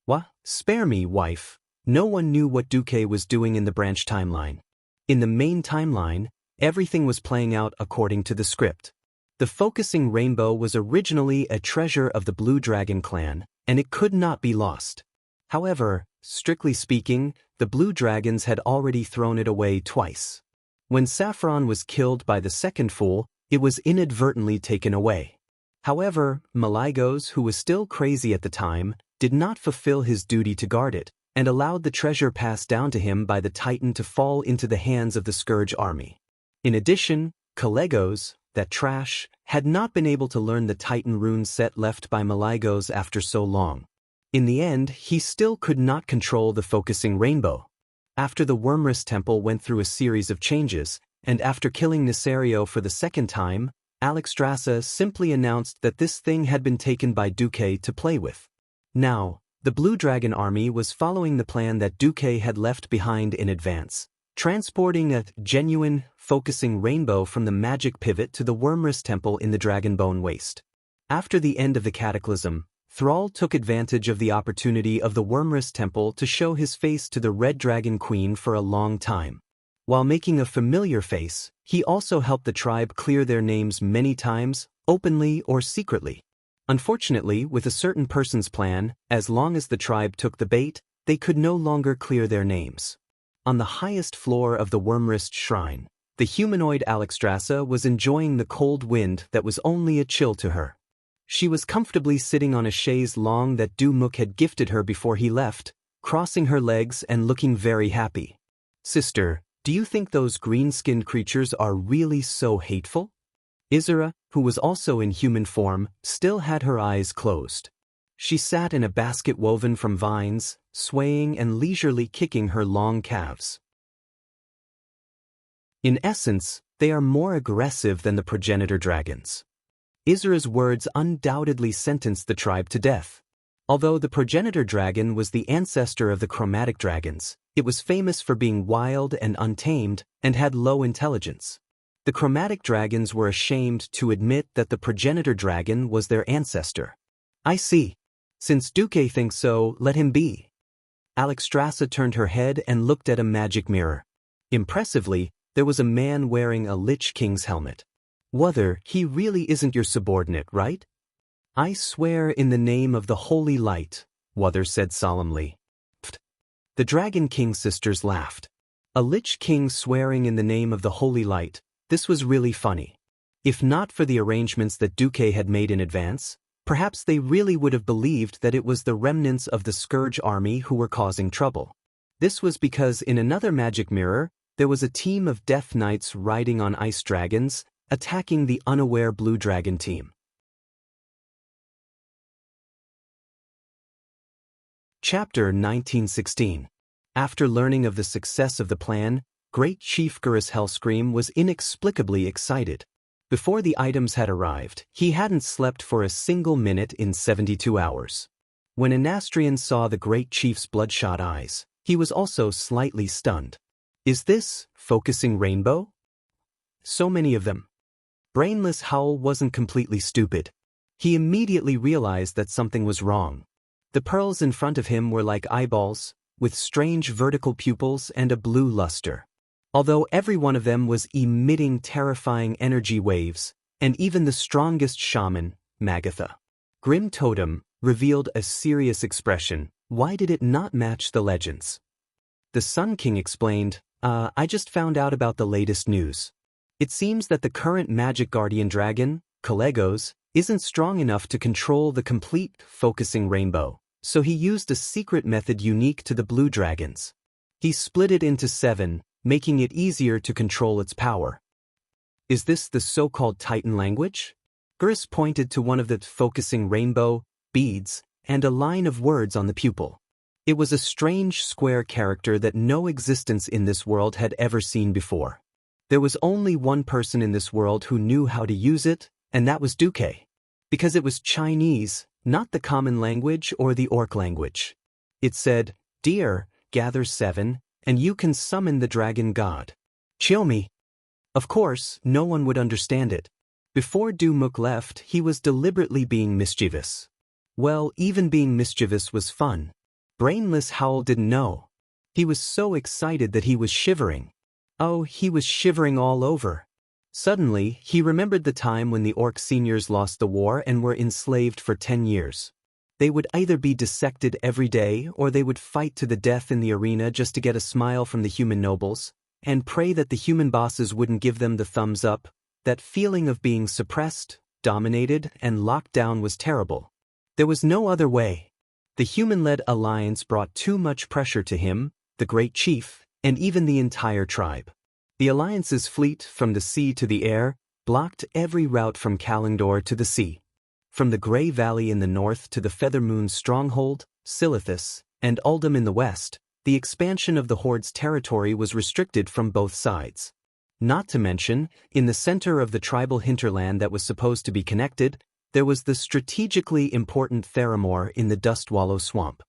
What? Spare me, wife. No one knew what Duque was doing in the branch timeline. In the main timeline, everything was playing out according to the script. The focusing rainbow was originally a treasure of the Blue Dragon clan, and it could not be lost. However, strictly speaking, the Blue Dragons had already thrown it away twice. When Saffron was killed by the second fool, it was inadvertently taken away. However, Malygos, who was still crazy at the time, did not fulfill his duty to guard it, and allowed the treasure passed down to him by the Titan to fall into the hands of the Scourge army. In addition, Kalegos, that trash, had not been able to learn the Titan rune set left by Malygos after so long. In the end, he still could not control the focusing rainbow. After the Wormrest Temple went through a series of changes, and after killing Nisario for the second time, Alexstrasza simply announced that this thing had been taken by Duque to play with. Now, the Blue Dragon army was following the plan that Duque had left behind in advance, transporting a genuine, focusing rainbow from the magic pivot to the Wormrest Temple in the Dragonbone Waste. After the end of the Cataclysm, Thrall took advantage of the opportunity of the Wormrest Temple to show his face to the Red Dragon Queen for a long time. While making a familiar face, he also helped the tribe clear their names many times, openly or secretly. Unfortunately, with a certain person's plan, as long as the tribe took the bait, they could no longer clear their names. On the highest floor of the Wormrest Shrine, the humanoid Alexstrasza was enjoying the cold wind that was only a chill to her. She was comfortably sitting on a chaise longue that Dumuk had gifted her before he left, crossing her legs and looking very happy. Sister, do you think those green-skinned creatures are really so hateful? Isra, who was also in human form, still had her eyes closed. She sat in a basket woven from vines, swaying and leisurely kicking her long calves. In essence, they are more aggressive than the progenitor dragons. Isra's words undoubtedly sentenced the tribe to death. Although the progenitor dragon was the ancestor of the chromatic dragons, it was famous for being wild and untamed and had low intelligence. The chromatic dragons were ashamed to admit that the progenitor dragon was their ancestor. I see. Since Duque thinks so, let him be. Alexstrasza turned her head and looked at a magic mirror. Impressively, there was a man wearing a Lich King's helmet. Whether he really isn't your subordinate, right? I swear in the name of the Holy Light, Wother said solemnly. Pfft. The Dragon King sisters laughed. A Lich King swearing in the name of the Holy Light, this was really funny. If not for the arrangements that Duque had made in advance, perhaps they really would have believed that it was the remnants of the Scourge army who were causing trouble. This was because in another magic mirror, there was a team of Death Knights riding on ice dragons, attacking the unaware Blue Dragon team. Chapter 1916. After learning of the success of the plan, Great Chief Gurus Hellscream was inexplicably excited. Before the items had arrived, he hadn't slept for a single minute in 72 hours. When Anastrian saw the Great Chief's bloodshot eyes, he was also slightly stunned. Is this focusing rainbow? So many of them. Brainless Howl wasn't completely stupid. He immediately realized that something was wrong. The pearls in front of him were like eyeballs, with strange vertical pupils and a blue luster. Although every one of them was emitting terrifying energy waves, and even the strongest shaman, Magatha, Grim Totem, revealed a serious expression. Why did it not match the legends? The Sun King explained, I just found out about the latest news. It seems that the current Magic Guardian Dragon, Kalegos, isn't strong enough to control the complete focusing rainbow, so he used a secret method unique to the blue dragons. He split it into 7, making it easier to control its power. Is this the so-called Titan language? Gurus pointed to one of the focusing rainbow beads and a line of words on the pupil. It was a strange square character that no existence in this world had ever seen before. There was only one person in this world who knew how to use it, and that was Duque. Because it was Chinese, not the common language or the orc language. It said, "Dear, gather 7, and you can summon the dragon god. Chiomi." Of course, no one would understand it. Before Dumuk left, he was deliberately being mischievous. Well, even being mischievous was fun. Brainless Howl didn't know. He was so excited that he was shivering. Oh, he was shivering all over. Suddenly, he remembered the time when the orc seniors lost the war and were enslaved for 10 years. They would either be dissected every day or they would fight to the death in the arena just to get a smile from the human nobles, and pray that the human bosses wouldn't give them the thumbs up. That feeling of being suppressed, dominated, and locked down was terrible. There was no other way. The human-led alliance brought too much pressure to him, the great chief, and even the entire tribe. The alliance's fleet, from the sea to the air, blocked every route from Kalingdor to the sea. From the Grey Valley in the north to the Feathermoon's stronghold, Silithus, and Uldum in the west, the expansion of the Horde's territory was restricted from both sides. Not to mention, in the center of the tribal hinterland that was supposed to be connected, there was the strategically important Theramore in the Dustwallow Swamp.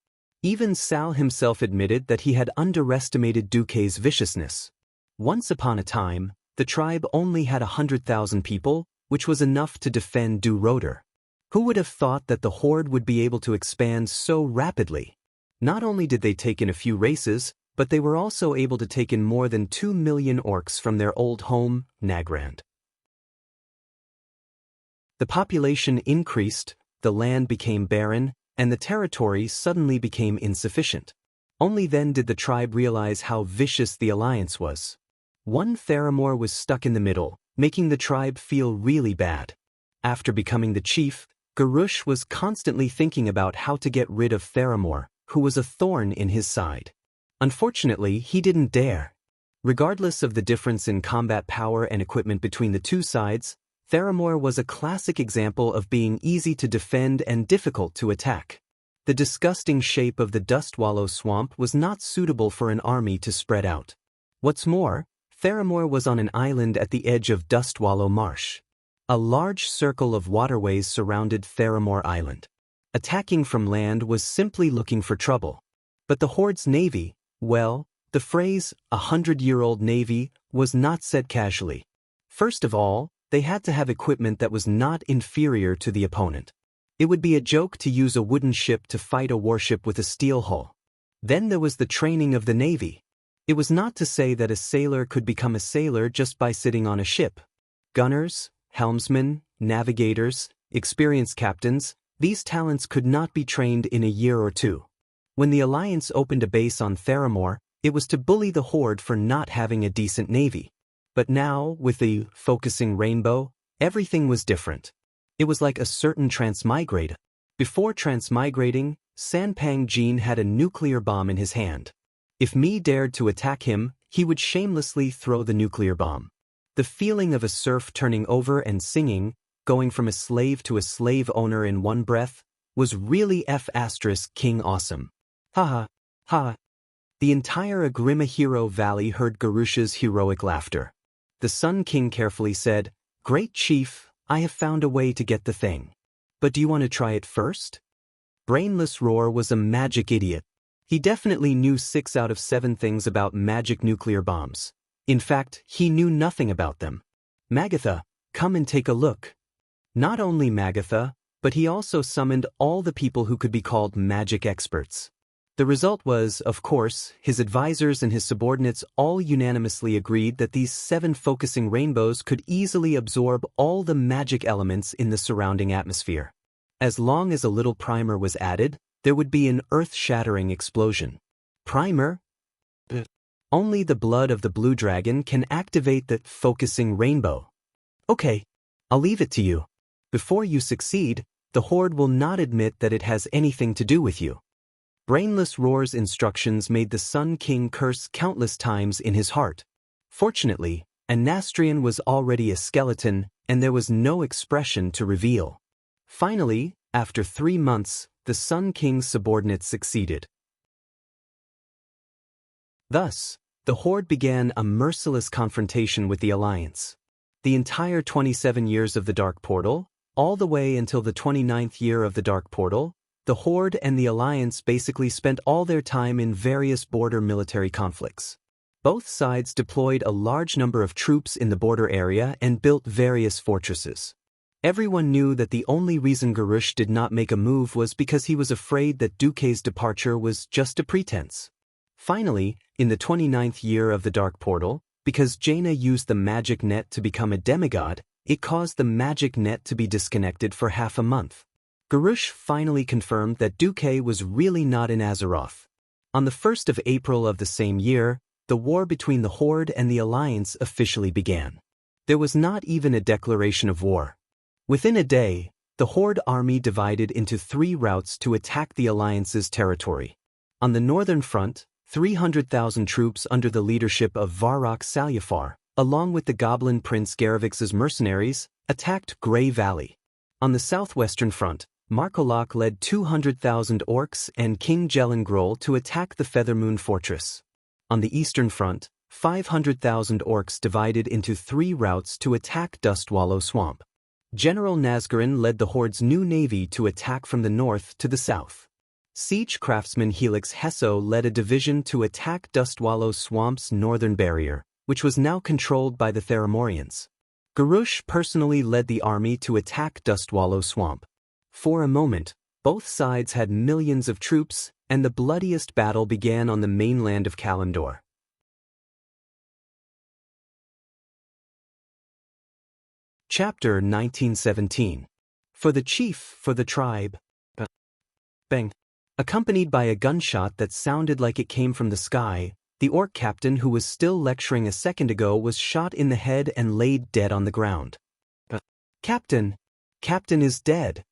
Even Sal himself admitted that he had underestimated Duque's viciousness. Once upon a time, the tribe only had 100,000 people, which was enough to defend Du Roder. Who would have thought that the Horde would be able to expand so rapidly? Not only did they take in a few races, but they were also able to take in more than 2 million orcs from their old home, Nagrand. The population increased, the land became barren, and the territory suddenly became insufficient. Only then did the tribe realize how vicious the alliance was. One Theramore was stuck in the middle, making the tribe feel really bad. After becoming the chief, Garush was constantly thinking about how to get rid of Theramore, who was a thorn in his side. Unfortunately, he didn't dare. Regardless of the difference in combat power and equipment between the two sides, Theramore was a classic example of being easy to defend and difficult to attack. The disgusting shape of the Dustwallow Swamp was not suitable for an army to spread out. What's more, Theramore was on an island at the edge of Dustwallow Marsh. A large circle of waterways surrounded Theramore Island. Attacking from land was simply looking for trouble. But the Horde's navy, well, the phrase, 100-year-old navy, was not said casually. First of all, they had to have equipment that was not inferior to the opponent. It would be a joke to use a wooden ship to fight a warship with a steel hull. Then there was the training of the navy. It was not to say that a sailor could become a sailor just by sitting on a ship. Gunners, helmsmen, navigators, experienced captains, these talents could not be trained in a year or two. When the Alliance opened a base on Theramore, it was to bully the Horde for not having a decent navy. But now, with the focusing rainbow, everything was different. It was like a certain transmigrator. Before transmigrating, Sanpang Jin had a nuclear bomb in his hand. If Mi dared to attack him, he would shamelessly throw the nuclear bomb. The feeling of a serf turning over and singing, going from a slave to a slave owner in one breath, was really King awesome. Ha ha, ha. The entire Agrima Hero Valley heard Garush's heroic laughter. The Sun King carefully said, "Great Chief, I have found a way to get the thing. But do you want to try it first?" Brainless Roar was a magic idiot. He definitely knew 6 out of 7 things about magic nuclear bombs. In fact, he knew nothing about them. Magatha, come and take a look. Not only Magatha, but he also summoned all the people who could be called magic experts. The result was, of course, his advisors and his subordinates all unanimously agreed that these 7 focusing rainbows could easily absorb all the magic elements in the surrounding atmosphere. As long as a little primer was added, there would be an earth-shattering explosion. Primer? Only the blood of the blue dragon can activate the focusing rainbow. Okay, I'll leave it to you. Before you succeed, the Horde will not admit that it has anything to do with you. Brainless Roar's instructions made the Sun King curse countless times in his heart. Fortunately, Anastrian was already a skeleton, and there was no expression to reveal. Finally, after 3 months, the Sun King's subordinates succeeded. Thus, the Horde began a merciless confrontation with the Alliance. The entire 27 years of the Dark Portal, all the way until the 29th year of the Dark Portal, the Horde and the Alliance basically spent all their time in various border military conflicts. Both sides deployed a large number of troops in the border area and built various fortresses. Everyone knew that the only reason Garush did not make a move was because he was afraid that Duque's departure was just a pretense. Finally, in the 29th year of the Dark Portal, because Jaina used the magic net to become a demigod, it caused the magic net to be disconnected for half a month. Garush finally confirmed that Duque was really not in Azeroth. On the 1st of April of the same year, the war between the Horde and the Alliance officially began. There was not even a declaration of war. Within a day, the Horde army divided into 3 routes to attack the Alliance's territory. On the northern front, 300,000 troops under the leadership of Varrock Salyafar, along with the Goblin Prince Garavix's mercenaries, attacked Grey Valley. On the southwestern front, Markolok led 200,000 orcs and King Jelengrol to attack the Feathermoon Fortress. On the eastern front, 500,000 orcs divided into 3 routes to attack Dustwallow Swamp. General Nazgûran led the Horde's new navy to attack from the north to the south. Siege craftsman Helix Hesso led a division to attack Dustwallow Swamp's northern barrier, which was now controlled by the Theramorians. Garush personally led the army to attack Dustwallow Swamp. For a moment, both sides had millions of troops, and the bloodiest battle began on the mainland of Kalimdor. Chapter 1917. For the chief, for the tribe. Bang. Accompanied by a gunshot that sounded like it came from the sky, the orc captain who was still lecturing a second ago was shot in the head and laid dead on the ground. Captain! Captain is dead!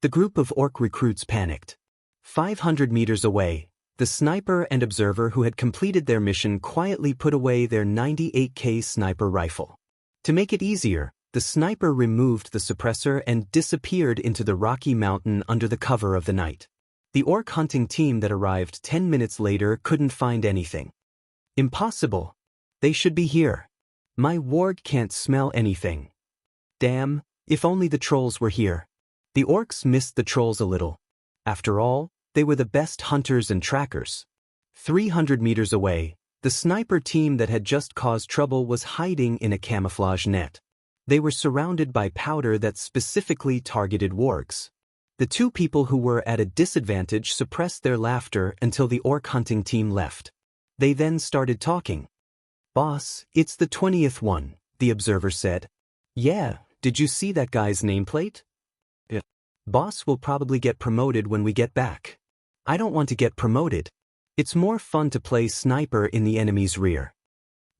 The group of orc recruits panicked. 500 meters away, the sniper and observer who had completed their mission quietly put away their 98K sniper rifle. To make it easier, the sniper removed the suppressor and disappeared into the rocky mountain under the cover of the night. The orc hunting team that arrived 10 minutes later couldn't find anything. Impossible. They should be here. My ward can't smell anything. Damn, if only the trolls were here. The orcs missed the trolls a little. After all, they were the best hunters and trackers. 300 meters away, the sniper team that had just caused trouble was hiding in a camouflage net. They were surrounded by powder that specifically targeted wargs. The 2 people who were at a disadvantage suppressed their laughter until the orc hunting team left. They then started talking. "Boss, it's the 20th one," the observer said. "Yeah, did you see that guy's nameplate?" "Yeah. Boss will probably get promoted when we get back." "I don't want to get promoted. It's more fun to play sniper in the enemy's rear."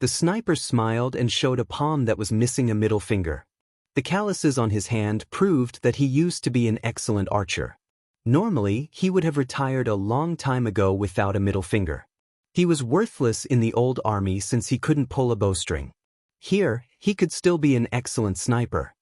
The sniper smiled and showed a palm that was missing a middle finger. The calluses on his hand proved that he used to be an excellent archer. Normally, he would have retired a long time ago without a middle finger. He was worthless in the old army since he couldn't pull a bowstring. Here, he could still be an excellent sniper.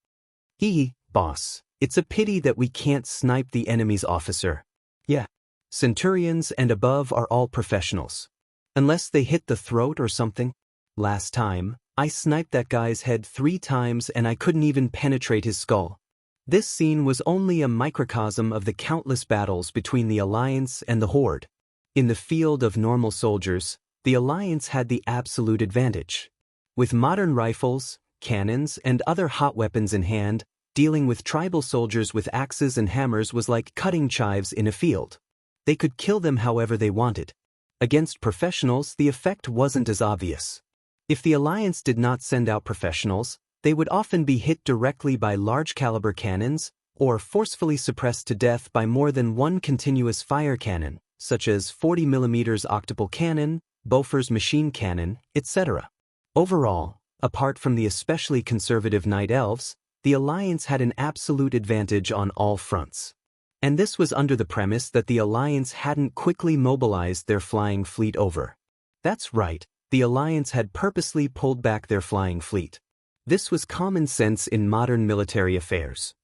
Boss, it's a pity that we can't snipe the enemy's officer." "Yeah. Centurions and above are all professionals. Unless they hit the throat or something. Last time, I sniped that guy's head 3 times and I couldn't even penetrate his skull." This scene was only a microcosm of the countless battles between the Alliance and the Horde. In the field of normal soldiers, the Alliance had the absolute advantage. With modern rifles, cannons, and other hot weapons in hand, dealing with tribal soldiers with axes and hammers was like cutting chives in a field. They could kill them however they wanted. Against professionals, the effect wasn't as obvious. If the Alliance did not send out professionals, they would often be hit directly by large-caliber cannons, or forcefully suppressed to death by more than one continuous fire cannon, such as 40mm octuple cannon, Bofors machine cannon, etc. Overall, apart from the especially conservative Night Elves, the Alliance had an absolute advantage on all fronts. And this was under the premise that the Alliance hadn't quickly mobilized their flying fleet over. That's right, the Alliance had purposely pulled back their flying fleet. This was common sense in modern military affairs.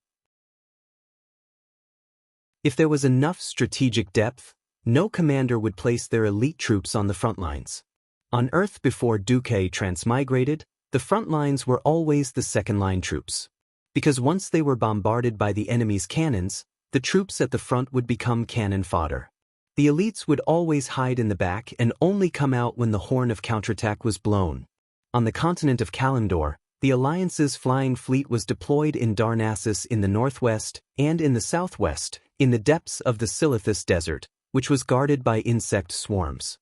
If there was enough strategic depth, no commander would place their elite troops on the front lines. On Earth before Duque transmigrated, the front lines were always the second-line troops. Because once they were bombarded by the enemy's cannons, the troops at the front would become cannon fodder. The elites would always hide in the back and only come out when the horn of counterattack was blown. On the continent of Kalimdor, the Alliance's flying fleet was deployed in Darnassus in the northwest and in the southwest, in the depths of the Silithus Desert, which was guarded by insect swarms.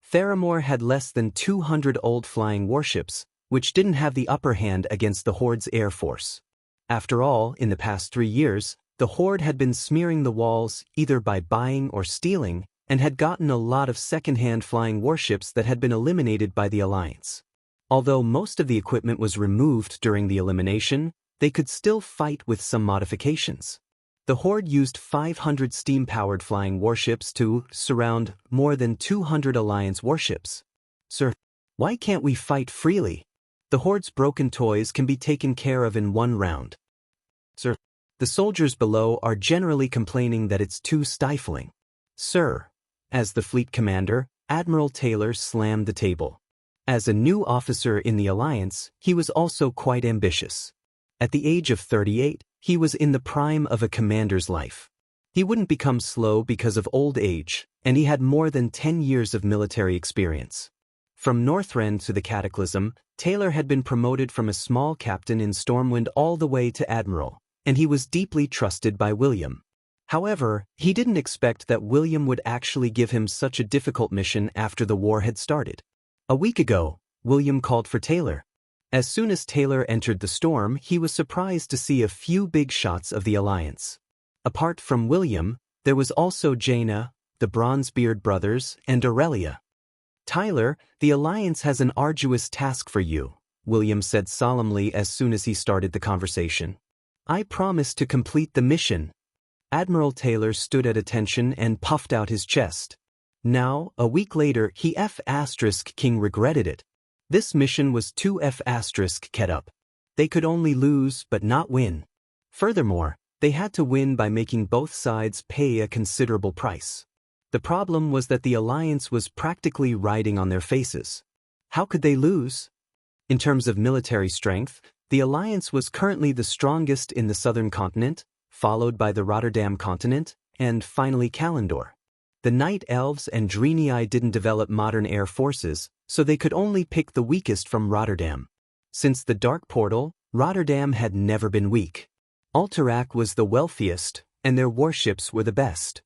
Theramore had less than 200 old flying warships, which didn't have the upper hand against the Horde's air force. After all, in the past 3 years, the Horde had been smearing the walls either by buying or stealing, and had gotten a lot of second-hand flying warships that had been eliminated by the Alliance. Although most of the equipment was removed during the elimination, they could still fight with some modifications. The Horde used 500 steam-powered flying warships to surround more than 200 Alliance warships. Sir, why can't we fight freely? The Horde's broken toys can be taken care of in 1 round. Sir, the soldiers below are generally complaining that it's too stifling. Sir, as the fleet commander, Admiral Taylor slammed the table. As a new officer in the Alliance, he was also quite ambitious. At the age of 38, he was in the prime of a commander's life. He wouldn't become slow because of old age, and he had more than 10 years of military experience. From Northrend to the Cataclysm, Taylor had been promoted from a small captain in Stormwind all the way to admiral, and he was deeply trusted by William. However, he didn't expect that William would actually give him such a difficult mission after the war had started. A week ago, William called for Taylor. As soon as Taylor entered the storm, he was surprised to see a few big shots of the Alliance. Apart from William, there was also Jaina, the Bronzebeard brothers, and Aurelia. Tyler, the Alliance has an arduous task for you, William said solemnly as soon as he started the conversation. I promise to complete the mission. Admiral Taylor stood at attention and puffed out his chest. Now, a week later, King regretted it. This mission was too ket up. They could only lose but not win. Furthermore, they had to win by making both sides pay a considerable price. The problem was that the Alliance was practically riding on their faces. How could they lose? In terms of military strength, the Alliance was currently the strongest in the southern continent, followed by the Rotterdam continent, and finally Kalimdor. The Night Elves and Draenei didn't develop modern air forces, so they could only pick the weakest from Rotterdam. Since the Dark Portal, Rotterdam had never been weak. Alterac was the wealthiest, and their warships were the best.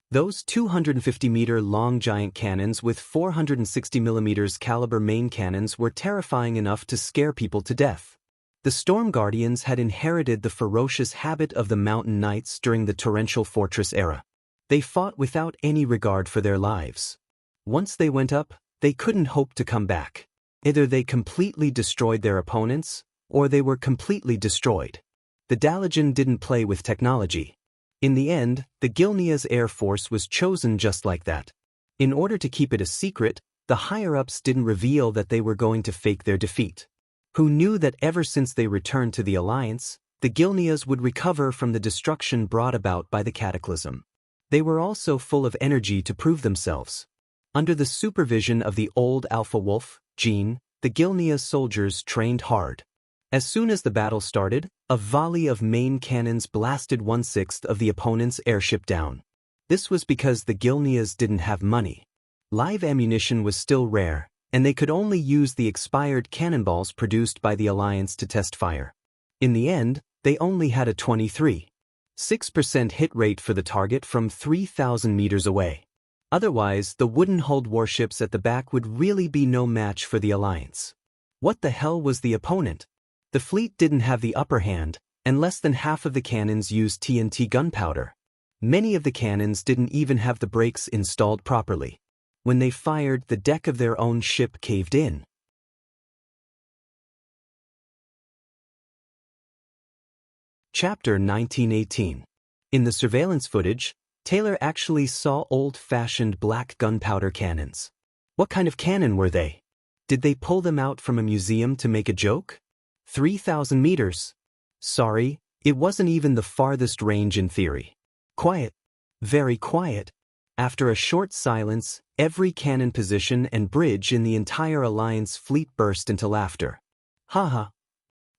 Those 250-meter-long giant cannons with 460mm caliber main cannons were terrifying enough to scare people to death. The Storm Guardians had inherited the ferocious habit of the Mountain Knights during the Torrential Fortress era. They fought without any regard for their lives. Once they went up, they couldn't hope to come back. Either they completely destroyed their opponents, or they were completely destroyed. The Dalajan didn't play with technology. In the end, the Gilnea's air force was chosen just like that. In order to keep it a secret, the higher-ups didn't reveal that they were going to fake their defeat. Who knew that ever since they returned to the Alliance, the Gilneas would recover from the destruction brought about by the Cataclysm. They were also full of energy to prove themselves. Under the supervision of the old Alpha Wolf, Jean, the Gilnea's soldiers trained hard. As soon as the battle started, a volley of main cannons blasted 1/6 of the opponent's airship down. This was because the Gilneas didn't have money. Live ammunition was still rare, and they could only use the expired cannonballs produced by the Alliance to test fire. In the end, they only had a 23.6% hit rate for the target from 3,000 meters away. Otherwise, the wooden-hulled warships at the back would really be no match for the Alliance. What the hell was the opponent? The fleet didn't have the upper hand, and less than half of the cannons used TNT gunpowder. Many of the cannons didn't even have the brakes installed properly. When they fired, the deck of their own ship caved in. Chapter 1918. In the surveillance footage, Taylor actually saw old-fashioned black gunpowder cannons. What kind of cannon were they? Did they pull them out from a museum to make a joke? 3,000 meters. Sorry, it wasn't even the farthest range in theory. Quiet. Very quiet. After a short silence, every cannon position and bridge in the entire Alliance fleet burst into laughter. Haha.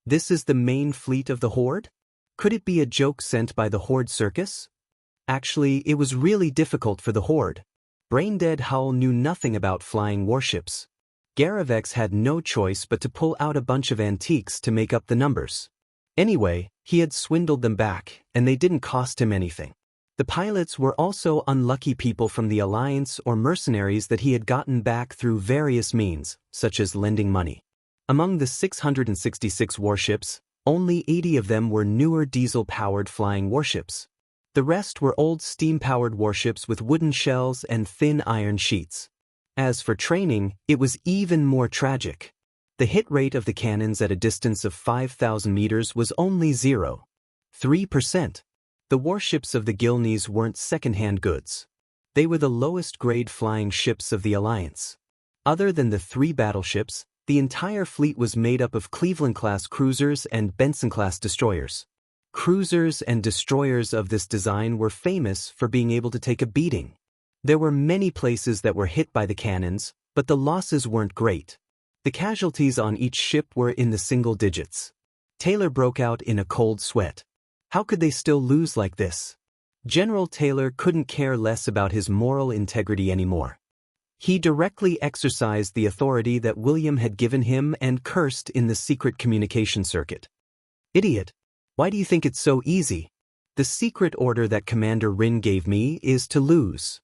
This is the main fleet of the Horde? Could it be a joke sent by the Horde Circus? Actually, it was really difficult for the Horde. Braindead Howl knew nothing about flying warships. Garavex had no choice but to pull out a bunch of antiques to make up the numbers. Anyway, he had swindled them back, and they didn't cost him anything. The pilots were also unlucky people from the Alliance or mercenaries that he had gotten back through various means, such as lending money. Among the 666 warships, only 80 of them were newer diesel-powered flying warships. The rest were old steam-powered warships with wooden shells and thin iron sheets. As for training, it was even more tragic. The hit rate of the cannons at a distance of 5,000 meters was only 0.3%. The warships of the Gilneys weren't second-hand goods. They were the lowest-grade flying ships of the Alliance. Other than the 3 battleships, the entire fleet was made up of Cleveland-class cruisers and Benson-class destroyers. Cruisers and destroyers of this design were famous for being able to take a beating. There were many places that were hit by the cannons, but the losses weren't great. The casualties on each ship were in the single digits. Taylor broke out in a cold sweat. How could they still lose like this? General Taylor couldn't care less about his moral integrity anymore. He directly exercised the authority that William had given him and cursed in the secret communication circuit. Idiot! Why do you think it's so easy? The secret order that Commander Rin gave me is to lose.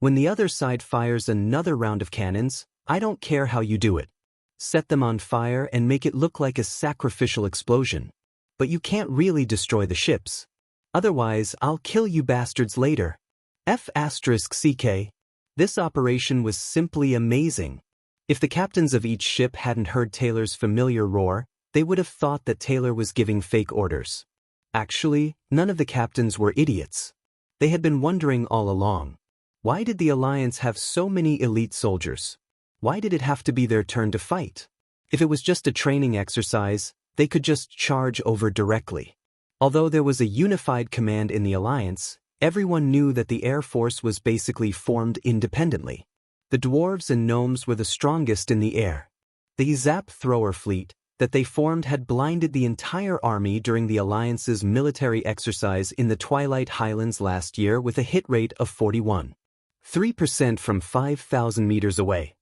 When the other side fires another round of cannons, I don't care how you do it. Set them on fire and make it look like a sacrificial explosion. But you can't really destroy the ships. Otherwise, I'll kill you bastards later. F***CK. This operation was simply amazing. If the captains of each ship hadn't heard Taylor's familiar roar, they would have thought that Taylor was giving fake orders. Actually, none of the captains were idiots. They had been wondering all along. Why did the Alliance have so many elite soldiers? Why did it have to be their turn to fight? If it was just a training exercise, they could just charge over directly. Although there was a unified command in the Alliance, everyone knew that the Air Force was basically formed independently. The dwarves and gnomes were the strongest in the air. The Zap Thrower fleet that they formed had blinded the entire army during the Alliance's military exercise in the Twilight Highlands last year with a hit rate of 41.3% from 5,000 meters away.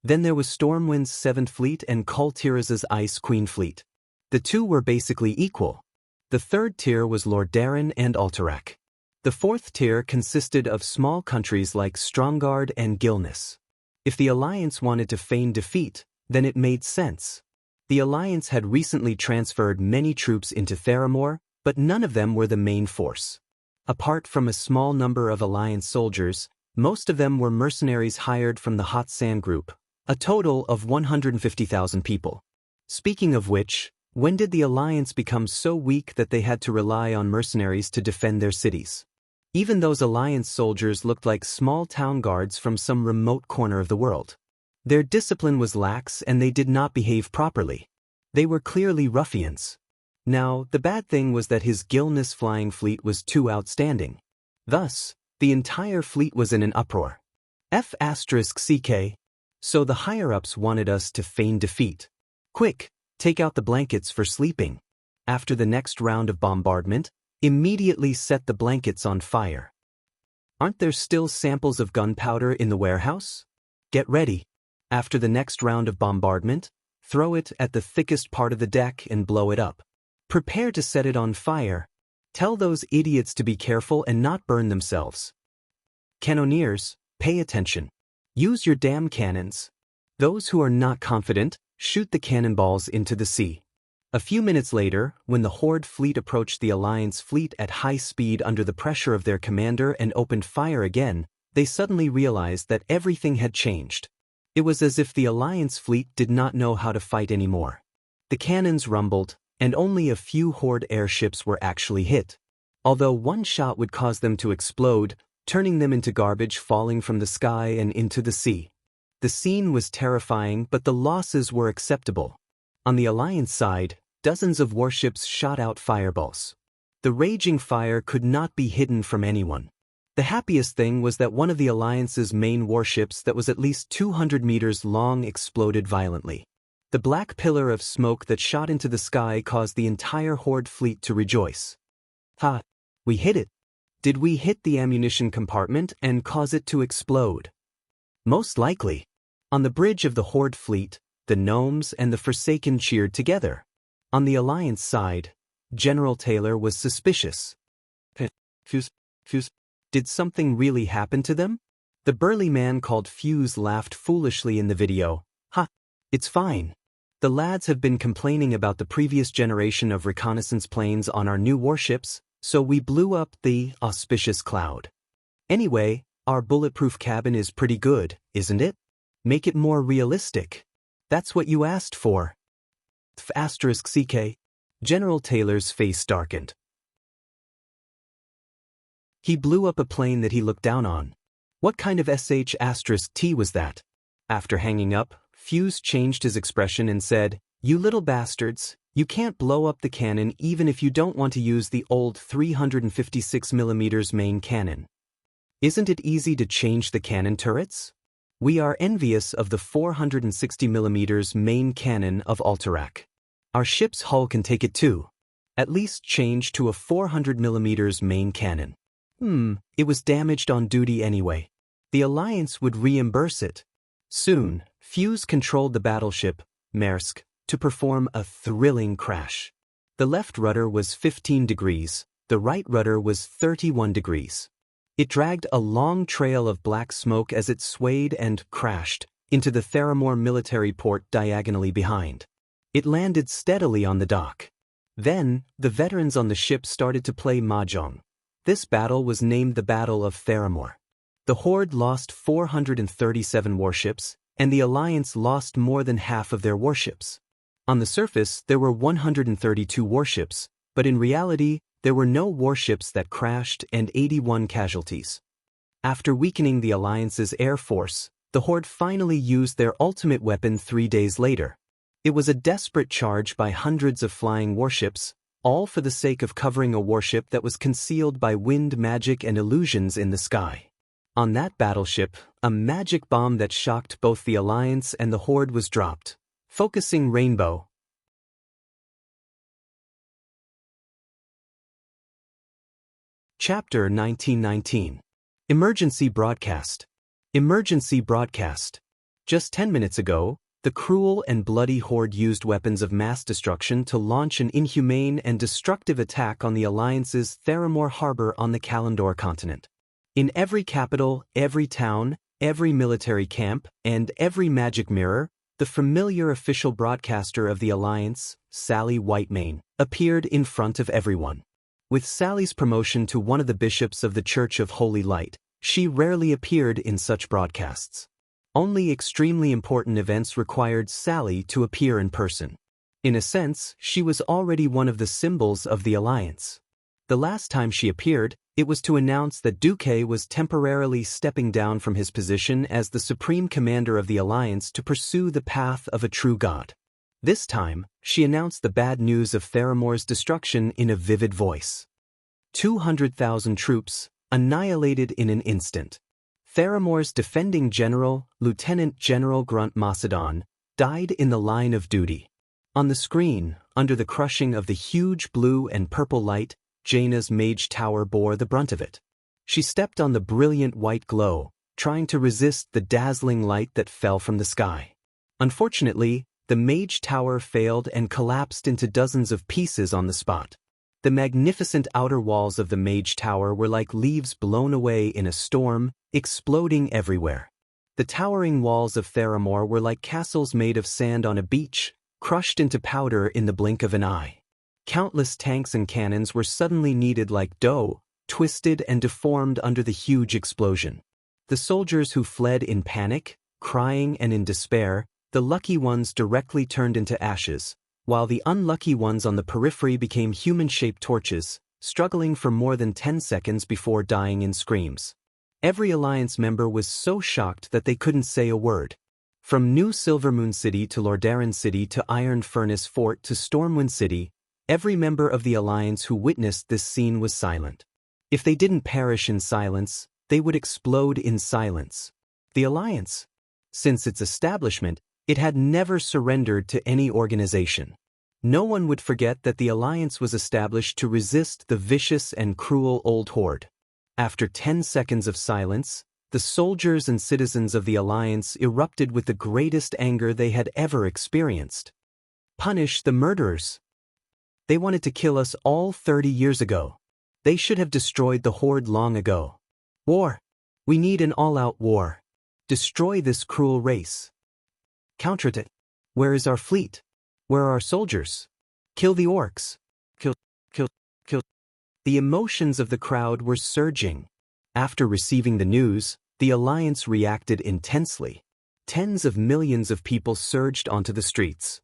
Then there was Stormwind's 7th Fleet and Kul Tira's Ice Queen Fleet. The two were basically equal. The 3rd tier was Lordaeron and Alterac. The 4th tier consisted of small countries like Stromgarde and Gilneas. If the Alliance wanted to feign defeat, then it made sense. The Alliance had recently transferred many troops into Theramore, but none of them were the main force. Apart from a small number of Alliance soldiers, most of them were mercenaries hired from the Hot Sand Group, a total of 150,000 people. Speaking of which, when did the Alliance become so weak that they had to rely on mercenaries to defend their cities? Even those Alliance soldiers looked like small town guards from some remote corner of the world. Their discipline was lax and they did not behave properly. They were clearly ruffians. Now, the bad thing was that his Gilneas flying fleet was too outstanding. Thus, the entire fleet was in an uproar. F***CK. So the higher-ups wanted us to feign defeat. Quick, take out the blankets for sleeping. After the next round of bombardment, immediately set the blankets on fire. Aren't there still samples of gunpowder in the warehouse? Get ready. After the next round of bombardment, throw it at the thickest part of the deck and blow it up. Prepare to set it on fire. Tell those idiots to be careful and not burn themselves. Cannoneers, pay attention. Use your damn cannons. Those who are not confident, shoot the cannonballs into the sea. A few minutes later, when the Horde fleet approached the Alliance fleet at high speed under the pressure of their commander and opened fire again, they suddenly realized that everything had changed. It was as if the Alliance fleet did not know how to fight anymore. The cannons rumbled, and only a few Horde airships were actually hit. Although one shot would cause them to explode, turning them into garbage falling from the sky and into the sea. The scene was terrifying, but the losses were acceptable. On the Alliance side, dozens of warships shot out fireballs. The raging fire could not be hidden from anyone. The happiest thing was that one of the Alliance's main warships that was at least 200 meters long exploded violently. The black pillar of smoke that shot into the sky caused the entire Horde fleet to rejoice. Ha! We hit it! Did we hit the ammunition compartment and cause it to explode? Most likely. On the bridge of the Horde fleet, the Gnomes and the Forsaken cheered together. On the Alliance side, General Taylor was suspicious. Fuse. Did something really happen to them? The burly man called Fuse laughed foolishly in the video. Ha! It's fine. The lads have been complaining about the previous generation of reconnaissance planes on our new warships, so we blew up the auspicious cloud. Anyway, our bulletproof cabin is pretty good, isn't it? Make it more realistic. That's what you asked for. *CK. General Taylor's face darkened. He blew up a plane that he looked down on. What kind of *T was that? After hanging up, Fuse changed his expression and said, "You little bastards, you can't blow up the cannon even if you don't want to use the old 356mm main cannon. Isn't it easy to change the cannon turrets? We are envious of the 460mm main cannon of Alterac. Our ship's hull can take it too. At least change to a 400mm main cannon." It was damaged on duty anyway. The Alliance would reimburse it. Soon, Fuse controlled the battleship, Maersk, to perform a thrilling crash. The left rudder was 15 degrees, the right rudder was 31 degrees. It dragged a long trail of black smoke as it swayed and crashed into the Theramore military port diagonally behind. It landed steadily on the dock. Then, the veterans on the ship started to play mahjong. This battle was named the Battle of Theramore. The Horde lost 437 warships, and the Alliance lost more than half of their warships. On the surface, there were 132 warships, but in reality, there were no warships that crashed and 81 casualties. After weakening the Alliance's air force, the Horde finally used their ultimate weapon 3 days later. It was a desperate charge by hundreds of flying warships, all for the sake of covering a warship that was concealed by wind magic and illusions in the sky. On that battleship, a magic bomb that shocked both the Alliance and the Horde was dropped. Focusing Rainbow. Chapter 1919. Emergency Broadcast. Emergency Broadcast. Just 10 minutes ago, the cruel and bloody Horde used weapons of mass destruction to launch an inhumane and destructive attack on the Alliance's Theramore harbor on the Kalandor continent. In every capital, every town, every military camp, and every magic mirror, the familiar official broadcaster of the Alliance, Sally Whitemane, appeared in front of everyone. With Sally's promotion to one of the bishops of the Church of Holy Light, she rarely appeared in such broadcasts. Only extremely important events required Sally to appear in person. In a sense, she was already one of the symbols of the Alliance. The last time she appeared, it was to announce that Duque was temporarily stepping down from his position as the supreme commander of the Alliance to pursue the path of a true god. This time, she announced the bad news of Theramore's destruction in a vivid voice. 200,000 troops, annihilated in an instant. Theramore's defending general, Lieutenant General Grunt Macedon, died in the line of duty. On the screen, under the crushing of the huge blue and purple light, Jaina's mage tower bore the brunt of it. She stepped on the brilliant white glow, trying to resist the dazzling light that fell from the sky. Unfortunately, the mage tower failed and collapsed into dozens of pieces on the spot. The magnificent outer walls of the mage tower were like leaves blown away in a storm, exploding everywhere. The towering walls of Theramore were like castles made of sand on a beach, crushed into powder in the blink of an eye. Countless tanks and cannons were suddenly kneaded like dough, twisted and deformed under the huge explosion. The soldiers who fled in panic, crying and in despair, the lucky ones directly turned into ashes, while the unlucky ones on the periphery became human-shaped torches, struggling for more than 10 seconds before dying in screams. Every Alliance member was so shocked that they couldn't say a word. From New Silvermoon City to Lordaeron City to Iron Furnace Fort to Stormwind City, every member of the Alliance who witnessed this scene was silent. If they didn't perish in silence, they would explode in silence. The Alliance, since its establishment, it had never surrendered to any organization. No one would forget that the Alliance was established to resist the vicious and cruel old horde. After 10 seconds of silence, the soldiers and citizens of the Alliance erupted with the greatest anger they had ever experienced. Punish the murderers. They wanted to kill us all 30 years ago. They should have destroyed the horde long ago. War. We need an all-out war. Destroy this cruel race. Counter it. Where is our fleet? Where are our soldiers? Kill the orcs. Kill. The emotions of the crowd were surging. After receiving the news, the Alliance reacted intensely. Tens of millions of people surged onto the streets.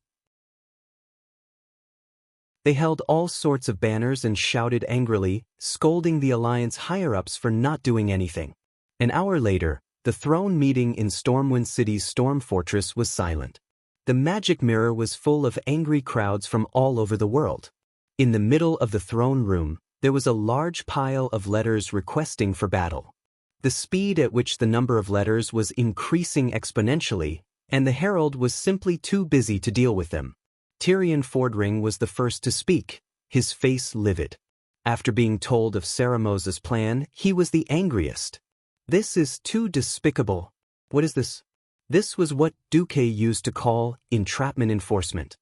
They held all sorts of banners and shouted angrily, scolding the Alliance higher-ups for not doing anything. An hour later, the throne meeting in Stormwind City's Storm Fortress was silent. The magic mirror was full of angry crowds from all over the world. In the middle of the throne room, there was a large pile of letters requesting for battle. The speed at which the number of letters was increasing exponentially, and the herald was simply too busy to deal with them. Tyrion Fordring was the first to speak, his face livid. After being told of Saramoza's plan, he was the angriest. This is too despicable. What is this? This was what Duque used to call entrapment enforcement.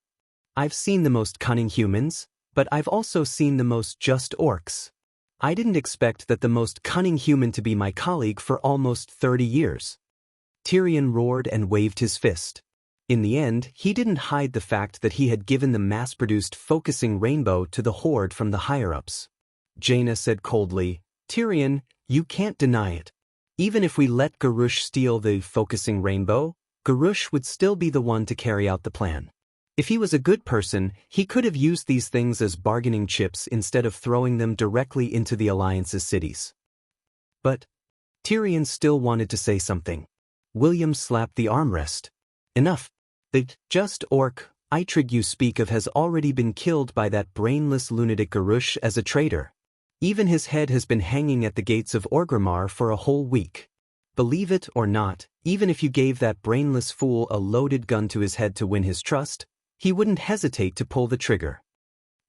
I've seen the most cunning humans, but I've also seen the most just orcs. I didn't expect that the most cunning human to be my colleague for almost 30 years. Tyrion roared and waved his fist. In the end, he didn't hide the fact that he had given the mass-produced focusing rainbow to the horde from the higher-ups. Jaina said coldly, "Tyrion, you can't deny it. Even if we let Garrosh steal the focusing rainbow, Garrosh would still be the one to carry out the plan. If he was a good person, he could have used these things as bargaining chips instead of throwing them directly into the Alliance's cities." But Tyrion still wanted to say something. William slapped the armrest. "Enough. The just orc, Eitrig you speak of has already been killed by that brainless lunatic Garrosh as a traitor. Even his head has been hanging at the gates of Orgrimmar for a whole week. Believe it or not, even if you gave that brainless fool a loaded gun to his head to win his trust, he wouldn't hesitate to pull the trigger."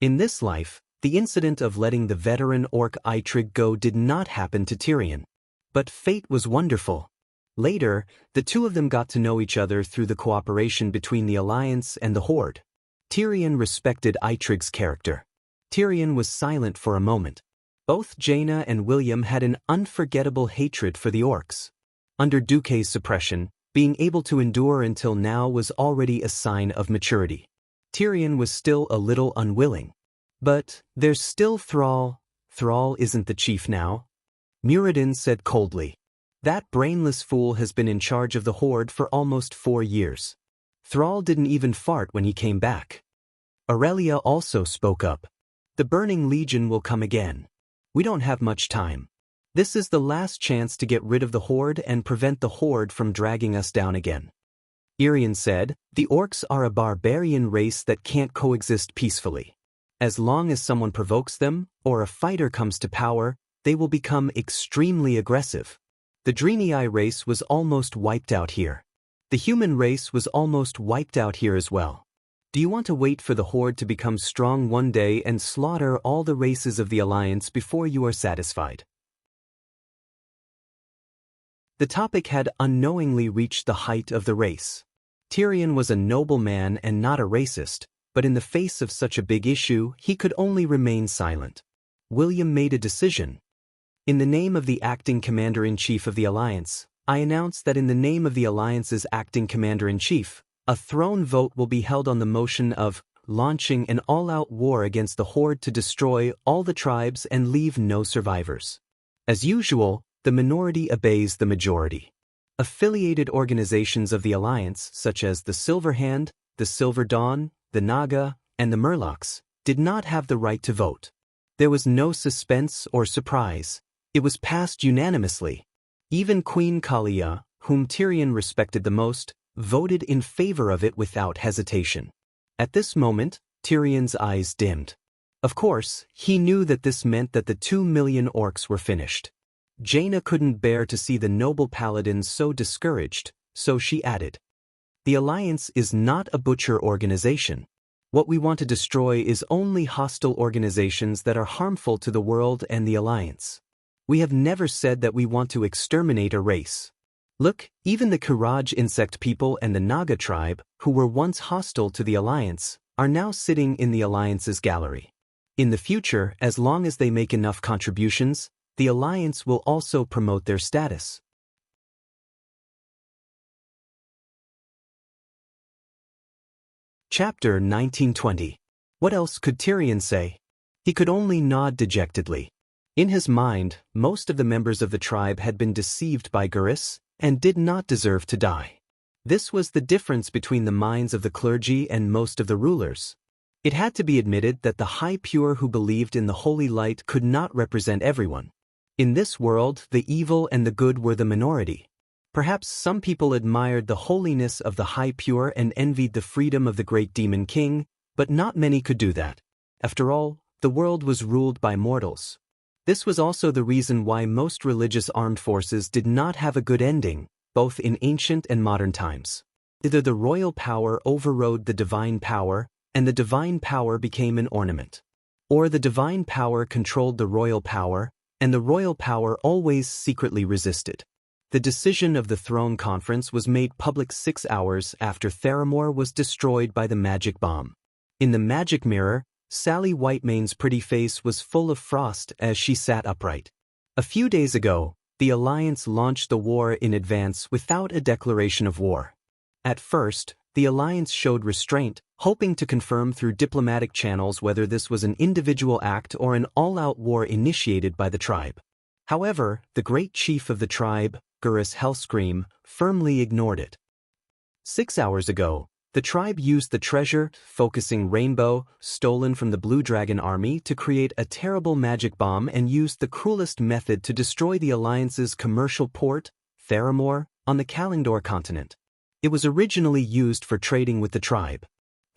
In this life, the incident of letting the veteran orc Eitrig go did not happen to Tyrion. But fate was wonderful. Later, the two of them got to know each other through the cooperation between the Alliance and the Horde. Tyrion respected Eitrig's character. Tyrion was silent for a moment. Both Jaina and William had an unforgettable hatred for the orcs. Under Duque's suppression, being able to endure until now was already a sign of maturity. Tyrion was still a little unwilling. "But there's still Thrall. Thrall isn't the chief now," Muradin said coldly. "That brainless fool has been in charge of the Horde for almost 4 years. Thrall didn't even fart when he came back." Aurelia also spoke up. "The Burning Legion will come again. We don't have much time. This is the last chance to get rid of the Horde and prevent the Horde from dragging us down again." Irian said, "The orcs are a barbarian race that can't coexist peacefully. As long as someone provokes them, or a fighter comes to power, they will become extremely aggressive. The Draenei race was almost wiped out here. The human race was almost wiped out here as well. Do you want to wait for the Horde to become strong one day and slaughter all the races of the Alliance before you are satisfied?" The topic had unknowingly reached the height of the race. Tyrion was a noble man and not a racist, but in the face of such a big issue, he could only remain silent. William made a decision. "In the name of the acting commander-in-chief of the Alliance, I announce that in the name of the Alliance's acting commander-in-chief, a throne vote will be held on the motion of launching an all-out war against the Horde to destroy all the tribes and leave no survivors. As usual, the minority obeys the majority. Affiliated organizations of the Alliance, such as the Silver Hand, the Silver Dawn, the Naga, and the Murlocs, did not have the right to vote. There was no suspense or surprise. It was passed unanimously. Even Queen Kalia, whom Tyrion respected the most, voted in favor of it without hesitation. At this moment, Tyrion's eyes dimmed. Of course, he knew that this meant that the 2 million orcs were finished. Jaina couldn't bear to see the noble paladins so discouraged, so she added, "The Alliance is not a butcher organization. What we want to destroy is only hostile organizations that are harmful to the world and the Alliance. We have never said that we want to exterminate a race. Look, even the Kiraj insect people and the Naga tribe, who were once hostile to the Alliance, are now sitting in the Alliance's gallery. In the future, as long as they make enough contributions, the Alliance will also promote their status." Chapter 1920. What else could Tyrion say? He could only nod dejectedly. In his mind, most of the members of the tribe had been deceived by Garrus and did not deserve to die. This was the difference between the minds of the clergy and most of the rulers. It had to be admitted that the high pure who believed in the holy light could not represent everyone. In this world, the evil and the good were the minority. Perhaps some people admired the holiness of the high pure and envied the freedom of the great demon king, but not many could do that. After all, the world was ruled by mortals. This was also the reason why most religious armed forces did not have a good ending, both in ancient and modern times. Either the royal power overrode the divine power, and the divine power became an ornament. Or the divine power controlled the royal power, and the royal power always secretly resisted. The decision of the throne conference was made public 6 hours after Theramore was destroyed by the magic bomb. In the magic mirror, Sally Whitemane's pretty face was full of frost as she sat upright. A few days ago, the Alliance launched the war in advance without a declaration of war. At first, the Alliance showed restraint, hoping to confirm through diplomatic channels whether this was an individual act or an all-out war initiated by the tribe. However, the great chief of the tribe, Garrus Hellscream, firmly ignored it. 6 hours ago, the tribe used the treasure, focusing rainbow, stolen from the Blue Dragon army to create a terrible magic bomb and used the cruelest method to destroy the Alliance's commercial port, Theramore, on the Kalendor continent. It was originally used for trading with the tribe.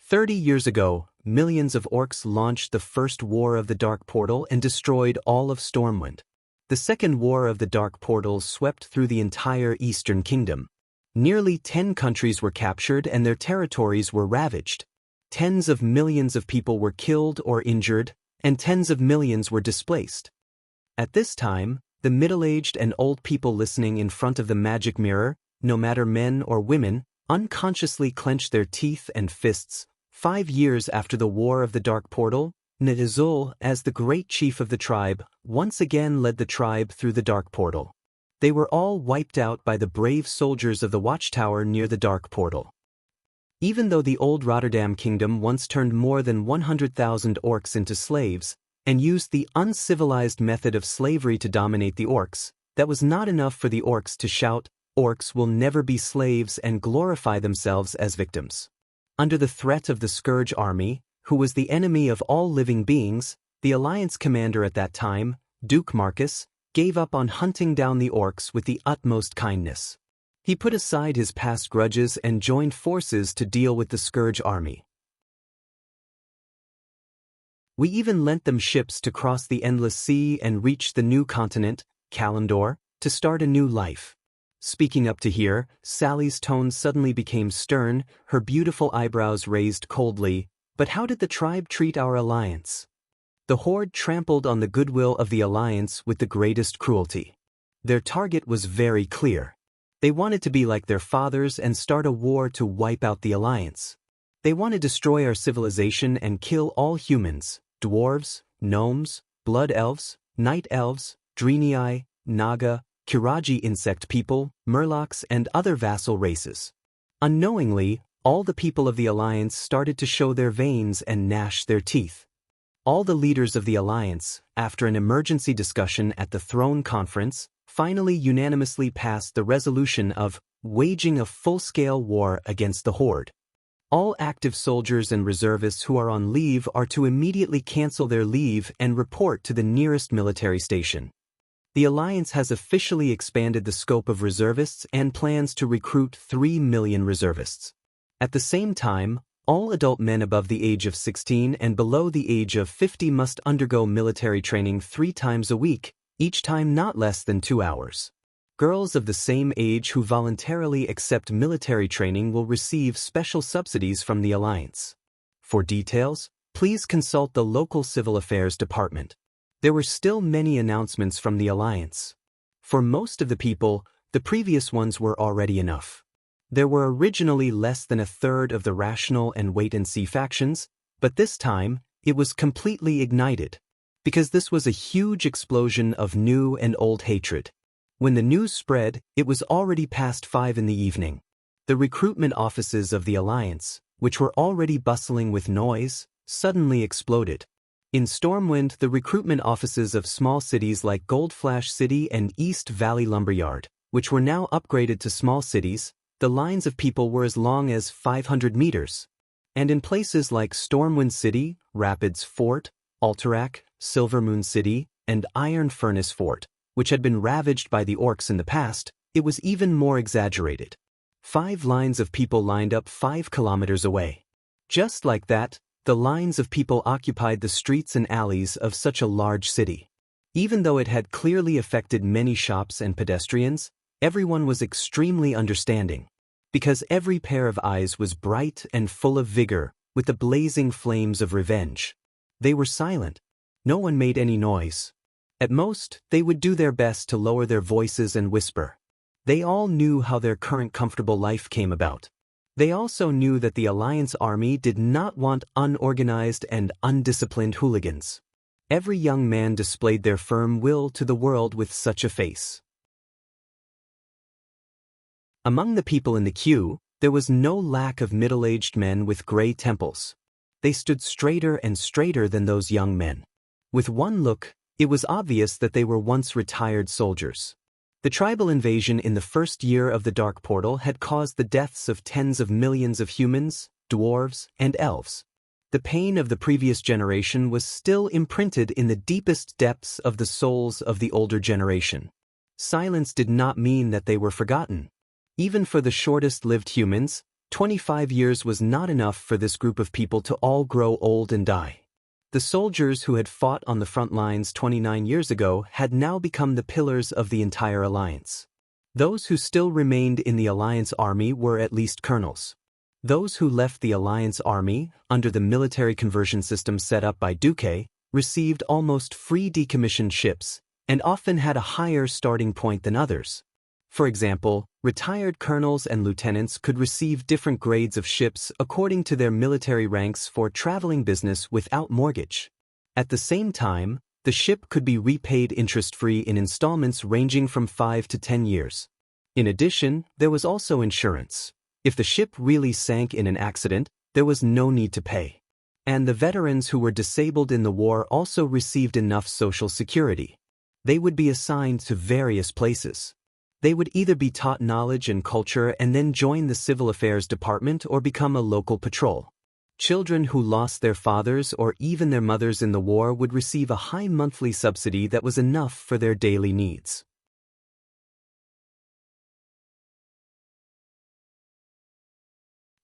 30 years ago, millions of orcs launched the first War of the Dark Portal and destroyed all of Stormwind. The second War of the Dark Portal swept through the entire Eastern Kingdom. Nearly 10 countries were captured and their territories were ravaged. Tens of millions of people were killed or injured, and tens of millions were displaced. At this time, the middle-aged and old people listening in front of the magic mirror, no matter men or women, unconsciously clenched their teeth and fists. 5 years after the War of the Dark Portal, Nidazul, as the great chief of the tribe, once again led the tribe through the Dark Portal. They were all wiped out by the brave soldiers of the watchtower near the Dark Portal. Even though the old Rotterdam kingdom once turned more than 100,000 orcs into slaves, and used the uncivilized method of slavery to dominate the orcs, that was not enough for the orcs to shout, "Orcs will never be slaves," and glorify themselves as victims. Under the threat of the Scourge army, who was the enemy of all living beings, the Alliance commander at that time, Duke Marcus, gave up on hunting down the orcs with the utmost kindness. He put aside his past grudges and joined forces to deal with the Scourge army. We even lent them ships to cross the endless sea and reach the new continent, Kalendor, to start a new life. Speaking up to here, Sally's tone suddenly became stern, her beautiful eyebrows raised coldly. But how did the tribe treat our Alliance? The Horde trampled on the goodwill of the Alliance with the greatest cruelty. Their target was very clear. They wanted to be like their fathers and start a war to wipe out the Alliance. They want to destroy our civilization and kill all humans, dwarves, gnomes, blood elves, night elves, Draenei, Naga, Kiraji insect people, Murlocs, and other vassal races. Unknowingly, all the people of the Alliance started to show their veins and gnash their teeth. All the leaders of the Alliance, after an emergency discussion at the Throne Conference, finally unanimously passed the resolution of waging a full-scale war against the Horde. All active soldiers and reservists who are on leave are to immediately cancel their leave and report to the nearest military station. The Alliance has officially expanded the scope of reservists and plans to recruit 3 million reservists. At the same time, all adult men above the age of 16 and below the age of 50 must undergo military training 3 times a week, each time not less than 2 hours. Girls of the same age who voluntarily accept military training will receive special subsidies from the Alliance. For details, please consult the local Civil Affairs Department. There were still many announcements from the Alliance. For most of the people, the previous ones were already enough. There were originally less than a third of the rational and wait-and-see factions, but this time, it was completely ignited. Because this was a huge explosion of new and old hatred. When the news spread, it was already past 5 in the evening. The recruitment offices of the Alliance, which were already bustling with noise, suddenly exploded. In Stormwind, the recruitment offices of small cities like Goldflash City and East Valley Lumberyard, which were now upgraded to small cities, the lines of people were as long as 500 meters. And in places like Stormwind City, Rapids Fort, Alterac, Silvermoon City, and Iron Furnace Fort, which had been ravaged by the orcs in the past, it was even more exaggerated. 5 lines of people lined up 5 kilometers away. Just like that, the lines of people occupied the streets and alleys of such a large city. Even though it had clearly affected many shops and pedestrians, everyone was extremely understanding. Because every pair of eyes was bright and full of vigor, with the blazing flames of revenge. They were silent. No one made any noise. At most, they would do their best to lower their voices and whisper. They all knew how their current comfortable life came about. They also knew that the Alliance army did not want unorganized and undisciplined hooligans. Every young man displayed their firm will to the world with such a face. Among the people in the queue, there was no lack of middle-aged men with gray temples. They stood straighter and straighter than those young men. With one look, it was obvious that they were once retired soldiers. The tribal invasion in the first year of the Dark Portal had caused the deaths of tens of millions of humans, dwarves, and elves. The pain of the previous generation was still imprinted in the deepest depths of the souls of the older generation. Silence did not mean that they were forgotten. Even for the shortest-lived humans, 25 years was not enough for this group of people to all grow old and die. The soldiers who had fought on the front lines 29 years ago had now become the pillars of the entire Alliance. Those who still remained in the Alliance army were at least colonels. Those who left the Alliance army, under the military conversion system set up by Duque, received almost free decommissioned ships, and often had a higher starting point than others. For example, retired colonels and lieutenants could receive different grades of ships according to their military ranks for traveling business without mortgage. At the same time, the ship could be repaid interest-free in installments ranging from 5 to 10 years. In addition, there was also insurance. If the ship really sank in an accident, there was no need to pay. And the veterans who were disabled in the war also received enough social security. They would be assigned to various places. They would either be taught knowledge and culture and then join the Civil Affairs Department or become a local patrol. Children who lost their fathers or even their mothers in the war would receive a high monthly subsidy that was enough for their daily needs.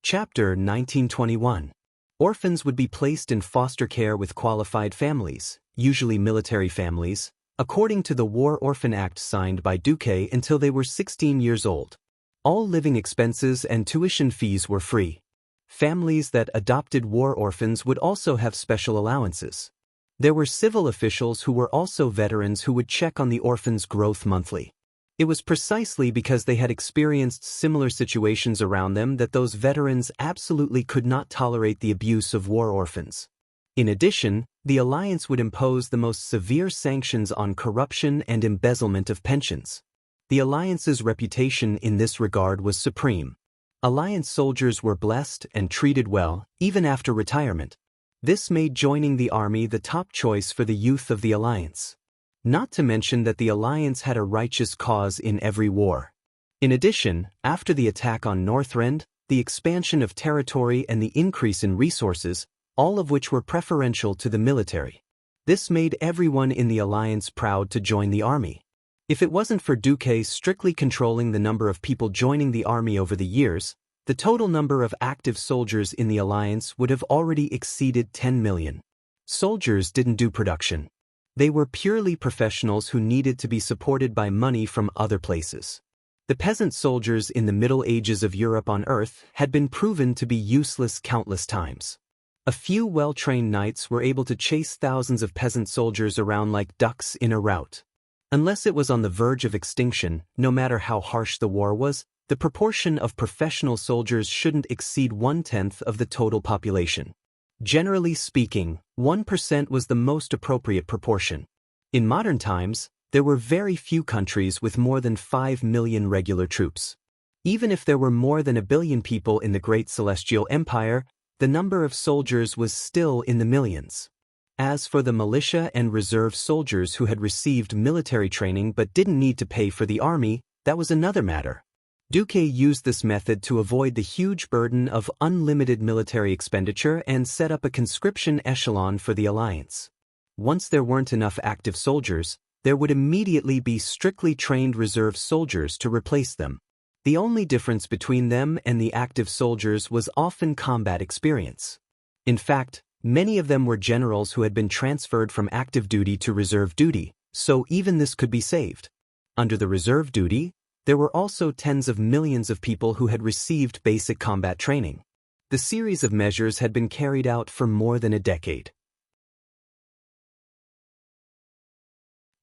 Chapter 1921. Orphans would be placed in foster care with qualified families, usually military families, according to the War Orphan Act signed by Duque until they were 16 years old. All living expenses and tuition fees were free. Families that adopted war orphans would also have special allowances. There were civil officials who were also veterans who would check on the orphans' growth monthly. It was precisely because they had experienced similar situations around them that those veterans absolutely could not tolerate the abuse of war orphans. In addition, the Alliance would impose the most severe sanctions on corruption and embezzlement of pensions. The Alliance's reputation in this regard was supreme. Alliance soldiers were blessed and treated well, even after retirement. This made joining the army the top choice for the youth of the Alliance. Not to mention that the Alliance had a righteous cause in every war. In addition, after the attack on Northrend, the expansion of territory and the increase in resources, all of which were preferential to the military. This made everyone in the alliance proud to join the army. If it wasn't for Duque strictly controlling the number of people joining the army over the years, the total number of active soldiers in the alliance would have already exceeded 10 million. Soldiers didn't do production. They were purely professionals who needed to be supported by money from other places. The peasant soldiers in the Middle Ages of Europe on Earth had been proven to be useless countless times. A few well-trained knights were able to chase thousands of peasant soldiers around like ducks in a rout. Unless it was on the verge of extinction, no matter how harsh the war was, the proportion of professional soldiers shouldn't exceed 1/10 of the total population. Generally speaking, 1% was the most appropriate proportion. In modern times, there were very few countries with more than 5 million regular troops. Even if there were more than 1 billion people in the Great Celestial Empire, the number of soldiers was still in the millions. As for the militia and reserve soldiers who had received military training but didn't need to pay for the army, that was another matter. Duque used this method to avoid the huge burden of unlimited military expenditure and set up a conscription echelon for the alliance. Once there weren't enough active soldiers, there would immediately be strictly trained reserve soldiers to replace them. The only difference between them and the active soldiers was often combat experience. In fact, many of them were generals who had been transferred from active duty to reserve duty, so even this could be saved. Under the reserve duty, there were also tens of millions of people who had received basic combat training. The series of measures had been carried out for more than a decade.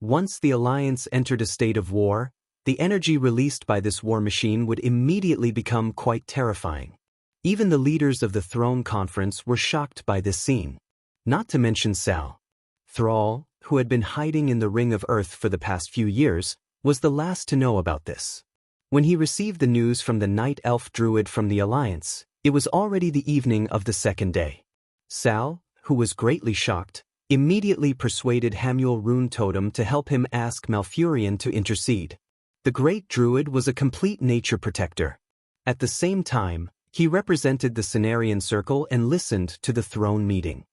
Once the alliance entered a state of war, the energy released by this war machine would immediately become quite terrifying. Even the leaders of the Throne Conference were shocked by this scene. Not to mention Sal. Thrall, who had been hiding in the Ring of Earth for the past few years, was the last to know about this. When he received the news from the Night Elf Druid from the Alliance, it was already the evening of the second day. Sal, who was greatly shocked, immediately persuaded Hamuel Rune Totem to help him ask Malfurion to intercede. The Great Druid was a complete nature protector. At the same time, he represented the Cenarian Circle and listened to the throne meeting.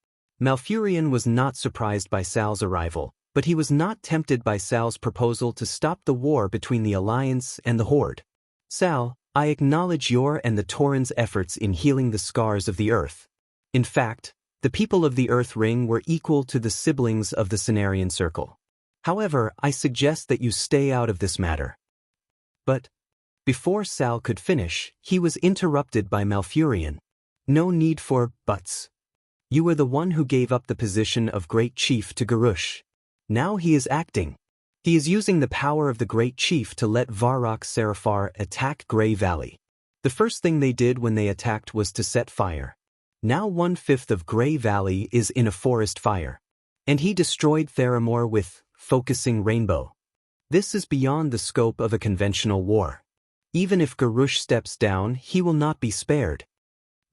Malfurion was not surprised by Sal's arrival, but he was not tempted by Sal's proposal to stop the war between the Alliance and the Horde. Sal, I acknowledge your and the Tauren's efforts in healing the scars of the Earth. In fact, the people of the Earth Ring were equal to the siblings of the Cenarian Circle. However, I suggest that you stay out of this matter. But, before Sal could finish, he was interrupted by Malfurion. No need for buts. You were the one who gave up the position of Great Chief to Garrosh. Now he is acting. He is using the power of the Great Chief to let Varrock Seraphar attack Grey Valley. The first thing they did when they attacked was to set fire. Now 1/5 of Grey Valley is in a forest fire. And he destroyed Theramore with Focusing Rainbow. This is beyond the scope of a conventional war. Even if Garrosh steps down, he will not be spared.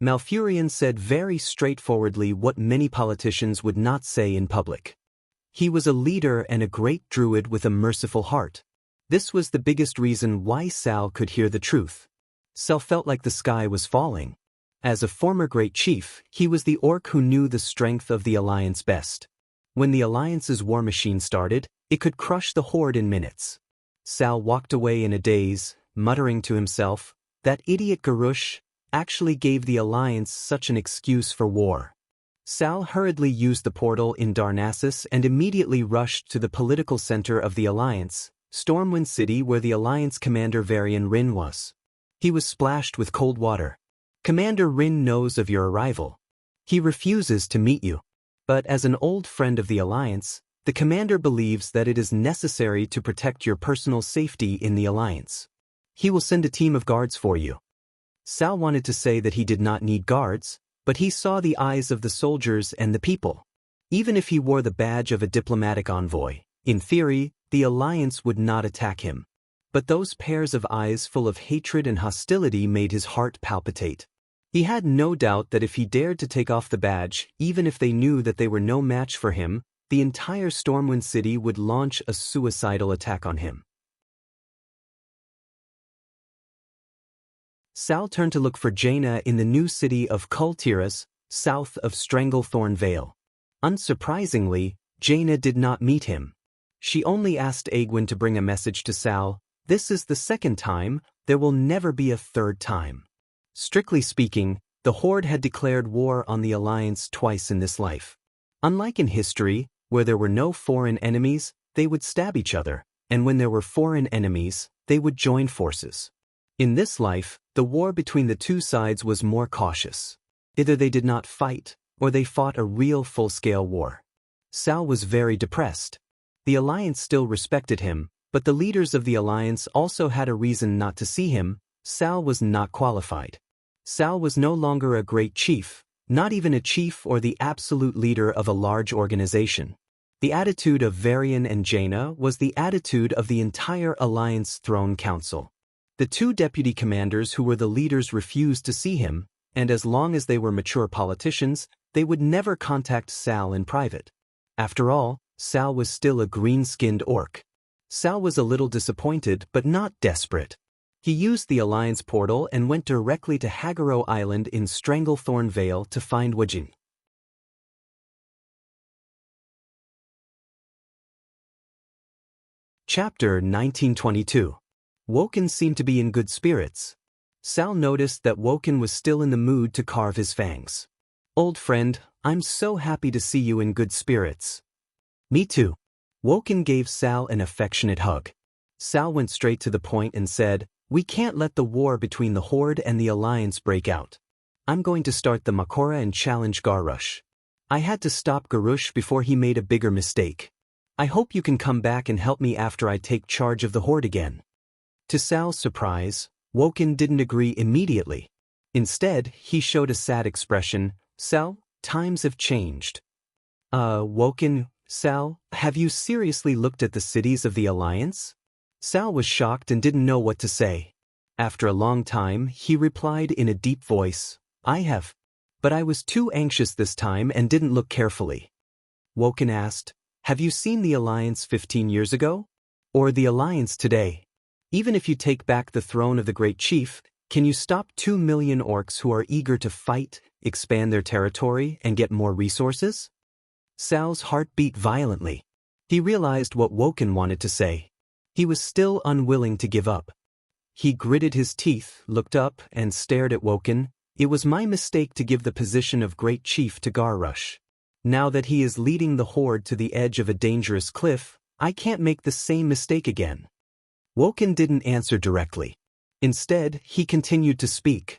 Malfurion said very straightforwardly what many politicians would not say in public. He was a leader and a great druid with a merciful heart. This was the biggest reason why Sal could hear the truth. Sal felt like the sky was falling. As a former great chief, he was the orc who knew the strength of the Alliance best. When the Alliance's war machine started, it could crush the Horde in minutes. Sal walked away in a daze, muttering to himself, that idiot Garrosh actually gave the Alliance such an excuse for war. Sal hurriedly used the portal in Darnassus and immediately rushed to the political center of the Alliance, Stormwind City, where the Alliance commander Varian Rin was. He was splashed with cold water. Commander Rin knows of your arrival. He refuses to meet you. But as an old friend of the Alliance, the commander believes that it is necessary to protect your personal safety in the Alliance. He will send a team of guards for you. Sal wanted to say that he did not need guards, but he saw the eyes of the soldiers and the people. Even if he wore the badge of a diplomatic envoy, in theory, the Alliance would not attack him. But those pairs of eyes full of hatred and hostility made his heart palpitate. He had no doubt that if he dared to take off the badge, even if they knew that they were no match for him, the entire Stormwind City would launch a suicidal attack on him. Sal turned to look for Jaina in the new city of Kultiras, south of Stranglethorn Vale. Unsurprisingly, Jaina did not meet him. She only asked Egwin to bring a message to Sal. This is the second time, there will never be a third time. Strictly speaking, the Horde had declared war on the Alliance twice in this life. Unlike in history, where there were no foreign enemies, they would stab each other, and when there were foreign enemies, they would join forces. In this life, the war between the two sides was more cautious. Either they did not fight, or they fought a real full-scale war. Sal was very depressed. The Alliance still respected him, but the leaders of the Alliance also had a reason not to see him. Sal was not qualified. Sal was no longer a great chief, not even a chief or the absolute leader of a large organization. The attitude of Varian and Jaina was the attitude of the entire Alliance Throne Council. The two deputy commanders who were the leaders refused to see him, and as long as they were mature politicians, they would never contact Sal in private. After all, Sal was still a green-skinned orc. Sal was a little disappointed but not desperate. He used the Alliance portal and went directly to Hagaro Island in Stranglethorn Vale to find Wajin. Chapter 1922. Woken seemed to be in good spirits. Sal noticed that Woken was still in the mood to carve his fangs. "Old friend, I'm so happy to see you in good spirits." "Me too." Woken gave Sal an affectionate hug. Sal went straight to the point and said, "We can't let the war between the Horde and the Alliance break out. I'm going to start the Makora and challenge Garrush. I had to stop Garrush before he made a bigger mistake. I hope you can come back and help me after I take charge of the Horde again." To Sal's surprise, Woken didn't agree immediately. Instead, he showed a sad expression. "Sal, times have changed." Woken, Sal, have you seriously looked at the cities of the Alliance?" Sal was shocked and didn't know what to say. After a long time, he replied in a deep voice, "I have. But I was too anxious this time and didn't look carefully." Woken asked, "Have you seen the Alliance 15 years ago? Or the Alliance today? Even if you take back the throne of the Great Chief, can you stop 2 million orcs who are eager to fight, expand their territory, and get more resources?" Sal's heart beat violently. He realized what Woken wanted to say. He was still unwilling to give up. He gritted his teeth, looked up, and stared at Woken. "It was my mistake to give the position of Great Chief to Garrush. Now that he is leading the Horde to the edge of a dangerous cliff, I can't make the same mistake again." Woken didn't answer directly. Instead, he continued to speak.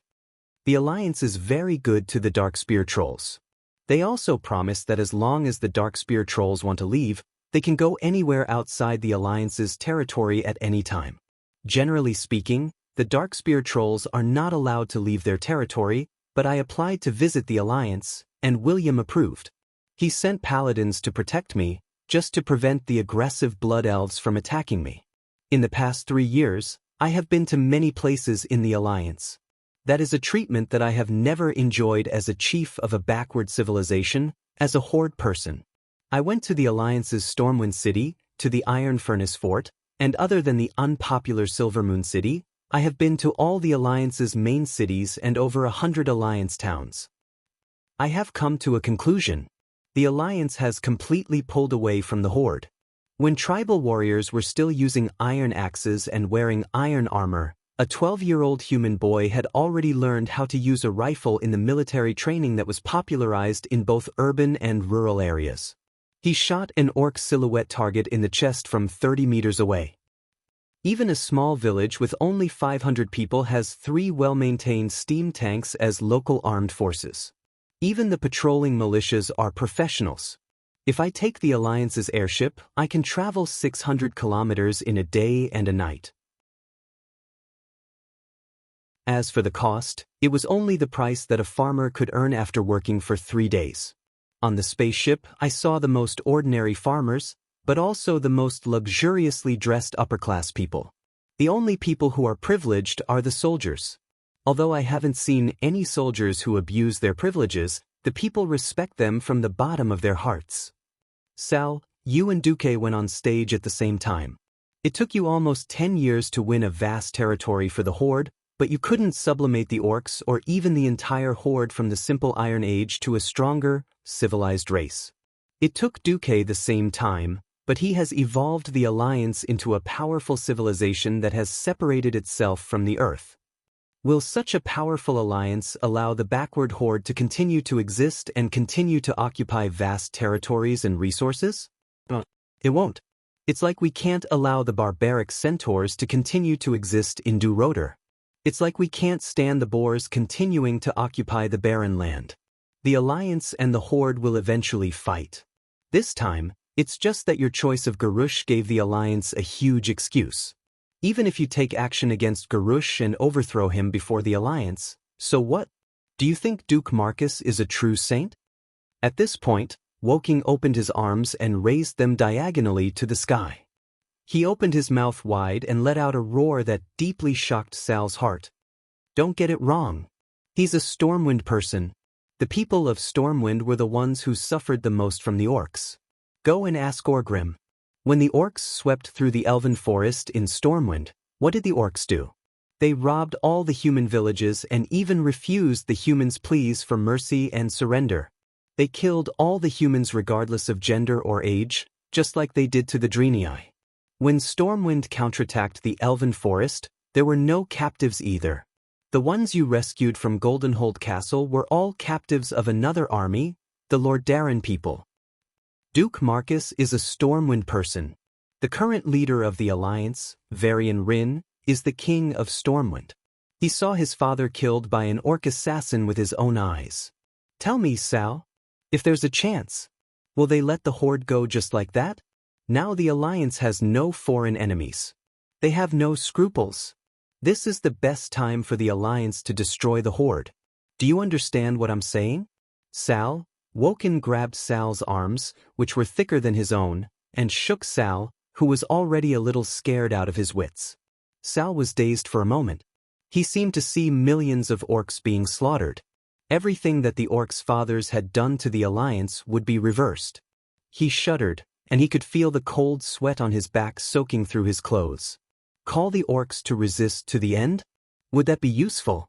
"The Alliance is very good to the Darkspear Trolls. They also promise that as long as the Darkspear Trolls want to leave, they can go anywhere outside the Alliance's territory at any time. Generally speaking, the Darkspear Trolls are not allowed to leave their territory, but I applied to visit the Alliance, and William approved. He sent paladins to protect me, just to prevent the aggressive Blood Elves from attacking me. In the past 3 years, I have been to many places in the Alliance. That is a treatment that I have never enjoyed as a chief of a backward civilization, as a Horde person. I went to the Alliance's Stormwind City, to the Iron Furnace Fort, and other than the unpopular Silvermoon City, I have been to all the Alliance's main cities and over 100 Alliance towns. I have come to a conclusion. The Alliance has completely pulled away from the Horde. When tribal warriors were still using iron axes and wearing iron armor, a 12-year-old human boy had already learned how to use a rifle in the military training that was popularized in both urban and rural areas. He shot an orc silhouette target in the chest from 30 meters away. Even a small village with only 500 people has 3 well-maintained steam tanks as local armed forces. Even the patrolling militias are professionals. If I take the Alliance's airship, I can travel 600 kilometers in a day and a night. As for the cost, it was only the price that a farmer could earn after working for 3 days. On the spaceship, I saw the most ordinary farmers, but also the most luxuriously dressed upper-class people. The only people who are privileged are the soldiers. Although I haven't seen any soldiers who abuse their privileges, the people respect them from the bottom of their hearts. Sal, you and Duque went on stage at the same time. It took you almost 10 years to win a vast territory for the Horde, But you couldn't sublimate the orcs or even the entire horde from the simple Iron Age to a stronger, civilized race. It took Duque the same time, but he has evolved the Alliance into a powerful civilization that has separated itself from the Earth. Will such a powerful alliance allow the backward horde to continue to exist and continue to occupy vast territories and resources? It won't. It's like we can't allow the barbaric centaurs to continue to exist in Duroder. It's like we can't stand the boars continuing to occupy the barren land. The alliance and the horde will eventually fight. This time, it's just that your choice of Garush gave the alliance a huge excuse. Even if you take action against Garush and overthrow him before the alliance, so what? Do you think Duke Marcus is a true saint? At this point, Woking opened his arms and raised them diagonally to the sky. He opened his mouth wide and let out a roar that deeply shocked Sal's heart. Don't get it wrong. He's a Stormwind person. The people of Stormwind were the ones who suffered the most from the orcs. Go and ask Orgrim. When the orcs swept through the elven forest in Stormwind, what did the orcs do? They robbed all the human villages and even refused the humans' pleas for mercy and surrender. They killed all the humans regardless of gender or age, just like they did to the Draenei. When Stormwind counterattacked the elven forest, there were no captives either. The ones you rescued from Goldenhold Castle were all captives of another army, the Lordaeron people. Duke Marcus is a Stormwind person. The current leader of the Alliance, Varian Rin, is the king of Stormwind. He saw his father killed by an orc assassin with his own eyes. Tell me, Sal, if there's a chance, will they let the horde go just like that? Now the Alliance has no foreign enemies. They have no scruples. This is the best time for the Alliance to destroy the horde. Do you understand what I'm saying? Sal, Woken grabbed Sal's arms, which were thicker than his own, and shook Sal, who was already a little scared out of his wits. Sal was dazed for a moment. He seemed to see millions of orcs being slaughtered. Everything that the orcs' fathers had done to the Alliance would be reversed. He shuddered, and he could feel the cold sweat on his back soaking through his clothes. Call the orcs to resist to the end? Would that be useful?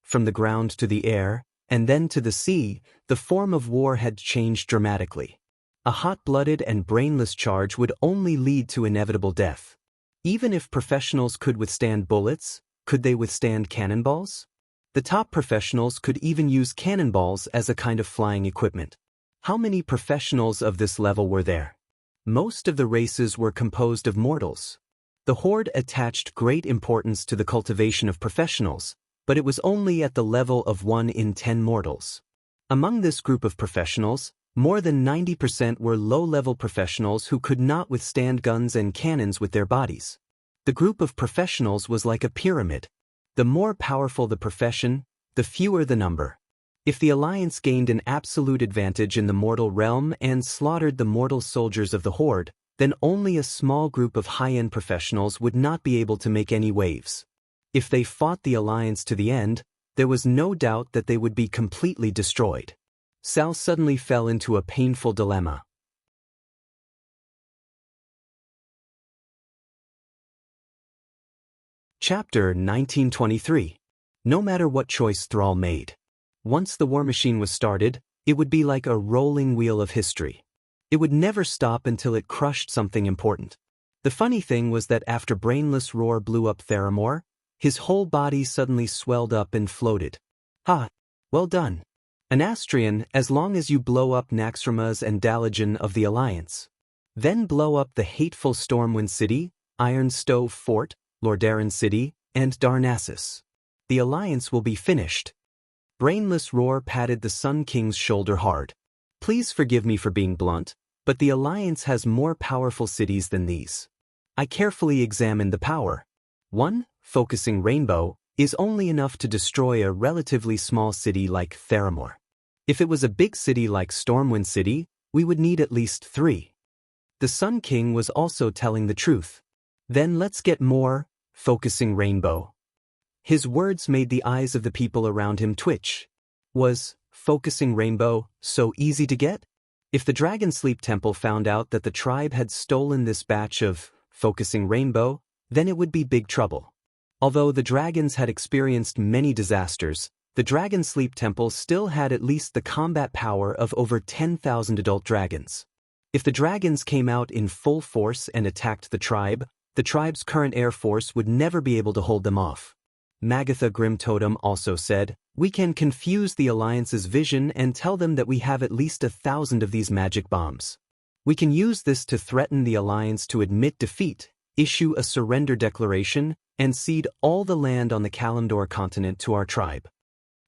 From the ground to the air, and then to the sea, the form of war had changed dramatically. A hot-blooded and brainless charge would only lead to inevitable death. Even if professionals could withstand bullets, could they withstand cannonballs? The top professionals could even use cannonballs as a kind of flying equipment. How many professionals of this level were there? Most of the races were composed of mortals. The Horde attached great importance to the cultivation of professionals, but it was only at the level of 1 in 10 mortals. Among this group of professionals, more than 90% were low-level professionals who could not withstand guns and cannons with their bodies. The group of professionals was like a pyramid. The more powerful the profession, the fewer the number. If the Alliance gained an absolute advantage in the mortal realm and slaughtered the mortal soldiers of the Horde, then only a small group of high-end professionals would not be able to make any waves. If they fought the Alliance to the end, there was no doubt that they would be completely destroyed. Sal suddenly fell into a painful dilemma. Chapter 1923. No matter what choice Thrall made. Once the war machine was started, it would be like a rolling wheel of history. It would never stop until it crushed something important. The funny thing was that after Brainless Roar blew up Theramore, his whole body suddenly swelled up and floated. Ha! Well done. Anastrian, as long as you blow up Naxxramas and Dalagen of the Alliance. Then blow up the hateful Stormwind City, Iron Stove Fort, Lordaeron City, and Darnassus. The Alliance will be finished. Brainless Roar patted the Sun King's shoulder hard. Please forgive me for being blunt, but the Alliance has more powerful cities than these. I carefully examined the power. 1, Focusing Rainbow, is only enough to destroy a relatively small city like Theramore. If it was a big city like Stormwind City, we would need at least 3. The Sun King was also telling the truth. Then let's get more, Focusing Rainbow. His words made the eyes of the people around him twitch. Was Focusing Rainbow so easy to get? If the Dragonsleep Temple found out that the tribe had stolen this batch of Focusing Rainbow, then it would be big trouble. Although the dragons had experienced many disasters, the Dragon Sleep Temple still had at least the combat power of over 10,000 adult dragons. If the dragons came out in full force and attacked the tribe's current air force would never be able to hold them off. Magatha Grimtotem also said, "We can confuse the Alliance's vision and tell them that we have at least 1,000 of these magic bombs. We can use this to threaten the Alliance to admit defeat, issue a surrender declaration, and cede all the land on the Kalimdor continent to our tribe."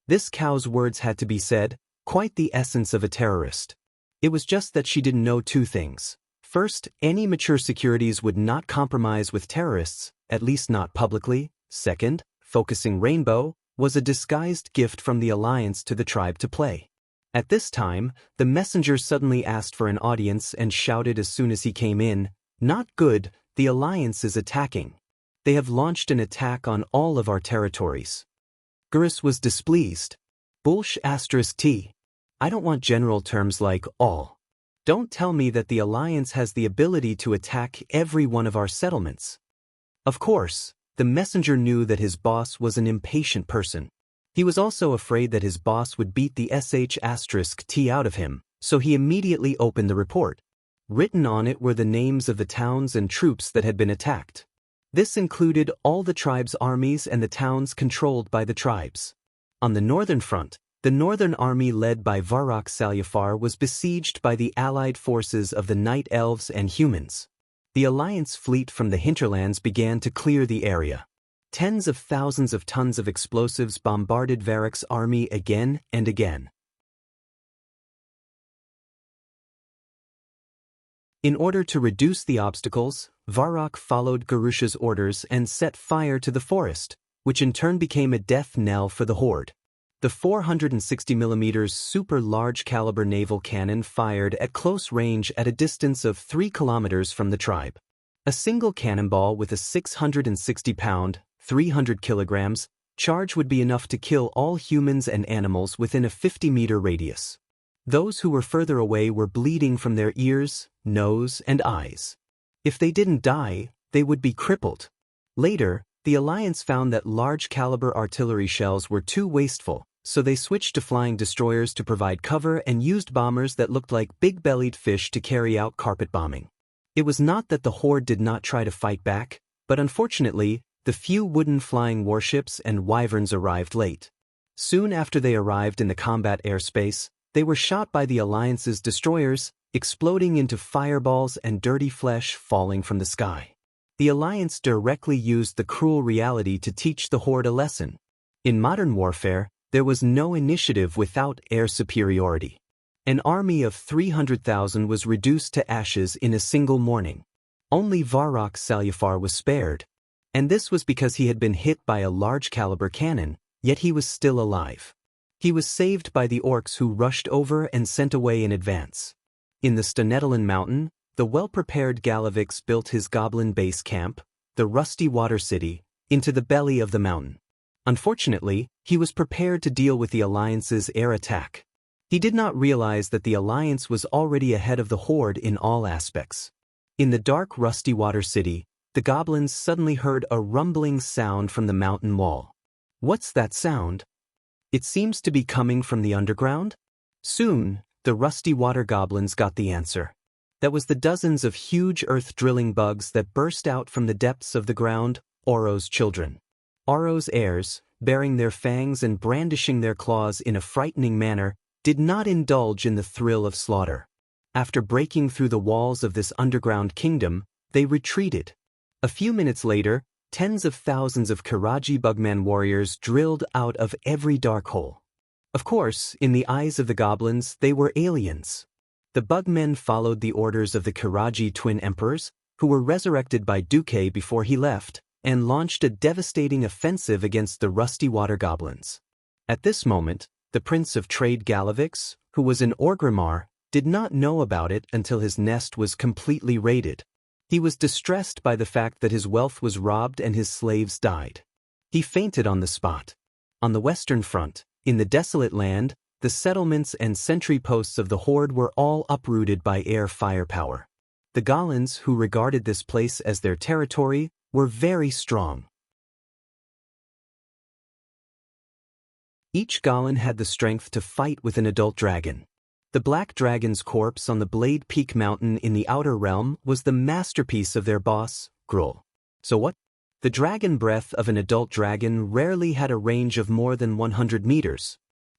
This cow's words had to be said, quite the essence of a terrorist. It was just that she didn't know two things. First, any mature securities would not compromise with terrorists, at least not publicly. Second, focusing Rainbow was a disguised gift from the Alliance to the tribe to play. At this time, the messenger suddenly asked for an audience and shouted as soon as he came in, "Not good, the Alliance is attacking. They have launched an attack on all of our territories." Gurus was displeased. Bullsh*T. I don't want general terms like all. Don't tell me that the Alliance has the ability to attack every one of our settlements. Of course, the messenger knew that his boss was an impatient person. He was also afraid that his boss would beat the *T out of him, so he immediately opened the report. Written on it were the names of the towns and troops that had been attacked. This included all the tribe's armies and the towns controlled by the tribes. On the northern front, the northern army led by Varrock Salyafar was besieged by the allied forces of the Night Elves and humans. The Alliance fleet from the hinterlands began to clear the area. Tens of thousands of tons of explosives bombarded Varrock's army again and again. In order to reduce the obstacles, Varrock followed Garusha's orders and set fire to the forest, which in turn became a death knell for the Horde. The 460mm super large caliber naval cannon fired at close range at a distance of 3 kilometers from the tribe. A single cannonball with a 660-pound, 300 kilograms, charge would be enough to kill all humans and animals within a 50-meter radius. Those who were further away were bleeding from their ears, nose, and eyes. If they didn't die, they would be crippled. Later, the Alliance found that large-caliber artillery shells were too wasteful, so they switched to flying destroyers to provide cover and used bombers that looked like big-bellied fish to carry out carpet bombing. It was not that the Horde did not try to fight back, but unfortunately, the few wooden flying warships and wyverns arrived late. Soon after they arrived in the combat airspace, they were shot by the Alliance's destroyers, exploding into fireballs and dirty flesh falling from the sky. The Alliance directly used the cruel reality to teach the Horde a lesson. In modern warfare, there was no initiative without air superiority. An army of 300,000 was reduced to ashes in a single morning. Only Varrock Salyafar was spared. And this was because he had been hit by a large-caliber cannon, yet he was still alive. He was saved by the orcs who rushed over and sent away in advance. In the Stonetalan Mountain, the well-prepared Galavix built his goblin base camp, the Rusty Water City, into the belly of the mountain. Unfortunately, he was prepared to deal with the Alliance's air attack. He did not realize that the Alliance was already ahead of the Horde in all aspects. In the dark Rusty Water City, the goblins suddenly heard a rumbling sound from the mountain wall. What's that sound? It seems to be coming from the underground? Soon, the Rusty Water Goblins got the answer. That was the dozens of huge earth-drilling bugs that burst out from the depths of the ground, Oro's children. Oro's heirs, baring their fangs and brandishing their claws in a frightening manner, did not indulge in the thrill of slaughter. After breaking through the walls of this underground kingdom, they retreated. A few minutes later, tens of thousands of Kiraji Bugman warriors drilled out of every dark hole. Of course, in the eyes of the goblins, they were aliens. The Bugmen followed the orders of the Kiraji twin emperors, who were resurrected by Duque before he left, and launched a devastating offensive against the Rusty Water Goblins. At this moment, the Prince of Trade Galavix, who was in Orgrimmar, did not know about it until his nest was completely raided. He was distressed by the fact that his wealth was robbed and his slaves died. He fainted on the spot. On the western front, in the desolate land, the settlements and sentry posts of the Horde were all uprooted by air firepower. The Golans, who regarded this place as their territory, were very strong. Each Goblin had the strength to fight with an adult dragon. The Black Dragon's corpse on the Blade Peak Mountain in the Outer Realm was the masterpiece of their boss, Gruul. So what? The dragon breath of an adult dragon rarely had a range of more than 100 meters.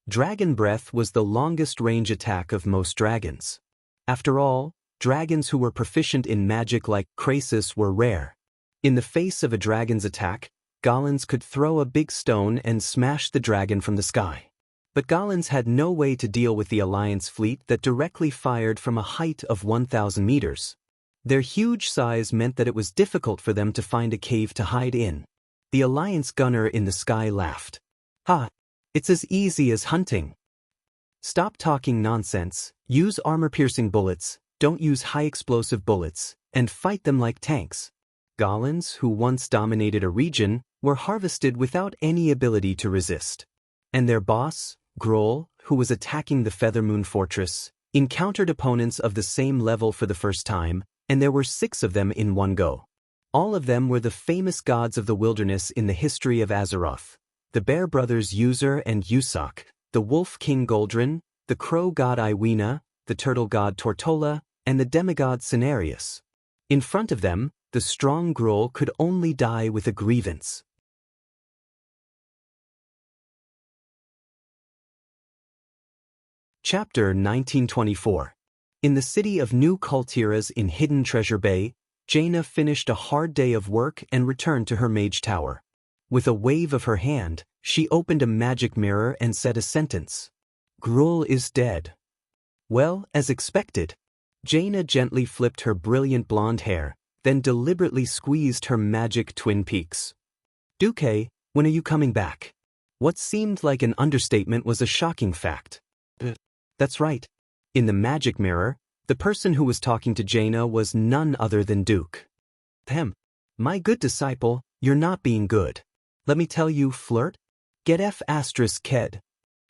Dragon breath was the longest range attack of most dragons. After all, dragons who were proficient in magic like Krasis were rare. In the face of a dragon's attack, Goblins could throw a big stone and smash the dragon from the sky. But Goblins had no way to deal with the Alliance fleet that directly fired from a height of 1,000 meters. Their huge size meant that it was difficult for them to find a cave to hide in. The Alliance gunner in the sky laughed. "Ha! It's as easy as hunting. Stop talking nonsense, use armor-piercing bullets, don't use high-explosive bullets, and fight them like tanks." Goblins, who once dominated a region, were harvested without any ability to resist. And their boss, Gruul, who was attacking the Feathermoon Fortress, encountered opponents of the same level for the first time, and there were 6 of them in one go. All of them were the famous gods of the wilderness in the history of Azeroth: the Bear Brothers User and Usoc, the Wolf King Goldrin, the Crow God Iwina, the Turtle God Tortola, and the Demigod Cenarius. In front of them, the strong Gruul could only die with a grievance. Chapter 1924. In the city of New Kultiras in Hidden Treasure Bay, Jaina finished a hard day of work and returned to her mage tower. With a wave of her hand, she opened a magic mirror and said a sentence. "Gruul is dead." Well, as expected. Jaina gently flipped her brilliant blonde hair, then deliberately squeezed her magic twin peaks. "Duque, when are you coming back?" What seemed like an understatement was a shocking fact. That's right. In the magic mirror, the person who was talking to Jaina was none other than Duke. My good disciple, you're not being good. Let me tell you, flirt? Get Ked.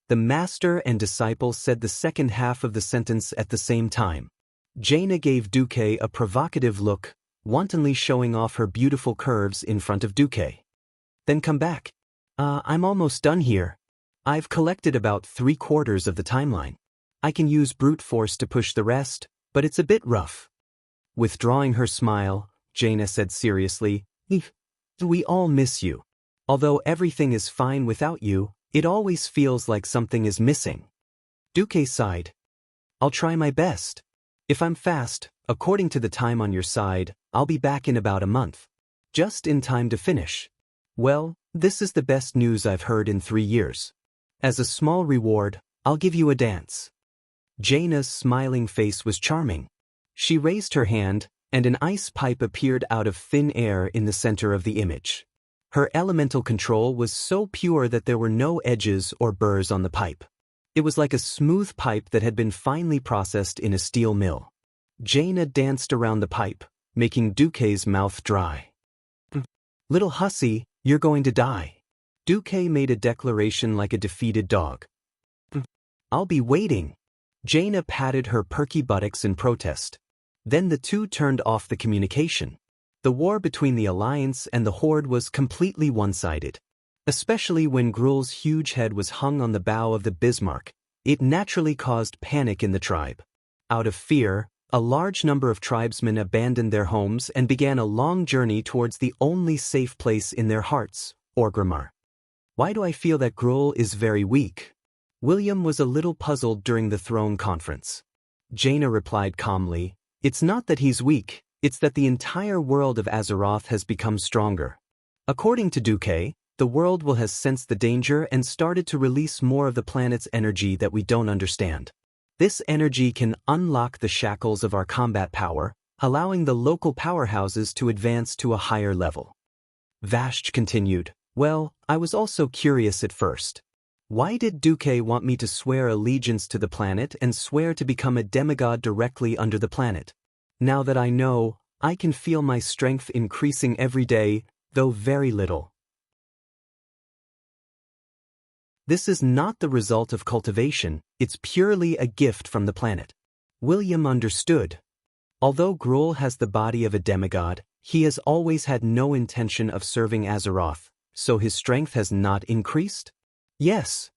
The master and disciple said the second half of the sentence at the same time. Jaina gave Duque a provocative look, wantonly showing off her beautiful curves in front of Duque. "Then come back. I'm almost done here. I've collected about 3/4 of the timeline. I can use brute force to push the rest, but it's a bit rough." Withdrawing her smile, Jaina said seriously, "We all miss you. Although everything is fine without you, it always feels like something is missing." Duque sighed. "I'll try my best. If I'm fast, according to the time on your side, I'll be back in about a month. Just in time to finish. Well, this is the best news I've heard in 3 years. As a small reward, I'll give you a dance." Jaina's smiling face was charming. She raised her hand, and an ice pipe appeared out of thin air in the center of the image. Her elemental control was so pure that there were no edges or burrs on the pipe. It was like a smooth pipe that had been finely processed in a steel mill. Jaina danced around the pipe, making Duque's mouth dry. "Little hussy, you're going to die." Duque made a declaration like a defeated dog. "I'll be waiting." Jaina patted her perky buttocks in protest. Then the two turned off the communication. The war between the Alliance and the Horde was completely one-sided. Especially when Gruul's huge head was hung on the bow of the Bismarck, it naturally caused panic in the tribe. Out of fear, a large number of tribesmen abandoned their homes and began a long journey towards the only safe place in their hearts, Orgrimmar. "Why do I feel that Gruul is very weak?" William was a little puzzled during the throne conference. Jaina replied calmly, "It's not that he's weak, it's that the entire world of Azeroth has become stronger. According to Duque, the world will have sensed the danger and started to release more of the planet's energy that we don't understand. This energy can unlock the shackles of our combat power, allowing the local powerhouses to advance to a higher level." Vashj continued, "Well, I was also curious at first. Why did Duque want me to swear allegiance to the planet and swear to become a demigod directly under the planet? Now that I know, I can feel my strength increasing every day, though very little. This is not the result of cultivation, it's purely a gift from the planet." William understood. Although Gruul has the body of a demigod, he has always had no intention of serving Azeroth, so his strength has not increased? Yes.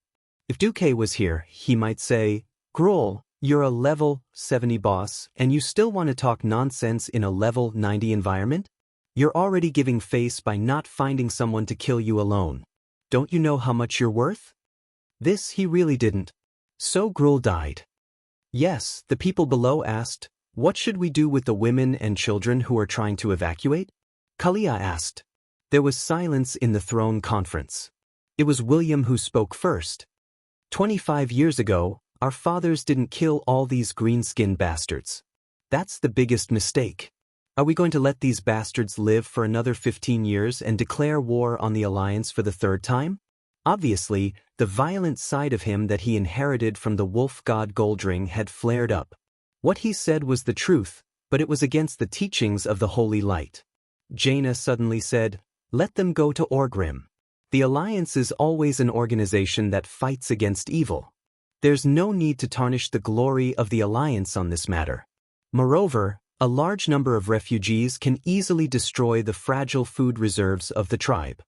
If Duque was here, he might say, Gruul, you're a level 70 boss, and you still want to talk nonsense in a level 90 environment? You're already giving face by not finding someone to kill you alone. Don't you know how much you're worth? This he really didn't. So Gruul died. Yes, the people below asked, what should we do with the women and children who are trying to evacuate? Kalia asked. There was silence in the throne conference. It was William who spoke first. 25 years ago, our fathers didn't kill all these green-skinned bastards. That's the biggest mistake. Are we going to let these bastards live for another 15 years and declare war on the Alliance for the third time? Obviously, the violent side of him that he inherited from the wolf god Goldring had flared up. What he said was the truth, but it was against the teachings of the Holy Light. Jaina suddenly said, let them go to Orgrim. The Alliance is always an organization that fights against evil. There's no need to tarnish the glory of the Alliance on this matter. Moreover, a large number of refugees can easily destroy the fragile food reserves of the tribe.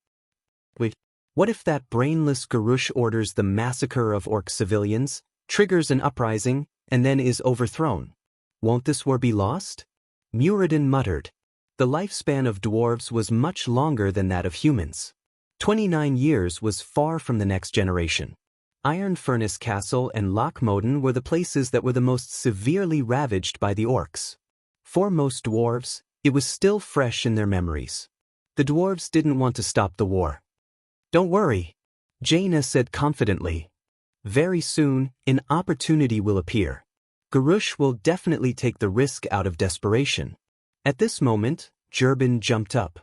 Wait, what if that brainless Garrosh orders the massacre of orc civilians, triggers an uprising, and then is overthrown? Won't this war be lost? Muradin muttered. The lifespan of dwarves was much longer than that of humans. 29 years was far from the next generation. Iron Furnace Castle and Loch Moden were the places that were the most severely ravaged by the orcs. For most dwarves, it was still fresh in their memories. The dwarves didn't want to stop the war. Don't worry, Jaina said confidently. Very soon, an opportunity will appear. Garrosh will definitely take the risk out of desperation. At this moment, Jurbin jumped up.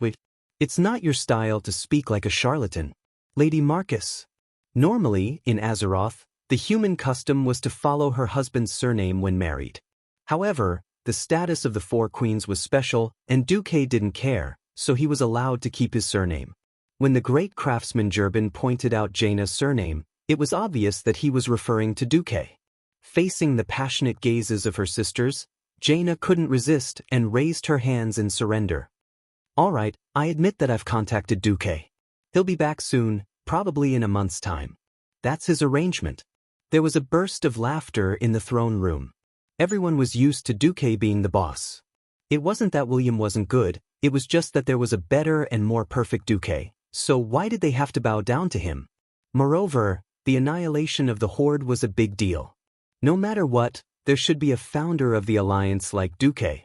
Wait, it's not your style to speak like a charlatan, Lady Marcus. Normally, in Azeroth, the human custom was to follow her husband's surname when married. However, the status of the four queens was special, and Duque didn't care, so he was allowed to keep his surname. When the great craftsman Jurbin pointed out Jaina's surname, it was obvious that he was referring to Duque. Facing the passionate gazes of her sisters, Jaina couldn't resist and raised her hands in surrender. All right, I admit that I've contacted Duque. He'll be back soon, probably in a month's time. That's his arrangement. There was a burst of laughter in the throne room. Everyone was used to Duque being the boss. It wasn't that William wasn't good, it was just that there was a better and more perfect Duque, so why did they have to bow down to him? Moreover, the annihilation of the Horde was a big deal. No matter what, there should be a founder of the Alliance like Duque.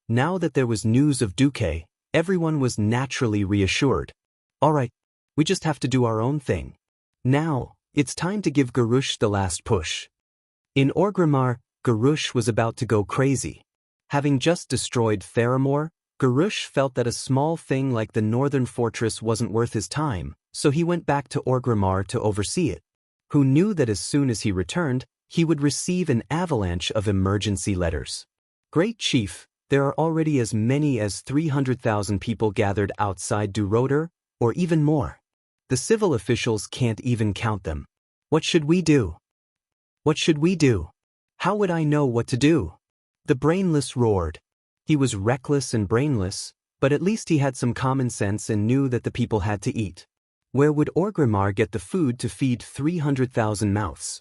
Now that there was news of Duque, everyone was naturally reassured. All right, we just have to do our own thing. Now, it's time to give Garrosh the last push. In Orgrimmar, Garrosh was about to go crazy. Having just destroyed Theramore, Garrosh felt that a small thing like the northern fortress wasn't worth his time, so he went back to Orgrimmar to oversee it. Who knew that as soon as he returned, he would receive an avalanche of emergency letters. Great Chief, there are already as many as 300,000 people gathered outside Duroder, or even more. The civil officials can't even count them. What should we do? What should we do? How would I know what to do? The brainless roared. He was reckless and brainless, but at least he had some common sense and knew that the people had to eat. Where would Orgrimmar get the food to feed 300,000 mouths?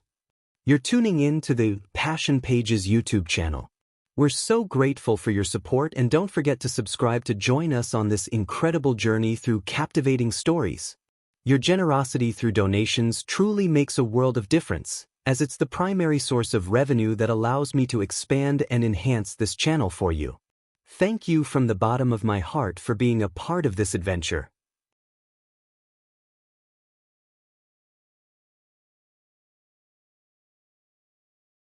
You're tuning in to the Passion Pages YouTube channel. We're so grateful for your support, and don't forget to subscribe to join us on this incredible journey through captivating stories. Your generosity through donations truly makes a world of difference, as it's the primary source of revenue that allows me to expand and enhance this channel for you. Thank you from the bottom of my heart for being a part of this adventure.